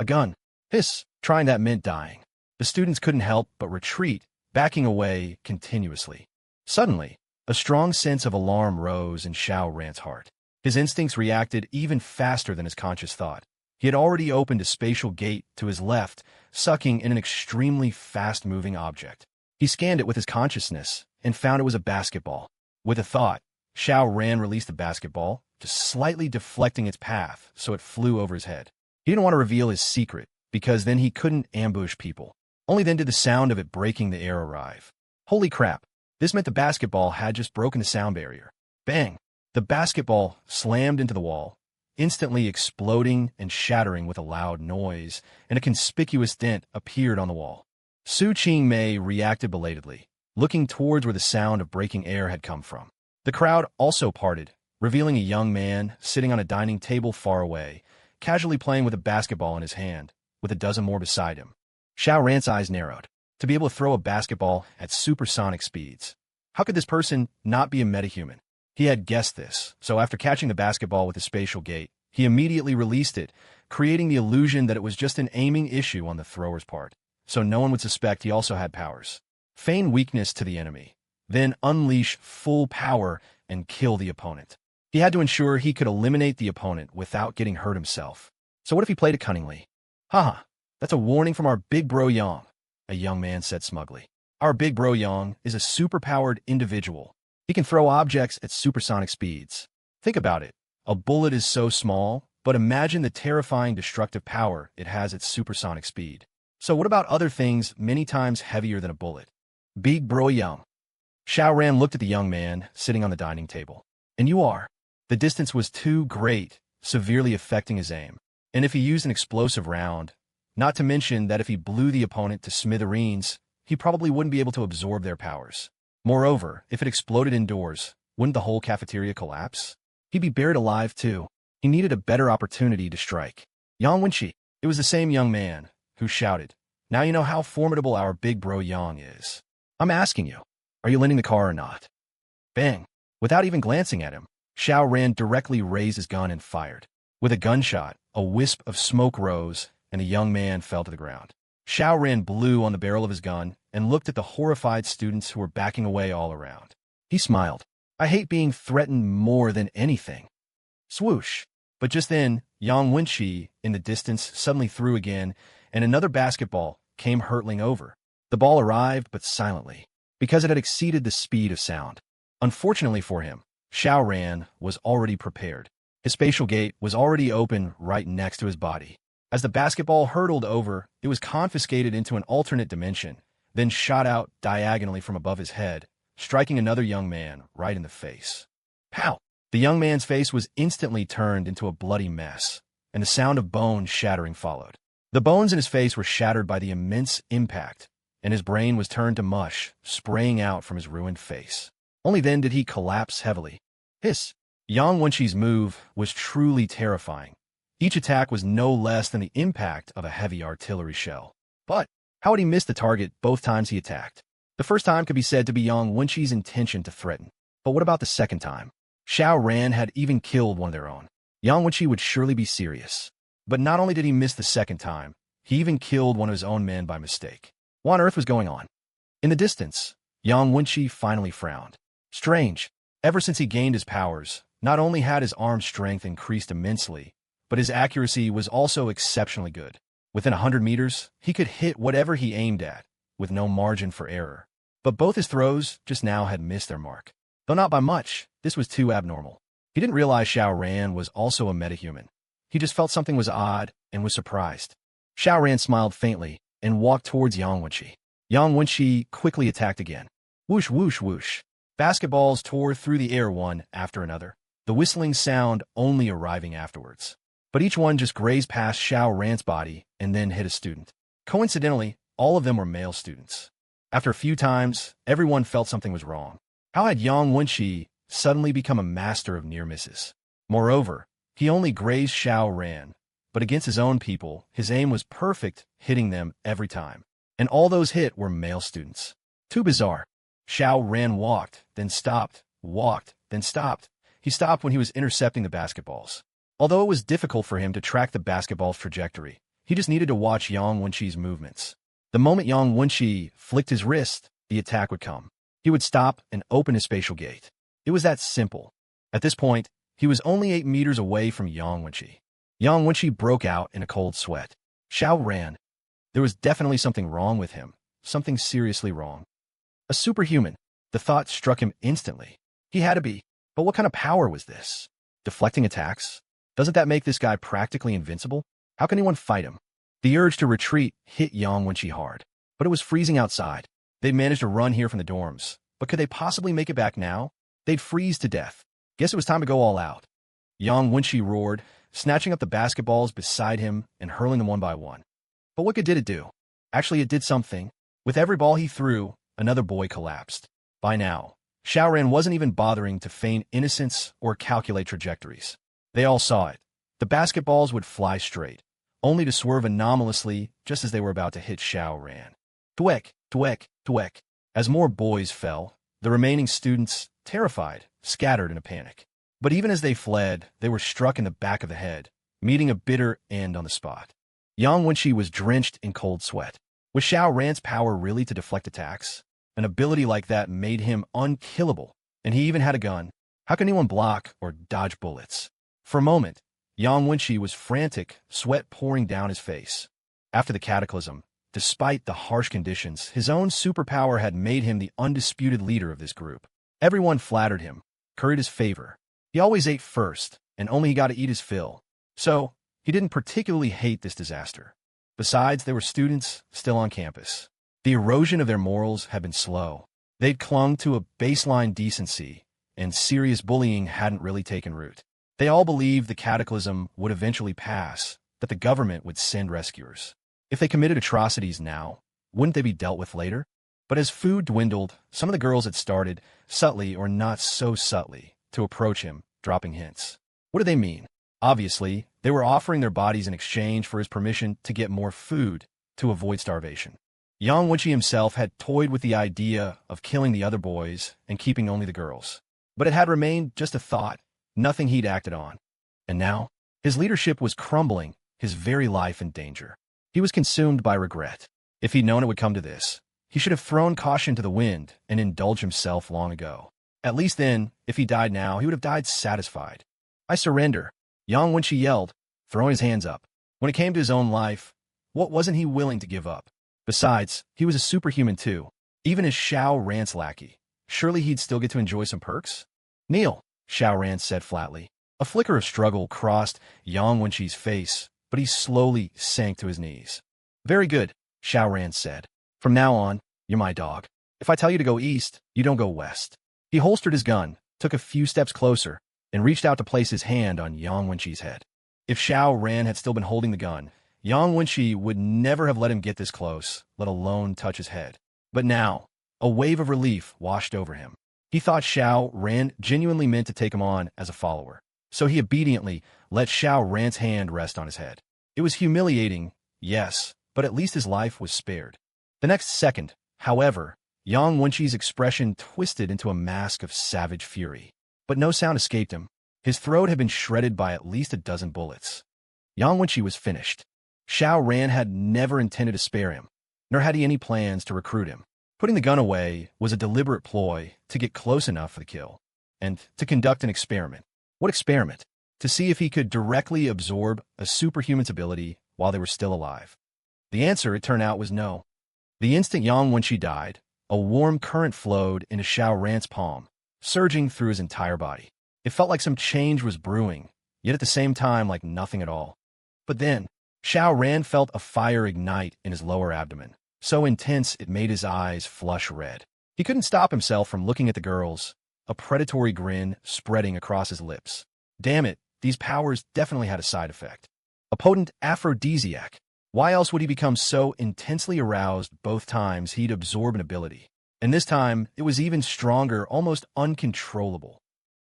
"A gun." Hiss, trying that meant dying. The students couldn't help but retreat, backing away continuously. Suddenly, a strong sense of alarm rose in Xiao Ran's heart. His instincts reacted even faster than his conscious thought. He had already opened a spatial gate to his left, sucking in an extremely fast-moving object. He scanned it with his consciousness and found it was a basketball. With a thought, Xiao Ran released the basketball, just slightly deflecting its path so it flew over his head. He didn't want to reveal his secret, because then he couldn't ambush people. Only then did the sound of it breaking the air arrive. Holy crap, this meant the basketball had just broken the sound barrier. Bang! The basketball slammed into the wall, instantly exploding and shattering with a loud noise, and a conspicuous dent appeared on the wall. Su Qingmei reacted belatedly, looking towards where the sound of breaking air had come from. The crowd also parted, revealing a young man sitting on a dining table far away, casually playing with a basketball in his hand, with a dozen more beside him. Xiao Ran's eyes narrowed. To be able to throw a basketball at supersonic speeds. How could this person not be a metahuman? He had guessed this, so after catching the basketball with the spatial gate, he immediately released it, creating the illusion that it was just an aiming issue on the thrower's part, so no one would suspect he also had powers. Feign weakness to the enemy, then unleash full power and kill the opponent. He had to ensure he could eliminate the opponent without getting hurt himself. So what if he played it cunningly? "Haha, that's a warning from our big bro Yang," a young man said smugly. "Our big bro Yang is a superpowered individual. He can throw objects at supersonic speeds. Think about it. A bullet is so small, but imagine the terrifying destructive power it has at supersonic speed. So what about other things many times heavier than a bullet? Big bro Yang." Xiao Ran looked at the young man sitting on the dining table. "And you are?" The distance was too great, severely affecting his aim. And if he used an explosive round, not to mention that if he blew the opponent to smithereens, he probably wouldn't be able to absorb their powers. Moreover, if it exploded indoors, wouldn't the whole cafeteria collapse? He'd be buried alive too. He needed a better opportunity to strike. "Yang Wenqi." It was the same young man who shouted, "Now you know how formidable our big bro Yang is. I'm asking you, are you lending the car or not?" Bang! Without even glancing at him, Xiao Ran directly raised his gun and fired. With a gunshot, a wisp of smoke rose, and the young man fell to the ground. Xiao Ran blew on the barrel of his gun and looked at the horrified students who were backing away all around. He smiled. "I hate being threatened more than anything." Swoosh! But just then, Yang Wenqi in the distance suddenly threw again, and another basketball came hurtling over. The ball arrived, but silently, because it had exceeded the speed of sound. Unfortunately for him, Xiao Ran was already prepared. His spatial gate was already open right next to his body. As the basketball hurtled over, it was confiscated into an alternate dimension, then shot out diagonally from above his head, striking another young man right in the face. Pow! The young man's face was instantly turned into a bloody mess, and the sound of bones shattering followed. The bones in his face were shattered by the immense impact, and his brain was turned to mush, spraying out from his ruined face. Only then did he collapse heavily. Hiss! Yang Wenqi's move was truly terrifying. Each attack was no less than the impact of a heavy artillery shell. But how had he missed the target both times he attacked? The first time could be said to be Yang Wenqi's intention to threaten. But what about the second time? Xiao Ran had even killed one of their own. Yang Wenqi would surely be serious. But not only did he miss the second time, he even killed one of his own men by mistake. What on earth was going on? In the distance, Yang Wenqi finally frowned. Strange. Ever since he gained his powers, not only had his arm strength increased immensely, but his accuracy was also exceptionally good. Within 100 meters, he could hit whatever he aimed at, with no margin for error. But both his throws just now had missed their mark. Though not by much, this was too abnormal. He didn't realize Xiao Ran was also a metahuman. He just felt something was odd and was surprised. Xiao Ran smiled faintly and walked towards Yang Wenqi. Yang Wenqi quickly attacked again. Whoosh, whoosh, whoosh. Basketballs tore through the air one after another, the whistling sound only arriving afterwards. But each one just grazed past Xiao Ran's body and then hit a student. Coincidentally, all of them were male students. After a few times, everyone felt something was wrong. How had Yang Wenqi suddenly become a master of near misses? Moreover, he only grazed Xiao Ran, but against his own people, his aim was perfect, hitting them every time. And all those hit were male students. Too bizarre. Xiao Ran walked, then stopped, walked, then stopped. He stopped when he was intercepting the basketballs. Although it was difficult for him to track the basketball's trajectory, he just needed to watch Yang Wenqi's movements. The moment Yang Wenqi flicked his wrist, the attack would come. He would stop and open his spatial gate. It was that simple. At this point, he was only 8 meters away from Yang Wenqi. Yang Wenqi broke out in a cold sweat. Xiao Ran. There was definitely something wrong with him, something seriously wrong. A superhuman. The thought struck him instantly. He had to be. But what kind of power was this? Deflecting attacks? Doesn't that make this guy practically invincible? How can anyone fight him? The urge to retreat hit Yang Wenqi hard. But it was freezing outside. They'd managed to run here from the dorms. But could they possibly make it back now? They'd freeze to death. Guess it was time to go all out. Yang Wenqi roared, snatching up the basketballs beside him and hurling them one by one. But what good did it do? Actually, it did something. With every ball he threw, another boy collapsed. By now, Xiao Ran wasn't even bothering to feign innocence or calculate trajectories. They all saw it. The basketballs would fly straight, only to swerve anomalously just as they were about to hit Xiao Ran. Twek, twek, twek. As more boys fell, the remaining students, terrified, scattered in a panic. But even as they fled, they were struck in the back of the head, meeting a bitter end on the spot. Yang Wenqi was drenched in cold sweat. Was Xiao Ran's power really to deflect attacks? An ability like that made him unkillable, and he even had a gun. How can anyone block or dodge bullets? For a moment, Yang Wenqi was frantic, sweat pouring down his face. After the cataclysm, despite the harsh conditions, his own superpower had made him the undisputed leader of this group. Everyone flattered him, curried his favor. He always ate first, and only he got to eat his fill. So, he didn't particularly hate this disaster. Besides, there were students still on campus. The erosion of their morals had been slow. They'd clung to a baseline decency, and serious bullying hadn't really taken root. They all believed the cataclysm would eventually pass, that the government would send rescuers. If they committed atrocities now, wouldn't they be dealt with later? But as food dwindled, some of the girls had started, subtly or not so subtly, to approach him, dropping hints. What did they mean? Obviously, they were offering their bodies in exchange for his permission to get more food, to avoid starvation. Yang Wenqi himself had toyed with the idea of killing the other boys and keeping only the girls. But it had remained just a thought, nothing he'd acted on. And now, his leadership was crumbling, his very life in danger. He was consumed by regret. If he'd known it would come to this, he should have thrown caution to the wind and indulged himself long ago. At least then, if he died now, he would have died satisfied. I surrender. Yang Wenqi yelled, throwing his hands up. When it came to his own life, what wasn't he willing to give up? Besides, he was a superhuman too. Even as Xiao Ran's lackey, surely he'd still get to enjoy some perks? Kneel, Xiao Ran said flatly. A flicker of struggle crossed Yang Wenqi's face, but he slowly sank to his knees. Very good, Xiao Ran said. From now on, you're my dog. If I tell you to go east, you don't go west. He holstered his gun, took a few steps closer, and reached out to place his hand on Yang Wenqi's head. If Xiao Ran had still been holding the gun, Yang Wenqi would never have let him get this close, let alone touch his head. But now, a wave of relief washed over him. He thought Xiao Ran genuinely meant to take him on as a follower, so he obediently let Xiao Ran's hand rest on his head. It was humiliating, yes, but at least his life was spared. The next second, however, Yang Wenqi's expression twisted into a mask of savage fury. But no sound escaped him. His throat had been shredded by at least a dozen bullets. Yang Wenqi was finished. Xiao Ran had never intended to spare him, nor had he any plans to recruit him. Putting the gun away was a deliberate ploy to get close enough for the kill, and to conduct an experiment. What experiment? To see if he could directly absorb a superhuman's ability while they were still alive. The answer, it turned out, was no. The instant Yang Wenqi died, a warm current flowed into Xiao Ran's palm, surging through his entire body. It felt like some change was brewing, yet at the same time like nothing at all. But then, Xiao Ran felt a fire ignite in his lower abdomen, so intense it made his eyes flush red. He couldn't stop himself from looking at the girls, a predatory grin spreading across his lips. Damn it, these powers definitely had a side effect. A potent aphrodisiac. Why else would he become so intensely aroused both times he'd absorb an ability? And this time, it was even stronger, almost uncontrollable.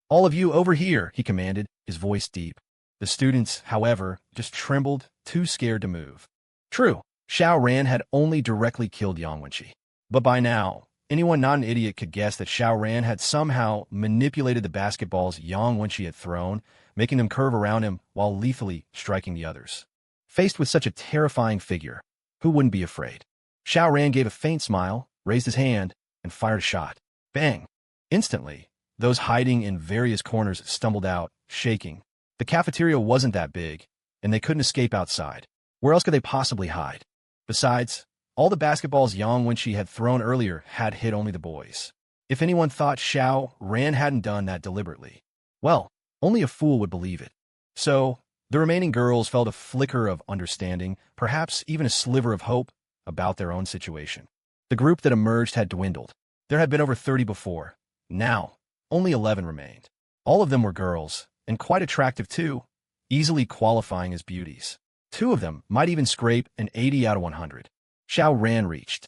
All of you over here, he commanded, his voice deep. The students, however, just trembled, too scared to move. True, Xiao Ran had only directly killed Yang Wenqi. But by now, anyone not an idiot could guess that Xiao Ran had somehow manipulated the basketballs Yang Wenqi had thrown, making them curve around him while lethally striking the others. Faced with such a terrifying figure, who wouldn't be afraid? Xiao Ran gave a faint smile, raised his hand, and fired a shot. Bang! Instantly, those hiding in various corners stumbled out, shaking. The cafeteria wasn't that big, and they couldn't escape outside. Where else could they possibly hide? Besides, all the basketballs Yang Wenqi had thrown earlier had hit only the boys. If anyone thought Xiao Ran hadn't done that deliberately, well, only a fool would believe it. So, the remaining girls felt a flicker of understanding, perhaps even a sliver of hope, about their own situation. The group that emerged had dwindled. There had been over 30 before. Now, only 11 remained. All of them were girls, and quite attractive too, easily qualifying as beauties. 2 of them might even scrape an 80 out of 100. Xiao Ran reached